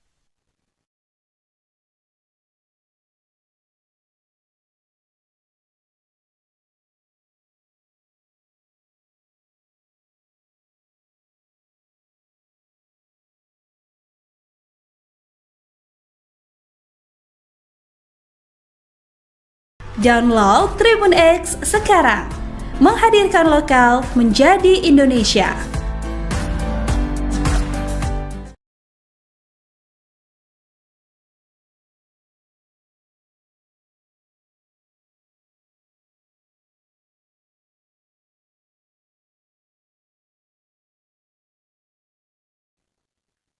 Download Tribun X sekarang. Menghadirkan lokal menjadi Indonesia.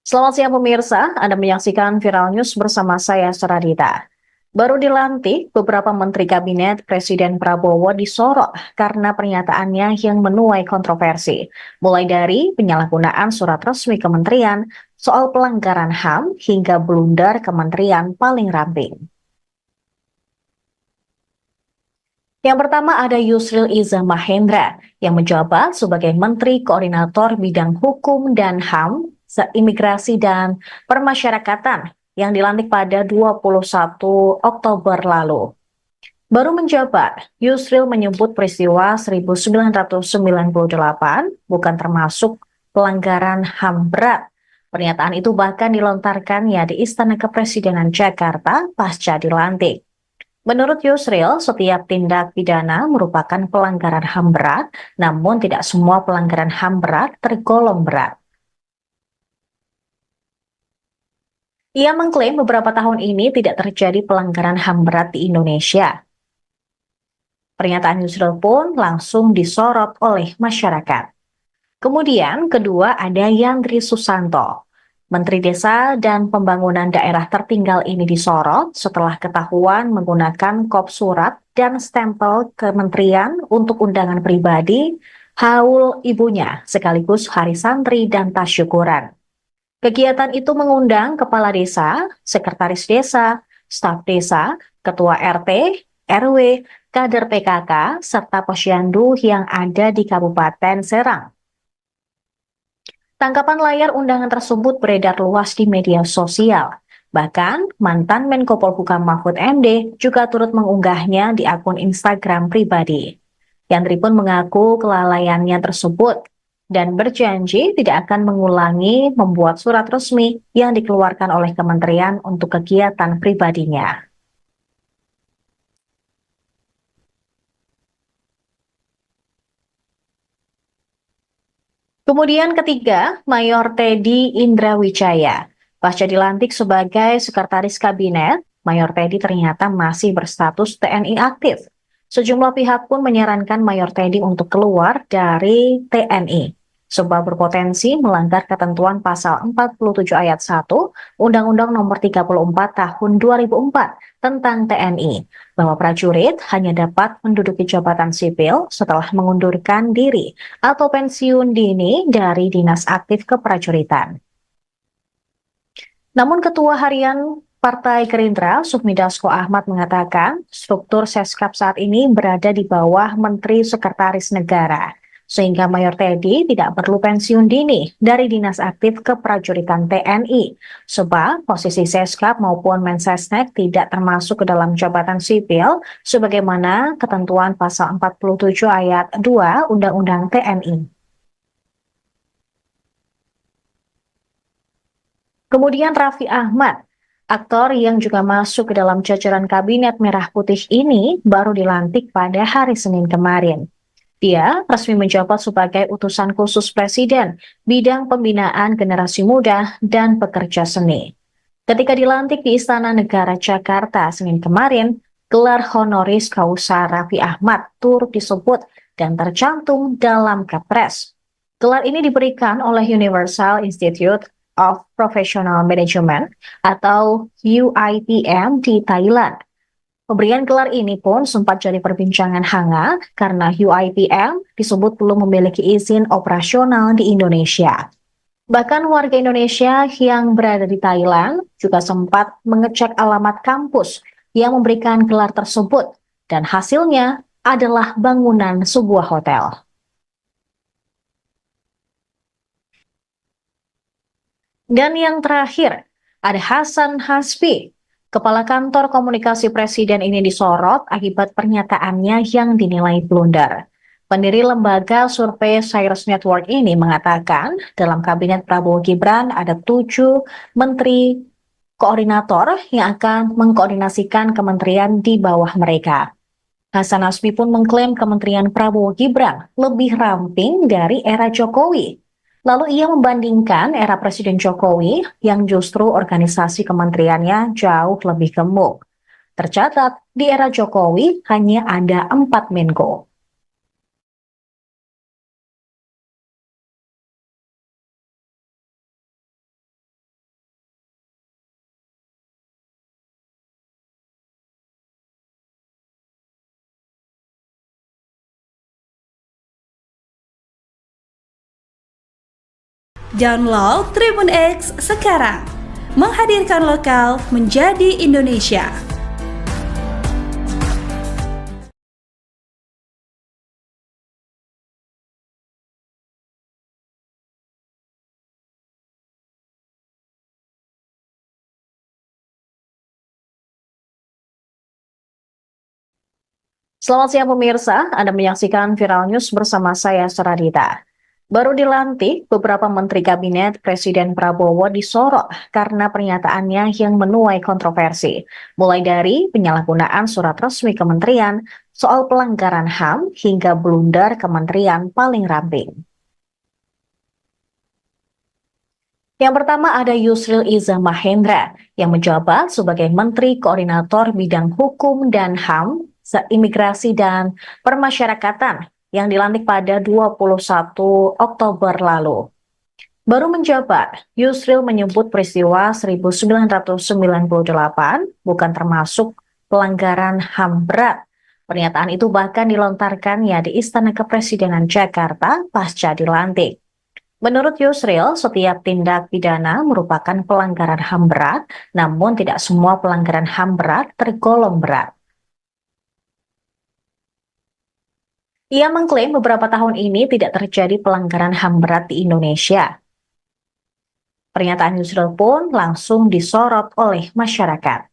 Selamat siang pemirsa, Anda menyaksikan Viral News bersama saya Saradita. Baru dilantik, beberapa menteri kabinet Presiden Prabowo disorot karena pernyataannya yang menuai kontroversi. Mulai dari penyalahgunaan surat resmi kementerian, soal pelanggaran HAM, hingga blunder kementerian paling ramping. Yang pertama ada Yusril Iza Mahendra yang menjabat sebagai Menteri Koordinator Bidang Hukum dan HAM, Imigrasi dan Permasyarakatan yang dilantik pada 21 Oktober lalu. Baru menjabat, Yusril menyebut peristiwa 1998 bukan termasuk pelanggaran HAM berat. Pernyataan itu bahkan dilontarkannya di Istana Kepresidenan Jakarta pasca dilantik. Menurut Yusril, setiap tindak pidana merupakan pelanggaran HAM berat, namun tidak semua pelanggaran HAM berat tergolong berat. Ia mengklaim beberapa tahun ini tidak terjadi pelanggaran HAM berat di Indonesia. Pernyataan Yusril pun langsung disorot oleh masyarakat. Kemudian kedua ada Yandri Susanto. Menteri Desa dan Pembangunan Daerah Tertinggal ini disorot setelah ketahuan menggunakan kop surat dan stempel kementerian untuk undangan pribadi, haul ibunya, sekaligus hari santri dan tas syukuran. Kegiatan itu mengundang kepala desa, sekretaris desa, staf desa, ketua RT, RW, kader PKK, serta posyandu yang ada di Kabupaten Serang. Tangkapan layar undangan tersebut beredar luas di media sosial. Bahkan, mantan Menko Polhukam Mahfud MD juga turut mengunggahnya di akun Instagram pribadi. Yandri pun mengaku kelalaiannya tersebut dan berjanji tidak akan mengulangi membuat surat resmi yang dikeluarkan oleh kementerian untuk kegiatan pribadinya. Kemudian ketiga, Mayor Teddy Indrawijaya. Pasca dilantik sebagai Sekretaris Kabinet, Mayor Teddy ternyata masih berstatus TNI aktif. Sejumlah pihak pun menyarankan Mayor Teddy untuk keluar dari TNI, sebab berpotensi melanggar ketentuan pasal 47 ayat 1 Undang-Undang Nomor 34 Tahun 2004 tentang TNI, bahwa prajurit hanya dapat menduduki jabatan sipil setelah mengundurkan diri atau pensiun dini dari dinas aktif keprajuritan. Namun Ketua Harian Partai Gerindra, Sufmi Dasko Ahmad mengatakan struktur Seskap saat ini berada di bawah Menteri Sekretaris Negara, sehingga Mayor Teddy tidak perlu pensiun dini dari dinas aktif keprajuritan TNI, sebab posisi Seskap maupun Mensesnek tidak termasuk ke dalam jabatan sipil, sebagaimana ketentuan pasal 47 ayat 2 Undang-Undang TNI. Kemudian Raffi Ahmad, aktor yang juga masuk ke dalam jajaran Kabinet Merah Putih ini baru dilantik pada hari Senin kemarin. Dia resmi menjabat sebagai utusan khusus Presiden bidang pembinaan generasi muda dan pekerja seni. Ketika dilantik di Istana Negara Jakarta Senin kemarin, gelar honoris causa Raffi Ahmad turut disebut dan tercantum dalam Kepres. Gelar ini diberikan oleh Universal Institute of Professional Management atau UIPM di Thailand. Pemberian gelar ini pun sempat jadi perbincangan hangat karena UIPM disebut belum memiliki izin operasional di Indonesia. Bahkan warga Indonesia yang berada di Thailand juga sempat mengecek alamat kampus yang memberikan gelar tersebut dan hasilnya adalah bangunan sebuah hotel. Dan yang terakhir, ada Hasan Hasbi. Kepala Kantor Komunikasi Presiden ini disorot akibat pernyataannya yang dinilai blunder. Pendiri lembaga survei Cyrus Network ini mengatakan dalam Kabinet Prabowo Gibran ada 7 menteri koordinator yang akan mengkoordinasikan kementerian di bawah mereka. Hasan Nasbi pun mengklaim Kementerian Prabowo Gibran lebih ramping dari era Jokowi. Lalu ia membandingkan era Presiden Jokowi yang justru organisasi kementeriannya jauh lebih gemuk. Tercatat, di era Jokowi hanya ada 4 Menko. Download Tribun X sekarang, menghadirkan lokal menjadi Indonesia. Selamat siang pemirsa, Anda menyaksikan Viral News bersama saya Saradita. Baru dilantik, beberapa menteri kabinet Presiden Prabowo disorot karena pernyataannya yang menuai kontroversi. Mulai dari penyalahgunaan surat resmi kementerian, soal pelanggaran HAM, hingga blunder kementerian paling ramping. Yang pertama ada Yusril Iza Mahendra yang menjabat sebagai Menteri Koordinator Bidang Hukum dan HAM, Imigrasi dan Permasyarakatan yang dilantik pada 21 Oktober lalu. Baru menjabat, Yusril menyebut peristiwa 1998 bukan termasuk pelanggaran HAM berat. Pernyataan itu bahkan dilontarkannya di Istana Kepresidenan Jakarta pasca dilantik. Menurut Yusril, setiap tindak pidana merupakan pelanggaran HAM berat, namun tidak semua pelanggaran HAM berat tergolong berat. Ia mengklaim beberapa tahun ini tidak terjadi pelanggaran HAM berat di Indonesia. Pernyataan Yusril pun langsung disorot oleh masyarakat.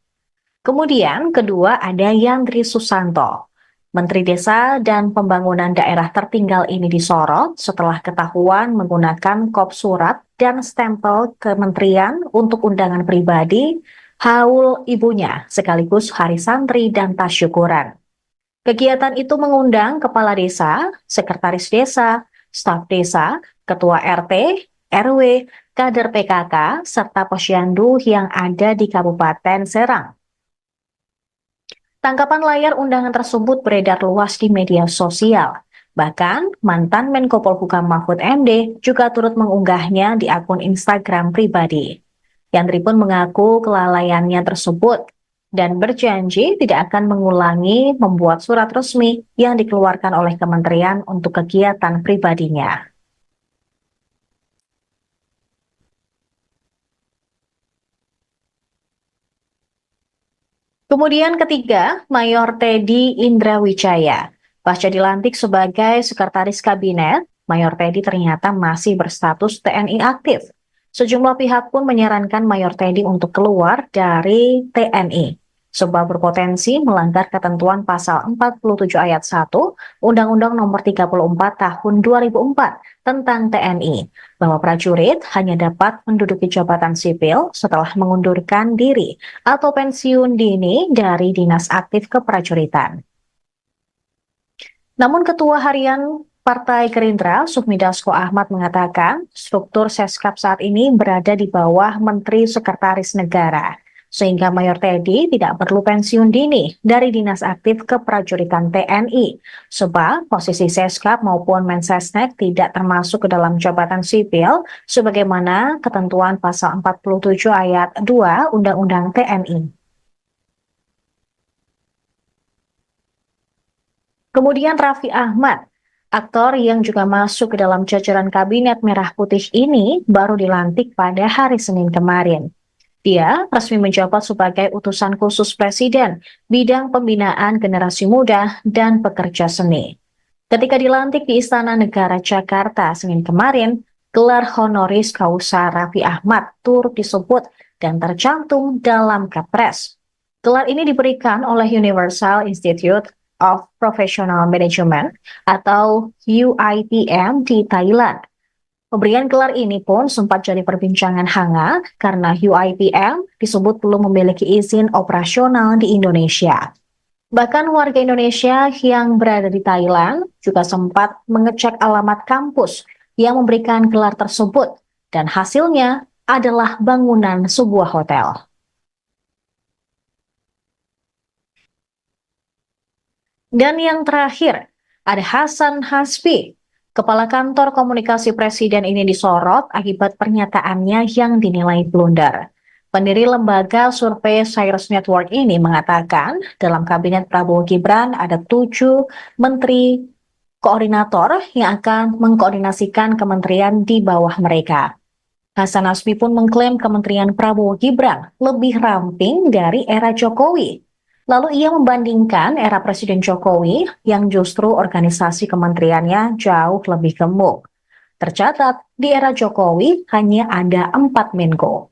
Kemudian kedua ada Yandri Susanto. Menteri Desa dan Pembangunan Daerah Tertinggal ini disorot setelah ketahuan menggunakan kop surat dan stempel kementerian untuk undangan pribadi, haul ibunya, sekaligus hari santri dan tas syukuran. Kegiatan itu mengundang kepala desa, sekretaris desa, staf desa, ketua RT, RW, kader PKK, serta posyandu yang ada di Kabupaten Serang. Tangkapan layar undangan tersebut beredar luas di media sosial. Bahkan, mantan Menko Polhukam Mahfud MD juga turut mengunggahnya di akun Instagram pribadi. Yandri pun mengaku kelalaiannya tersebut dan berjanji tidak akan mengulangi membuat surat resmi yang dikeluarkan oleh kementerian untuk kegiatan pribadinya. Kemudian ketiga, Mayor Teddy Indrawijaya. Pasca dilantik sebagai Sekretaris Kabinet, Mayor Teddy ternyata masih berstatus TNI aktif. Sejumlah pihak pun menyarankan Mayor Teddy untuk keluar dari TNI, sebab berpotensi melanggar ketentuan pasal 47 ayat 1 Undang-Undang Nomor 34 Tahun 2004 tentang TNI, bahwa prajurit hanya dapat menduduki jabatan sipil setelah mengundurkan diri atau pensiun dini dari dinas aktif keprajuritan. Namun Ketua Harian Partai Gerindra, Sufmi Dasko Ahmad mengatakan struktur Seskap saat ini berada di bawah Menteri Sekretaris Negara, sehingga Mayor Teddy tidak perlu pensiun dini dari dinas aktif keprajuritan TNI, sebab posisi Seskap maupun Mensesnek tidak termasuk ke dalam jabatan sipil sebagaimana ketentuan pasal 47 ayat 2 Undang-Undang TNI. Kemudian Raffi Ahmad, aktor yang juga masuk ke dalam jajaran Kabinet Merah Putih ini baru dilantik pada hari Senin kemarin. Dia resmi menjabat sebagai utusan khusus Presiden bidang pembinaan generasi muda dan pekerja seni. Ketika dilantik di Istana Negara Jakarta Senin kemarin, gelar honoris causa Raffi Ahmad turut disebut dan tercantum dalam Kepres. Gelar ini diberikan oleh Universal Institute of Professional Management atau UIPM di Thailand. Pemberian gelar ini pun sempat jadi perbincangan hangat karena UIPM disebut belum memiliki izin operasional di Indonesia. Bahkan warga Indonesia yang berada di Thailand juga sempat mengecek alamat kampus yang memberikan gelar tersebut, dan hasilnya adalah bangunan sebuah hotel. Dan yang terakhir, ada Hasan Hasbi. Kepala Kantor Komunikasi Presiden ini disorot akibat pernyataannya yang dinilai blunder. Pendiri lembaga survei Cyrus Network ini mengatakan dalam kabinet Prabowo Gibran ada 7 menteri koordinator yang akan mengkoordinasikan kementerian di bawah mereka. Hasan Hasbi pun mengklaim kementerian Prabowo Gibran lebih ramping dari era Jokowi. Lalu ia membandingkan era Presiden Jokowi yang justru organisasi kementeriannya jauh lebih gemuk. Tercatat, di era Jokowi hanya ada 4 Menko.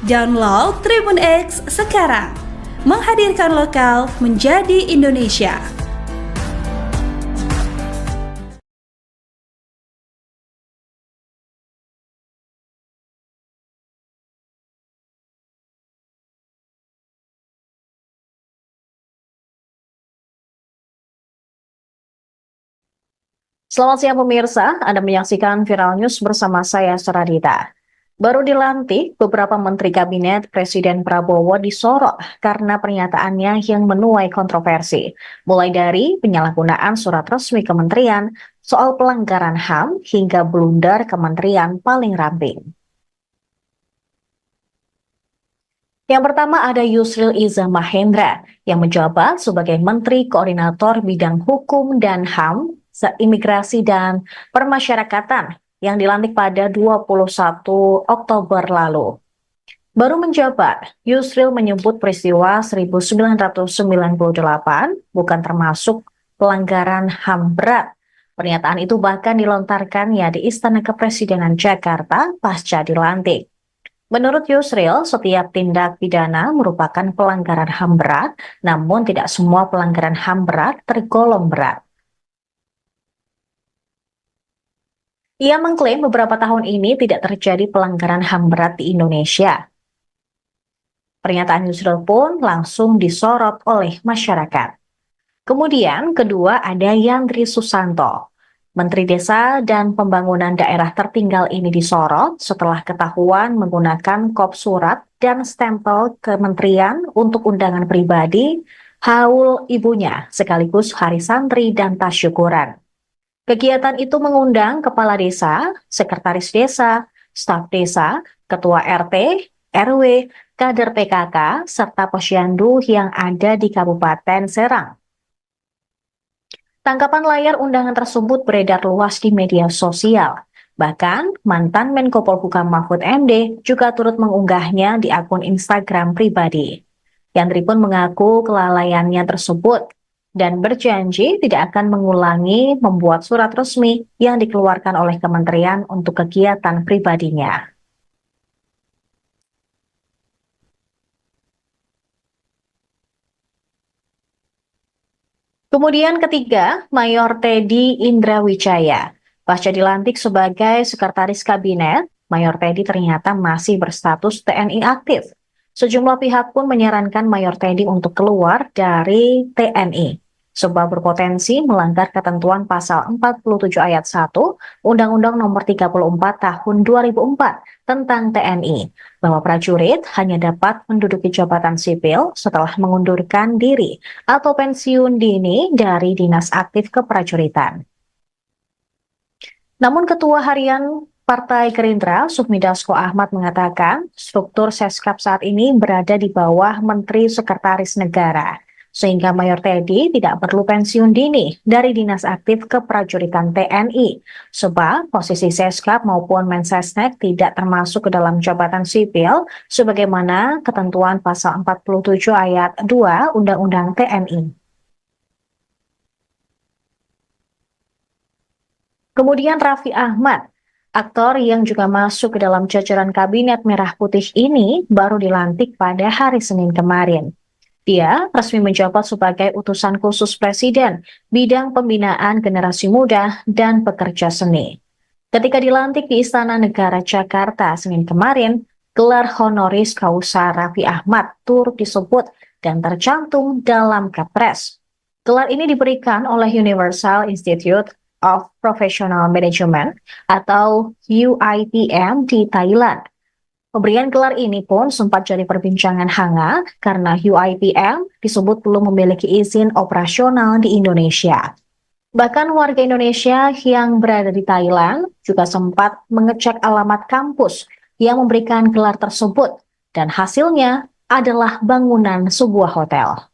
Download Tribun X sekarang, menghadirkan lokal menjadi Indonesia. Selamat siang pemirsa, Anda menyaksikan Viral News bersama saya Seradita. Baru dilantik, beberapa menteri kabinet Presiden Prabowo disorot karena pernyataannya yang menuai kontroversi. Mulai dari penyalahgunaan surat resmi kementerian, soal pelanggaran HAM, hingga blunder kementerian paling ramping. Yang pertama ada Yusril Iza Mahendra yang menjabat sebagai Menteri Koordinator Bidang Hukum dan HAM, Imigrasi dan Permasyarakatan yang dilantik pada 21 Oktober lalu. Baru menjabat, Yusril menyebut peristiwa 1998 bukan termasuk pelanggaran HAM berat. Pernyataan itu bahkan dilontarkannya di Istana Kepresidenan Jakarta pasca dilantik. Menurut Yusril, setiap tindak pidana merupakan pelanggaran HAM berat, namun tidak semua pelanggaran HAM berat tergolong berat. Ia mengklaim beberapa tahun ini tidak terjadi pelanggaran HAM berat di Indonesia. Pernyataan Yusril pun langsung disorot oleh masyarakat. Kemudian kedua ada Yandri Susanto. Menteri Desa dan Pembangunan Daerah Tertinggal ini disorot setelah ketahuan menggunakan kop surat dan stempel kementerian untuk undangan pribadi, haul ibunya, sekaligus hari santri dan tasyukuran. Kegiatan itu mengundang kepala desa, sekretaris desa, staf desa, ketua RT, RW, kader PKK, serta posyandu yang ada di Kabupaten Serang. Tangkapan layar undangan tersebut beredar luas di media sosial. Bahkan, mantan Menko Polhukam Mahfud MD juga turut mengunggahnya di akun Instagram pribadi. Yandri pun mengaku kelalaiannya tersebut dan berjanji tidak akan mengulangi membuat surat resmi yang dikeluarkan oleh kementerian untuk kegiatan pribadinya. Kemudian ketiga, Mayor Teddy Indrawijaya. Pasca dilantik sebagai Sekretaris Kabinet, Mayor Teddy ternyata masih berstatus TNI aktif. Sejumlah pihak pun menyarankan Mayor Teddy untuk keluar dari TNI, sebab berpotensi melanggar ketentuan pasal 47 ayat 1 Undang-Undang Nomor 34 Tahun 2004 tentang TNI, bahwa prajurit hanya dapat menduduki jabatan sipil setelah mengundurkan diri atau pensiun dini dari dinas aktif keprajuritan. Namun Ketua Harian Partai Gerindra, Sufmi Dasko Ahmad mengatakan struktur Seskap saat ini berada di bawah Menteri Sekretaris Negara, sehingga Mayor Teddy tidak perlu pensiun dini dari dinas aktif keprajuritan TNI, sebab posisi Seskap maupun Mensesnek tidak termasuk ke dalam jabatan sipil sebagaimana ketentuan pasal 47 ayat 2 Undang-Undang TNI. Kemudian Raffi Ahmad, Aktor yang juga masuk ke dalam jajaran Kabinet Merah Putih ini baru dilantik pada hari Senin kemarin. Dia resmi menjabat sebagai utusan khusus Presiden bidang pembinaan generasi muda dan pekerja seni. Ketika dilantik di Istana Negara Jakarta Senin kemarin, gelar honoris causa Raffi Ahmad turut disebut dan tercantum dalam Kepres. Gelar ini diberikan oleh Universal Institute of Professional Management atau UIPM di Thailand. Pemberian gelar ini pun sempat jadi perbincangan hangat karena UIPM disebut belum memiliki izin operasional di Indonesia. Bahkan warga Indonesia yang berada di Thailand juga sempat mengecek alamat kampus yang memberikan gelar tersebut dan hasilnya adalah bangunan sebuah hotel.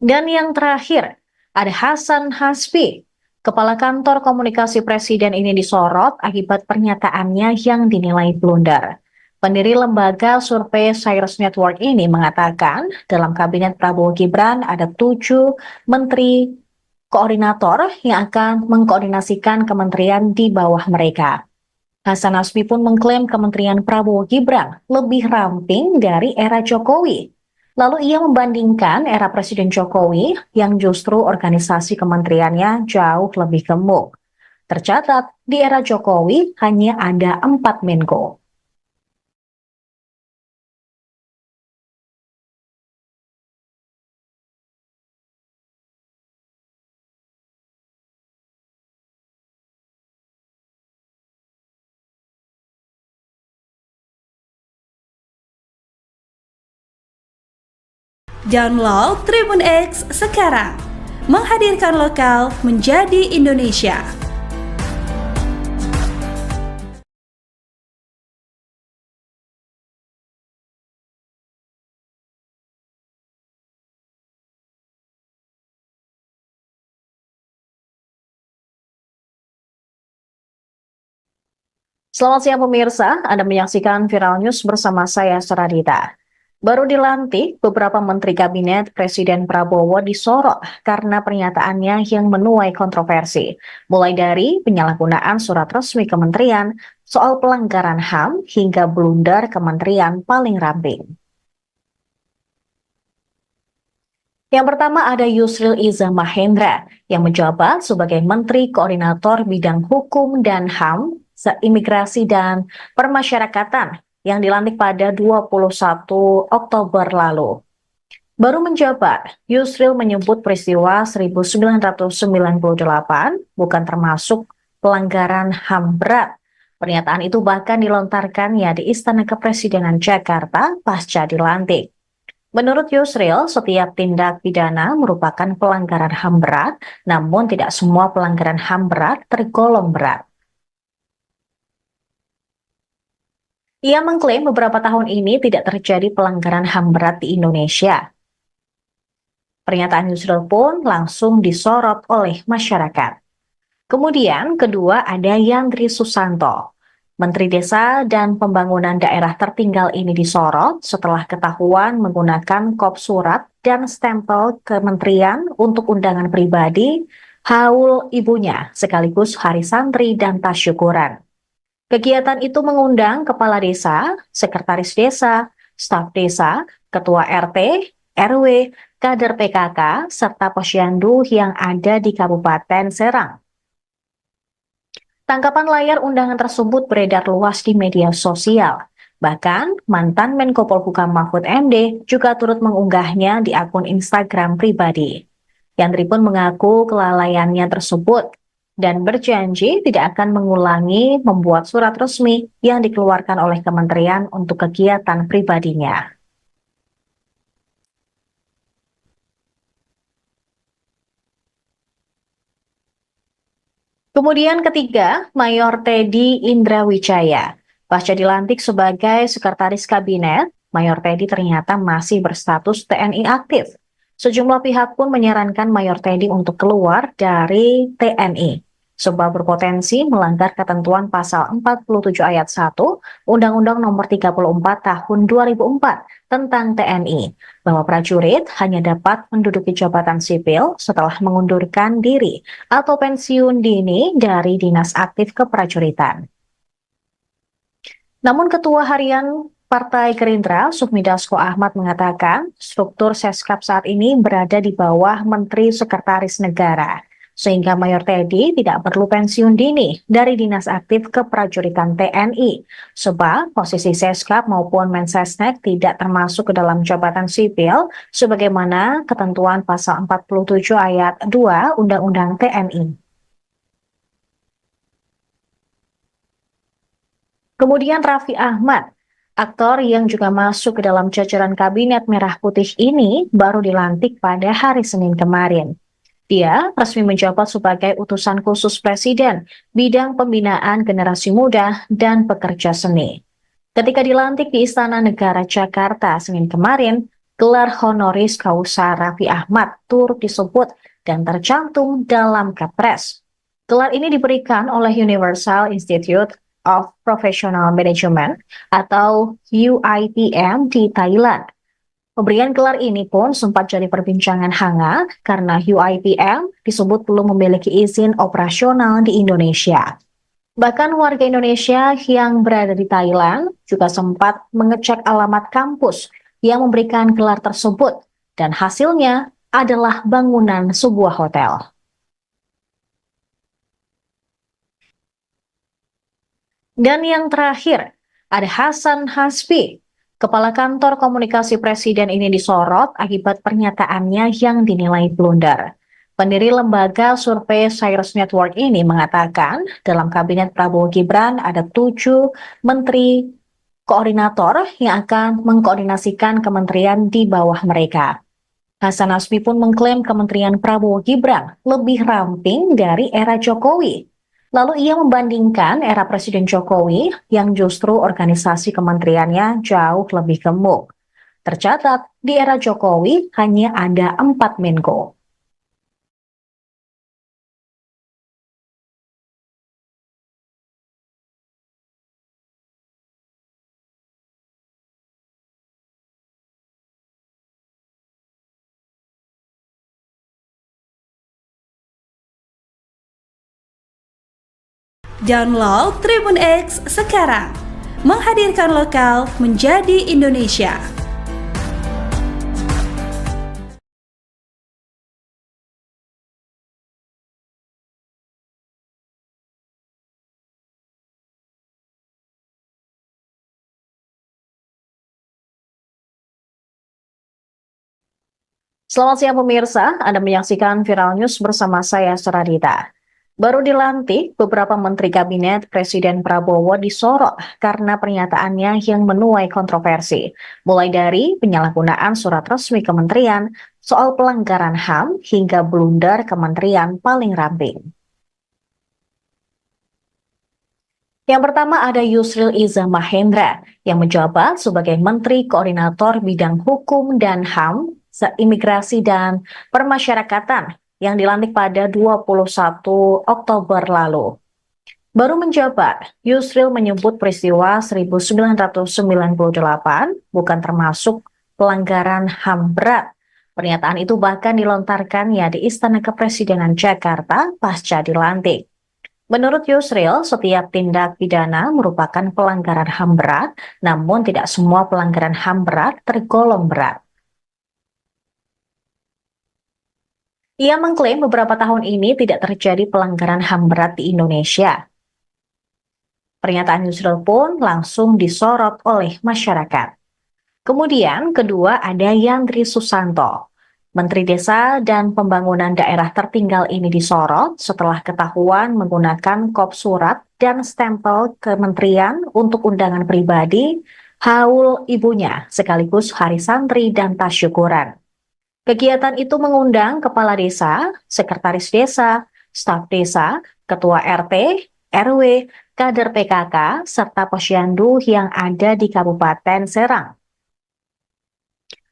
Dan yang terakhir, ada Hasan Hasbi. Kepala Kantor Komunikasi Presiden ini disorot akibat pernyataannya yang dinilai blunder. Pendiri lembaga survei Cyrus Network ini mengatakan dalam kabinet Prabowo Gibran ada 7 menteri koordinator yang akan mengkoordinasikan kementerian di bawah mereka. Hasan Hasbi pun mengklaim kementerian Prabowo Gibran lebih ramping dari era Jokowi. Lalu ia membandingkan era Presiden Jokowi yang justru organisasi kementeriannya jauh lebih gemuk. Tercatat, di era Jokowi hanya ada 4 Menko. Download Tribun X sekarang, menghadirkan lokal menjadi Indonesia. Selamat siang pemirsa, Anda menyaksikan Viral News bersama saya Saradita. Baru dilantik, beberapa menteri kabinet Presiden Prabowo disorot karena pernyataannya yang menuai kontroversi, mulai dari penyalahgunaan surat resmi kementerian, soal pelanggaran HAM, hingga blunder kementerian paling ramping. Yang pertama ada Yusril Iza Mahendra yang menjabat sebagai Menteri Koordinator Bidang Hukum dan HAM, Imigrasi dan Permasyarakatan yang dilantik pada 21 Oktober lalu. Baru menjabat, Yusril menyebut peristiwa 1998 bukan termasuk pelanggaran HAM berat. Pernyataan itu bahkan dilontarkannya di Istana Kepresidenan Jakarta pasca dilantik. Menurut Yusril, setiap tindak pidana merupakan pelanggaran HAM berat, namun tidak semua pelanggaran HAM berat tergolong berat. Ia mengklaim beberapa tahun ini tidak terjadi pelanggaran HAM berat di Indonesia. Pernyataan Yusril pun langsung disorot oleh masyarakat. Kemudian kedua ada Yandri Susanto. Menteri Desa dan Pembangunan Daerah Tertinggal ini disorot setelah ketahuan menggunakan kop surat dan stempel kementerian untuk undangan pribadi, haul ibunya, sekaligus hari santri dan tas syukuran. Kegiatan itu mengundang kepala desa, sekretaris desa, staf desa, ketua RT, RW, kader PKK, serta posyandu yang ada di Kabupaten Serang. Tangkapan layar undangan tersebut beredar luas di media sosial. Bahkan, mantan Menko Polhukam Mahfud MD juga turut mengunggahnya di akun Instagram pribadi. Yandri pun mengaku kelalaiannya tersebut dan berjanji tidak akan mengulangi membuat surat resmi yang dikeluarkan oleh kementerian untuk kegiatan pribadinya. Kemudian ketiga, Mayor Teddy Indrawijaya. Pasca dilantik sebagai Sekretaris Kabinet, Mayor Teddy ternyata masih berstatus TNI aktif. Sejumlah pihak pun menyarankan Mayor Teddy untuk keluar dari TNI. sebab berpotensi melanggar ketentuan pasal 47 ayat 1 Undang-Undang Nomor 34 Tahun 2004 tentang TNI, bahwa prajurit hanya dapat menduduki jabatan sipil setelah mengundurkan diri atau pensiun dini dari dinas aktif keprajuritan. Namun Ketua Harian Partai Gerindra, Sufmi Dasko Ahmad mengatakan struktur Seskap saat ini berada di bawah Menteri Sekretaris Negara, sehingga Mayor Teddy tidak perlu pensiun dini dari Dinas Aktif Keprajuritan TNI, sebab posisi Seskap maupun Mensesnek tidak termasuk ke dalam jabatan sipil sebagaimana ketentuan pasal 47 ayat 2 Undang-Undang TNI. Kemudian Raffi Ahmad, aktor yang juga masuk ke dalam jajaran Kabinet Merah Putih ini baru dilantik pada hari Senin kemarin. Dia resmi menjabat sebagai utusan khusus Presiden bidang pembinaan generasi muda dan pekerja seni. Ketika dilantik di Istana Negara Jakarta Senin kemarin, gelar honoris causa Raffi Ahmad turut disebut dan tercantum dalam Kepres. Gelar ini diberikan oleh Universal Institute of Professional Management atau UIPM di Thailand. Pemberian gelar ini pun sempat jadi perbincangan hangat karena UIPM disebut belum memiliki izin operasional di Indonesia. Bahkan warga Indonesia yang berada di Thailand juga sempat mengecek alamat kampus yang memberikan gelar tersebut dan hasilnya adalah bangunan sebuah hotel. Dan yang terakhir, ada Hasan Hasbi. Kepala Kantor Komunikasi Presiden ini disorot akibat pernyataannya yang dinilai blunder. Pendiri lembaga survei Cyrus Network ini mengatakan dalam kabinet Prabowo Gibran ada 7 menteri koordinator yang akan mengkoordinasikan kementerian di bawah mereka. Hasan Hasbi pun mengklaim kementerian Prabowo Gibran lebih ramping dari era Jokowi. Lalu ia membandingkan era Presiden Jokowi yang justru organisasi kementeriannya jauh lebih gemuk. Tercatat, di era Jokowi hanya ada 4 Menko. Download Tribun X sekarang, menghadirkan lokal menjadi Indonesia. Selamat siang pemirsa, Anda menyaksikan Viral News bersama saya Suradita. Baru dilantik, beberapa menteri kabinet Presiden Prabowo disorot karena pernyataannya yang menuai kontroversi, mulai dari penyalahgunaan surat resmi kementerian, soal pelanggaran HAM, hingga blunder kementerian paling ramping. Yang pertama ada Yusril Iza Mahendra yang menjabat sebagai Menteri Koordinator Bidang Hukum dan HAM, Imigrasi dan Permasyarakatan yang dilantik pada 21 Oktober lalu. Baru menjabat, Yusril menyebut peristiwa 1998 bukan termasuk pelanggaran HAM berat. Pernyataan itu bahkan dilontarkannya di Istana Kepresidenan Jakarta pasca dilantik. Menurut Yusril, setiap tindak pidana merupakan pelanggaran HAM berat, namun tidak semua pelanggaran HAM berat tergolong berat. Ia mengklaim beberapa tahun ini tidak terjadi pelanggaran HAM berat di Indonesia. Pernyataan Yusril pun langsung disorot oleh masyarakat. Kemudian kedua ada Yandri Susanto. Menteri Desa dan Pembangunan Daerah Tertinggal ini disorot setelah ketahuan menggunakan kop surat dan stempel kementerian untuk undangan pribadi, haul ibunya, sekaligus hari santri dan tas syukuran. Kegiatan itu mengundang kepala desa, sekretaris desa, staf desa, ketua RT, RW, kader PKK, serta posyandu yang ada di Kabupaten Serang.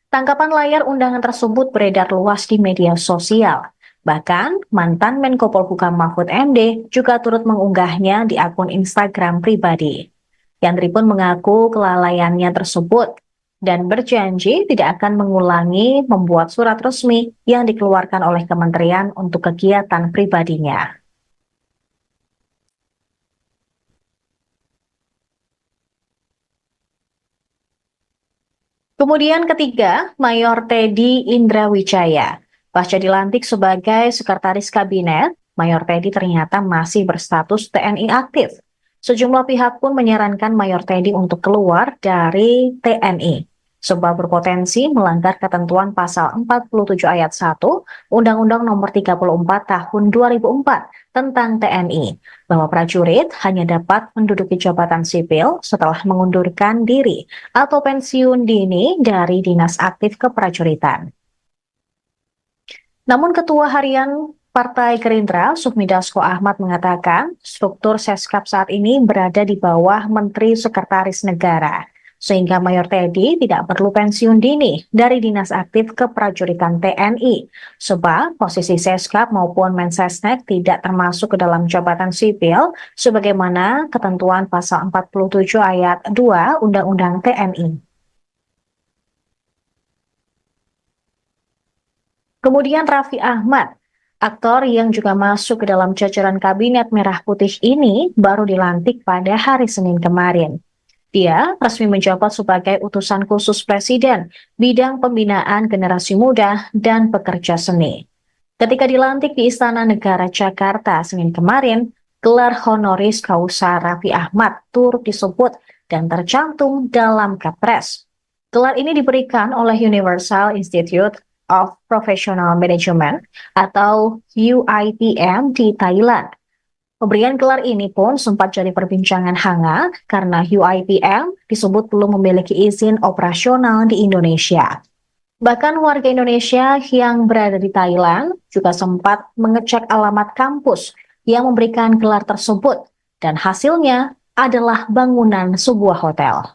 Tangkapan layar undangan tersebut beredar luas di media sosial. Bahkan, mantan Menko Polhukam Mahfud MD juga turut mengunggahnya di akun Instagram pribadi. Yandri pun mengaku kelalaiannya tersebut dan berjanji tidak akan mengulangi membuat surat resmi yang dikeluarkan oleh kementerian untuk kegiatan pribadinya. Kemudian ketiga, Mayor Teddy Indrawijaya. Pasca dilantik sebagai sekretaris kabinet, Mayor Teddy ternyata masih berstatus TNI aktif. Sejumlah pihak pun menyarankan Mayor Teddy untuk keluar dari TNI, sebab berpotensi melanggar ketentuan pasal 47 ayat 1 Undang-Undang Nomor 34 Tahun 2004 tentang TNI, bahwa prajurit hanya dapat menduduki jabatan sipil setelah mengundurkan diri atau pensiun dini dari dinas aktif keprajuritan. Namun Ketua Harian Partai Gerindra, Sufmi Dasko Ahmad mengatakan struktur Seskap saat ini berada di bawah Menteri Sekretaris Negara, sehingga Mayor Teddy tidak perlu pensiun dini dari dinas aktif keprajuritan TNI, sebab posisi Seskap maupun Mensesnek tidak termasuk ke dalam jabatan sipil sebagaimana ketentuan pasal 47 ayat 2 Undang-Undang TNI. Kemudian Raffi Ahmad, aktor yang juga masuk ke dalam jajaran kabinet merah putih ini baru dilantik pada hari Senin kemarin. Dia resmi menjabat sebagai utusan khusus Presiden bidang pembinaan generasi muda dan pekerja seni. Ketika dilantik di Istana Negara Jakarta Senin kemarin, gelar honoris causa Raffi Ahmad turut disebut dan tercantum dalam Kepres. Gelar ini diberikan oleh Universal Institute of Professional Management atau UIPM di Thailand. Pemberian gelar ini pun sempat jadi perbincangan hangat karena UIPM disebut belum memiliki izin operasional di Indonesia. Bahkan warga Indonesia yang berada di Thailand juga sempat mengecek alamat kampus yang memberikan gelar tersebut dan hasilnya adalah bangunan sebuah hotel.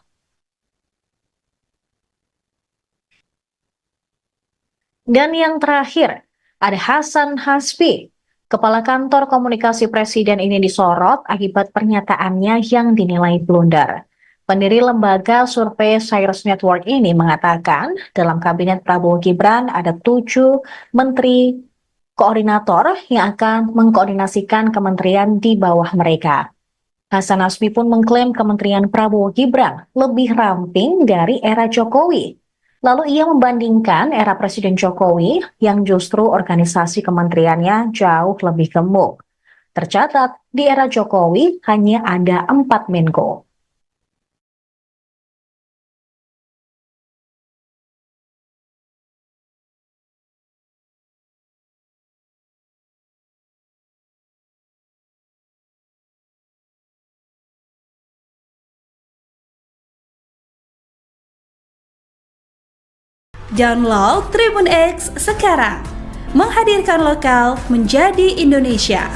Dan yang terakhir, ada Hasan Hasbi. Kepala Kantor Komunikasi Presiden ini disorot akibat pernyataannya yang dinilai blunder. Pendiri lembaga survei Cyrus Network ini mengatakan dalam kabinet Prabowo Gibran ada 7 menteri koordinator yang akan mengkoordinasikan kementerian di bawah mereka. Hasan Hasbi pun mengklaim kementerian Prabowo Gibran lebih ramping dari era Jokowi. Lalu ia membandingkan era Presiden Jokowi yang justru organisasi kementeriannya jauh lebih gemuk. Tercatat, di era Jokowi hanya ada 4 Menko. Download Tribun X sekarang, menghadirkan lokal menjadi Indonesia.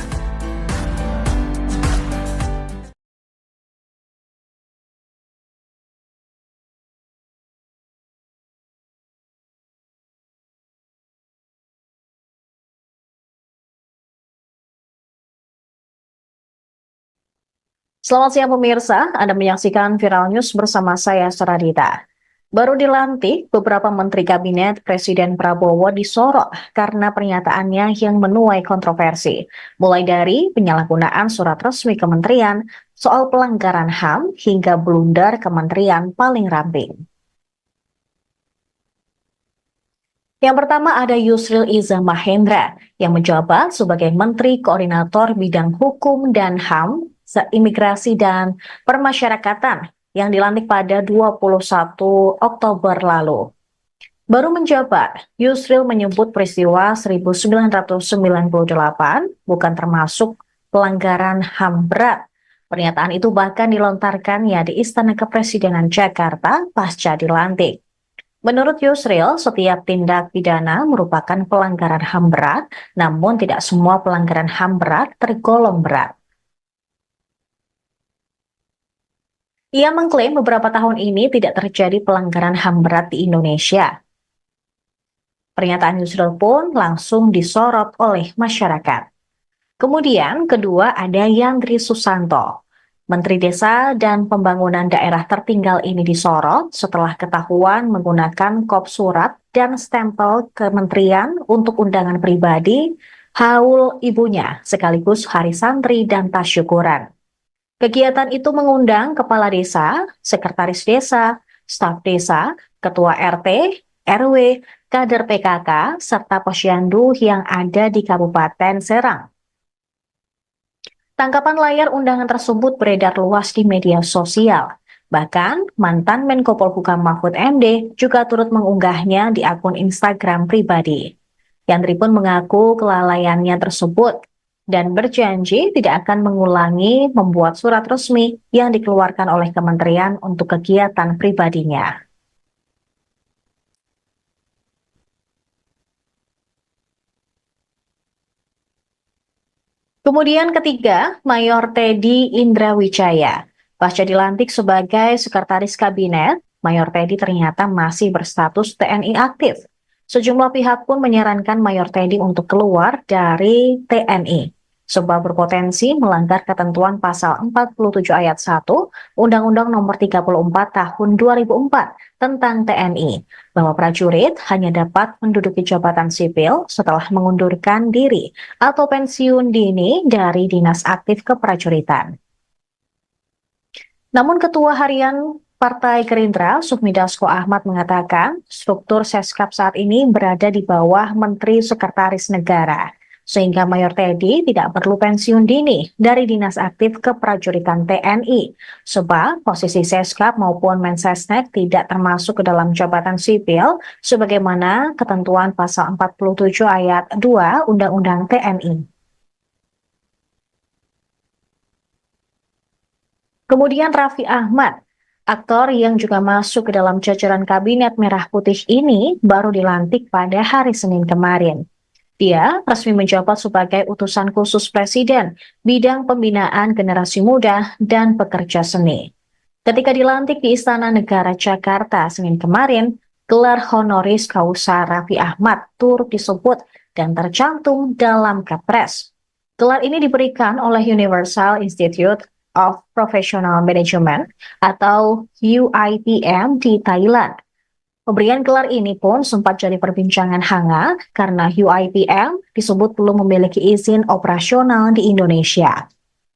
Selamat siang pemirsa, Anda menyaksikan Viral News bersama saya Saradita. Baru dilantik, beberapa menteri kabinet Presiden Prabowo disorot karena pernyataannya yang menuai kontroversi, mulai dari penyalahgunaan surat resmi kementerian, soal pelanggaran HAM, hingga blunder kementerian paling ramping. Yang pertama ada Yusril Iza Mahendra yang menjabat sebagai Menteri Koordinator Bidang Hukum dan HAM, Imigrasi dan Permasyarakatan yang dilantik pada 21 Oktober lalu. Baru menjabat, Yusril menyebut peristiwa 1998 bukan termasuk pelanggaran HAM berat. Pernyataan itu bahkan dilontarkannya di Istana Kepresidenan Jakarta pasca dilantik. Menurut Yusril, setiap tindak pidana merupakan pelanggaran HAM berat, namun tidak semua pelanggaran HAM berat tergolong berat. Ia mengklaim beberapa tahun ini tidak terjadi pelanggaran HAM berat di Indonesia. Pernyataan Yusril pun langsung disorot oleh masyarakat. Kemudian kedua ada Yandri Susanto. Menteri Desa dan Pembangunan Daerah Tertinggal ini disorot setelah ketahuan menggunakan kop surat dan stempel kementerian untuk undangan pribadi, haul ibunya, sekaligus hari santri dan tasyukuran. Kegiatan itu mengundang kepala desa, sekretaris desa, staf desa, ketua RT, RW, kader PKK, serta posyandu yang ada di Kabupaten Serang. Tangkapan layar undangan tersebut beredar luas di media sosial. Bahkan, mantan Menko Polhukam Mahfud MD juga turut mengunggahnya di akun Instagram pribadi. Yandri pun mengaku kelalaiannya tersebut dan berjanji tidak akan mengulangi membuat surat resmi yang dikeluarkan oleh kementerian untuk kegiatan pribadinya. Kemudian ketiga, Mayor Teddy Indrawijaya. Pasca dilantik sebagai Sekretaris Kabinet, Mayor Teddy ternyata masih berstatus TNI aktif. Sejumlah pihak pun menyarankan Mayor Teddy untuk keluar dari TNI, sebab berpotensi melanggar ketentuan pasal 47 ayat 1 Undang-Undang Nomor 34 Tahun 2004 tentang TNI, bahwa prajurit hanya dapat menduduki jabatan sipil setelah mengundurkan diri atau pensiun dini dari dinas aktif keprajuritan. Namun Ketua Harian Partai Gerindra, Sufmi Dasko Ahmad mengatakan struktur Seskap saat ini berada di bawah Menteri Sekretaris Negara, sehingga Mayor Teddy tidak perlu pensiun dini dari dinas aktif keprajuritan TNI, sebab posisi Seskap maupun Mensesnek tidak termasuk ke dalam jabatan sipil sebagaimana ketentuan pasal 47 ayat 2 Undang-Undang TNI. Kemudian Raffi Ahmad, aktor yang juga masuk ke dalam jajaran Kabinet Merah Putih ini baru dilantik pada hari Senin kemarin. Dia resmi menjabat sebagai utusan khusus Presiden bidang pembinaan generasi muda dan pekerja seni. Ketika dilantik di Istana Negara Jakarta Senin kemarin, gelar honoris causa Raffi Ahmad turut disebut dan tercantum dalam Kepres. Gelar ini diberikan oleh Universal Institute of Professional Management atau UIPM di Thailand. Pemberian gelar ini pun sempat jadi perbincangan hangat karena UIPM disebut belum memiliki izin operasional di Indonesia.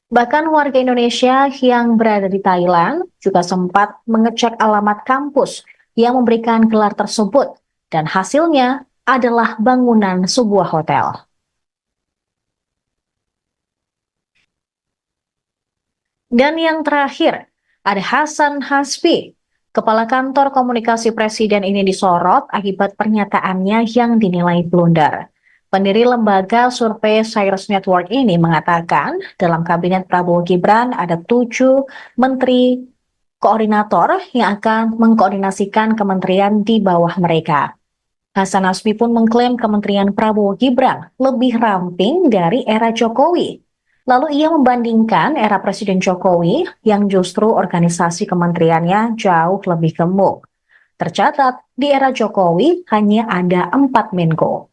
Bahkan warga Indonesia yang berada di Thailand juga sempat mengecek alamat kampus yang memberikan gelar tersebut dan hasilnya adalah bangunan sebuah hotel. Dan yang terakhir, ada Hasan Hasbi. Kepala Kantor Komunikasi Presiden ini disorot akibat pernyataannya yang dinilai blunder. Pendiri lembaga survei Cyrus Network ini mengatakan dalam kabinet Prabowo Gibran ada 7 menteri koordinator yang akan mengkoordinasikan kementerian di bawah mereka. Hasan Hasbi pun mengklaim kementerian Prabowo Gibran lebih ramping dari era Jokowi. Lalu ia membandingkan era Presiden Jokowi yang justru organisasi kementeriannya jauh lebih gemuk. Tercatat, di era Jokowi hanya ada 4 Menko.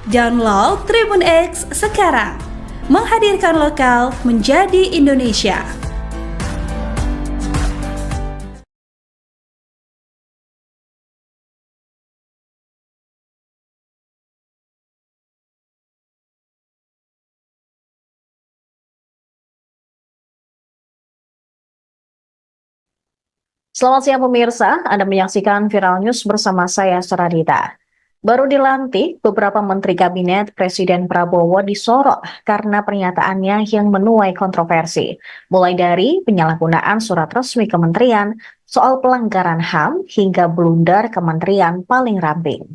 Download Tribun X sekarang, menghadirkan lokal menjadi Indonesia. Selamat siang pemirsa, Anda menyaksikan Viral News bersama saya Saradita. Baru dilantik, beberapa menteri kabinet Presiden Prabowo disorot karena pernyataannya yang menuai kontroversi. Mulai dari penyalahgunaan surat resmi kementerian, soal pelanggaran HAM, hingga blunder kementerian paling ramping.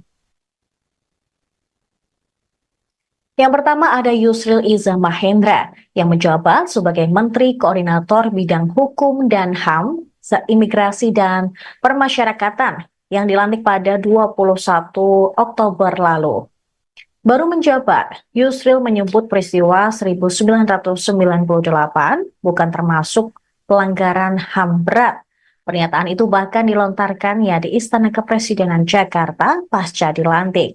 Yang pertama ada Yusril Iza Mahendra yang menjabat sebagai Menteri Koordinator Bidang Hukum dan HAM Imigrasi dan Permasyarakatan yang dilantik pada 21 Oktober lalu. Baru menjabat, Yusril menyebut peristiwa 1998 bukan termasuk pelanggaran HAM berat. Pernyataan itu bahkan dilontarkannya di Istana Kepresidenan Jakarta pasca dilantik.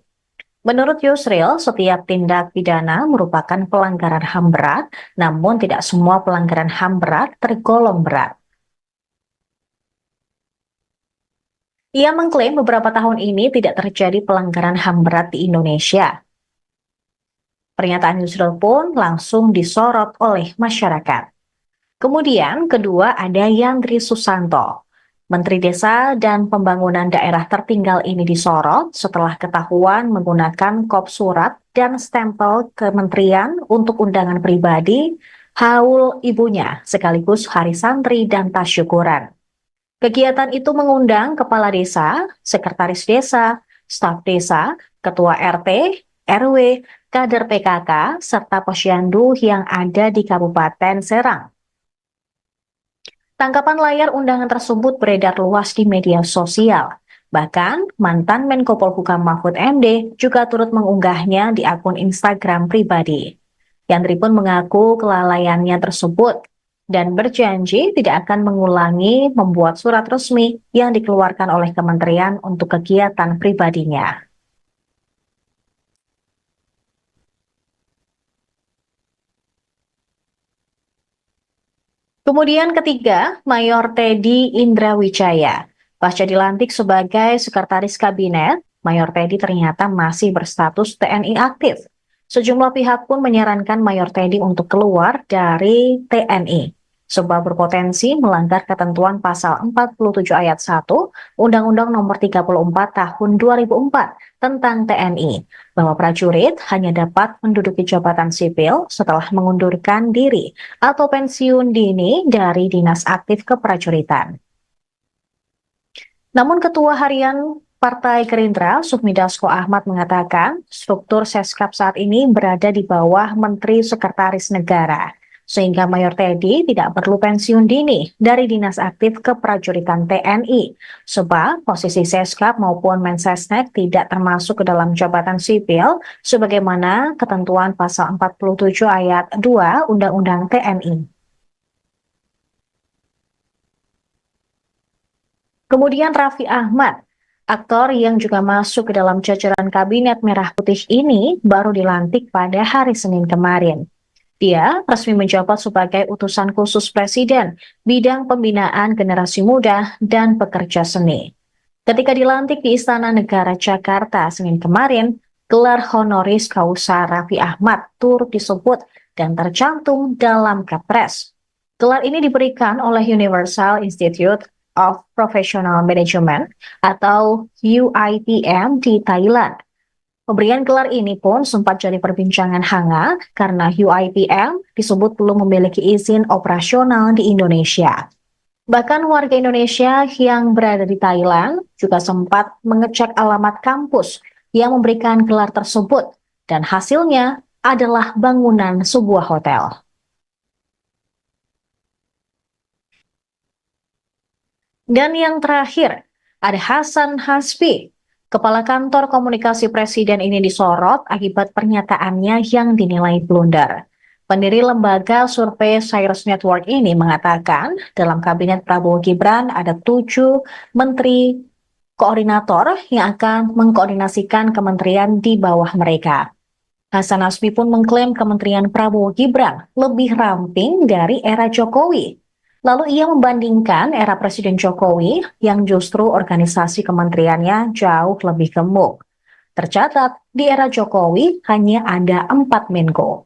Menurut Yusril, setiap tindak pidana merupakan pelanggaran HAM berat, namun tidak semua pelanggaran HAM berat tergolong berat. Ia mengklaim beberapa tahun ini tidak terjadi pelanggaran HAM berat di Indonesia. Pernyataan Yusril pun langsung disorot oleh masyarakat. Kemudian kedua ada Yandri Susanto. Menteri Desa dan Pembangunan Daerah Tertinggal ini disorot setelah ketahuan menggunakan kop surat dan stempel kementerian untuk undangan pribadi, haul ibunya, sekaligus hari santri dan tasyukuran. Kegiatan itu mengundang kepala desa, sekretaris desa, staf desa, ketua RT, RW, kader PKK, serta posyandu yang ada di Kabupaten Serang. Tangkapan layar undangan tersebut beredar luas di media sosial. Bahkan, mantan Menko Polhukam Mahfud MD juga turut mengunggahnya di akun Instagram pribadi. Yandri pun mengaku kelalaiannya tersebut dan berjanji tidak akan mengulangi membuat surat resmi yang dikeluarkan oleh kementerian untuk kegiatan pribadinya. Kemudian ketiga, Mayor Teddy Indrawijaya. Pasca dilantik sebagai sekretaris kabinet, Mayor Teddy ternyata masih berstatus TNI aktif. Sejumlah pihak pun menyarankan Mayor Teddy untuk keluar dari TNI, sebab berpotensi melanggar ketentuan pasal 47 ayat 1 Undang-Undang Nomor 34 Tahun 2004 tentang TNI, bahwa prajurit hanya dapat menduduki jabatan sipil setelah mengundurkan diri atau pensiun dini dari dinas aktif keprajuritan. Namun Ketua Harian Partai Gerindra, Sufmi Dasko Ahmad mengatakan struktur Seskap saat ini berada di bawah Menteri Sekretaris Negara, sehingga Mayor Teddy tidak perlu pensiun dini dari dinas aktif keprajuritan TNI, sebab posisi Seskap maupun Mensesnek tidak termasuk ke dalam jabatan sipil sebagaimana ketentuan pasal 47 ayat 2 Undang-Undang TNI. Kemudian Raffi Ahmad, aktor yang juga masuk ke dalam jajaran Kabinet Merah Putih ini baru dilantik pada hari Senin kemarin. Dia resmi menjabat sebagai utusan khusus Presiden bidang pembinaan generasi muda dan pekerja seni. Ketika dilantik di Istana Negara Jakarta Senin kemarin, gelar honoris causa Raffi Ahmad turut disebut dan tercantum dalam Kepres. Gelar ini diberikan oleh Universal Institute of Professional Management atau UIPM di Thailand. Pemberian gelar ini pun sempat jadi perbincangan hangat karena UIPM disebut belum memiliki izin operasional di Indonesia. Bahkan warga Indonesia yang berada di Thailand juga sempat mengecek alamat kampus yang memberikan gelar tersebut dan hasilnya adalah bangunan sebuah hotel. Dan yang terakhir, ada Hasan Hasbi. Kepala Kantor Komunikasi Presiden ini disorot akibat pernyataannya yang dinilai blunder. Pendiri lembaga survei Cyrus Network ini mengatakan dalam kabinet Prabowo Gibran ada 7 menteri koordinator yang akan mengkoordinasikan kementerian di bawah mereka. Hasan Hasbi pun mengklaim kementerian Prabowo Gibran lebih ramping dari era Jokowi. Lalu ia membandingkan era Presiden Jokowi yang justru organisasi kementeriannya jauh lebih gemuk. Tercatat, di era Jokowi hanya ada 4 Menko.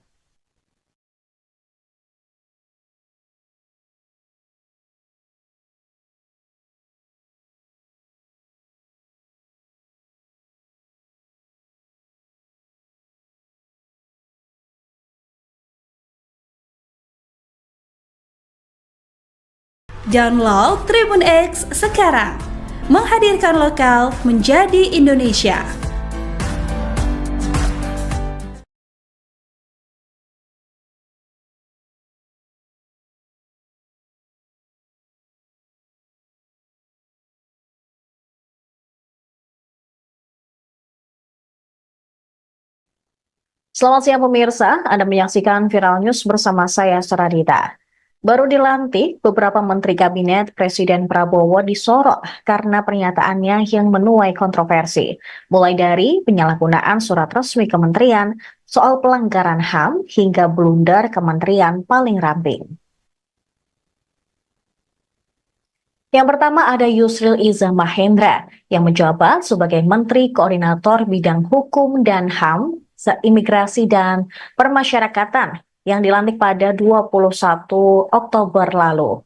Download Tribun X sekarang, menghadirkan lokal menjadi Indonesia. Selamat siang pemirsa, Anda menyaksikan Viral News bersama saya Seradita. Baru dilantik, beberapa menteri kabinet Presiden Prabowo disorot karena pernyataannya yang menuai kontroversi. Mulai dari penyalahgunaan surat resmi kementerian, soal pelanggaran HAM, hingga blunder kementerian paling ramping. Yang pertama ada Yusril Iza Mahendra yang menjabat sebagai Menteri Koordinator Bidang Hukum dan HAM, Imigrasi dan Permasyarakatan yang dilantik pada 21 Oktober lalu.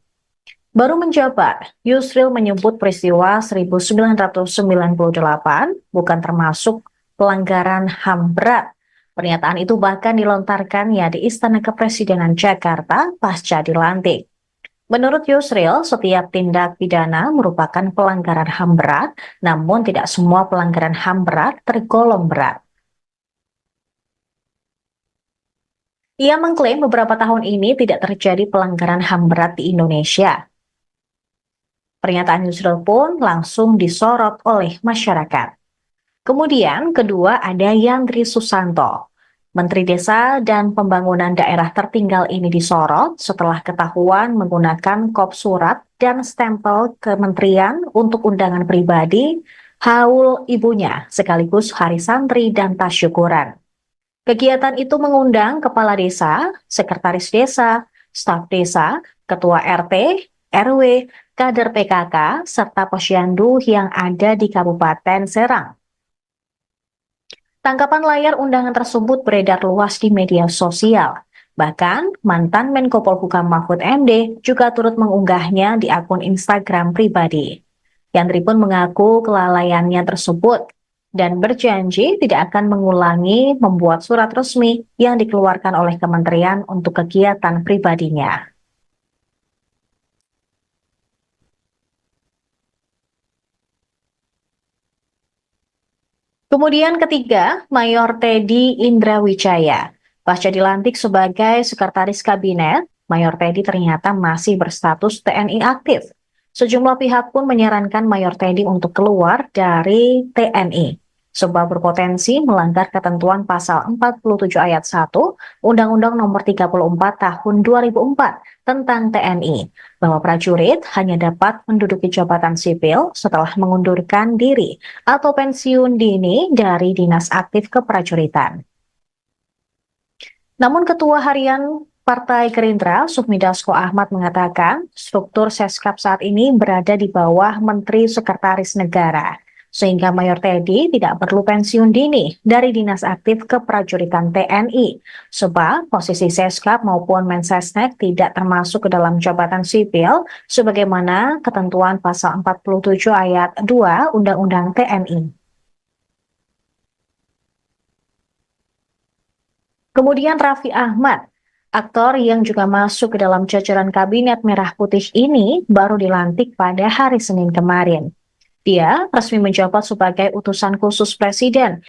Baru menjabat, Yusril menyebut peristiwa 1998 bukan termasuk pelanggaran HAM berat. Pernyataan itu bahkan dilontarkannya di Istana Kepresidenan Jakarta pasca dilantik. Menurut Yusril, setiap tindak pidana merupakan pelanggaran HAM berat, namun tidak semua pelanggaran HAM berat tergolong berat. Ia mengklaim beberapa tahun ini tidak terjadi pelanggaran HAM berat di Indonesia. Pernyataan Yusril pun langsung disorot oleh masyarakat. Kemudian kedua ada Yandri Susanto. Menteri Desa dan Pembangunan Daerah Tertinggal ini disorot setelah ketahuan menggunakan kop surat dan stempel kementerian untuk undangan pribadi, haul ibunya, sekaligus hari santri dan tasyukuran. Kegiatan itu mengundang kepala desa, sekretaris desa, staf desa, ketua RT, RW, kader PKK, serta posyandu yang ada di Kabupaten Serang. Tangkapan layar undangan tersebut beredar luas di media sosial. Bahkan, mantan Menko Polhukam Mahfud MD juga turut mengunggahnya di akun Instagram pribadi. Yandri pun mengaku kelalaiannya tersebut dan berjanji tidak akan mengulangi membuat surat resmi yang dikeluarkan oleh kementerian untuk kegiatan pribadinya. Kemudian ketiga, Mayor Teddy Indrawijaya. Pasca dilantik sebagai Sekretaris Kabinet, Mayor Teddy ternyata masih berstatus TNI aktif. Sejumlah pihak pun menyarankan Mayor Teddy untuk keluar dari TNI, sebab berpotensi melanggar ketentuan pasal 47 ayat 1 Undang-Undang Nomor 34 Tahun 2004 tentang TNI, bahwa prajurit hanya dapat menduduki jabatan sipil setelah mengundurkan diri atau pensiun dini dari dinas aktif keprajuritan. Namun Ketua Harian Partai Gerindra, Sufmi Dasko Ahmad mengatakan struktur Seskap saat ini berada di bawah Menteri Sekretaris Negara, sehingga Mayor Teddy tidak perlu pensiun dini dari dinas aktif keprajuritan TNI, sebab posisi Seskap maupun Mensesnek tidak termasuk ke dalam jabatan sipil, sebagaimana ketentuan pasal 47 ayat 2 Undang-Undang TNI. Kemudian Raffi Ahmad, aktor yang juga masuk ke dalam jajaran Kabinet Merah Putih ini baru dilantik pada hari Senin kemarin. Dia resmi menjabat sebagai utusan khusus Presiden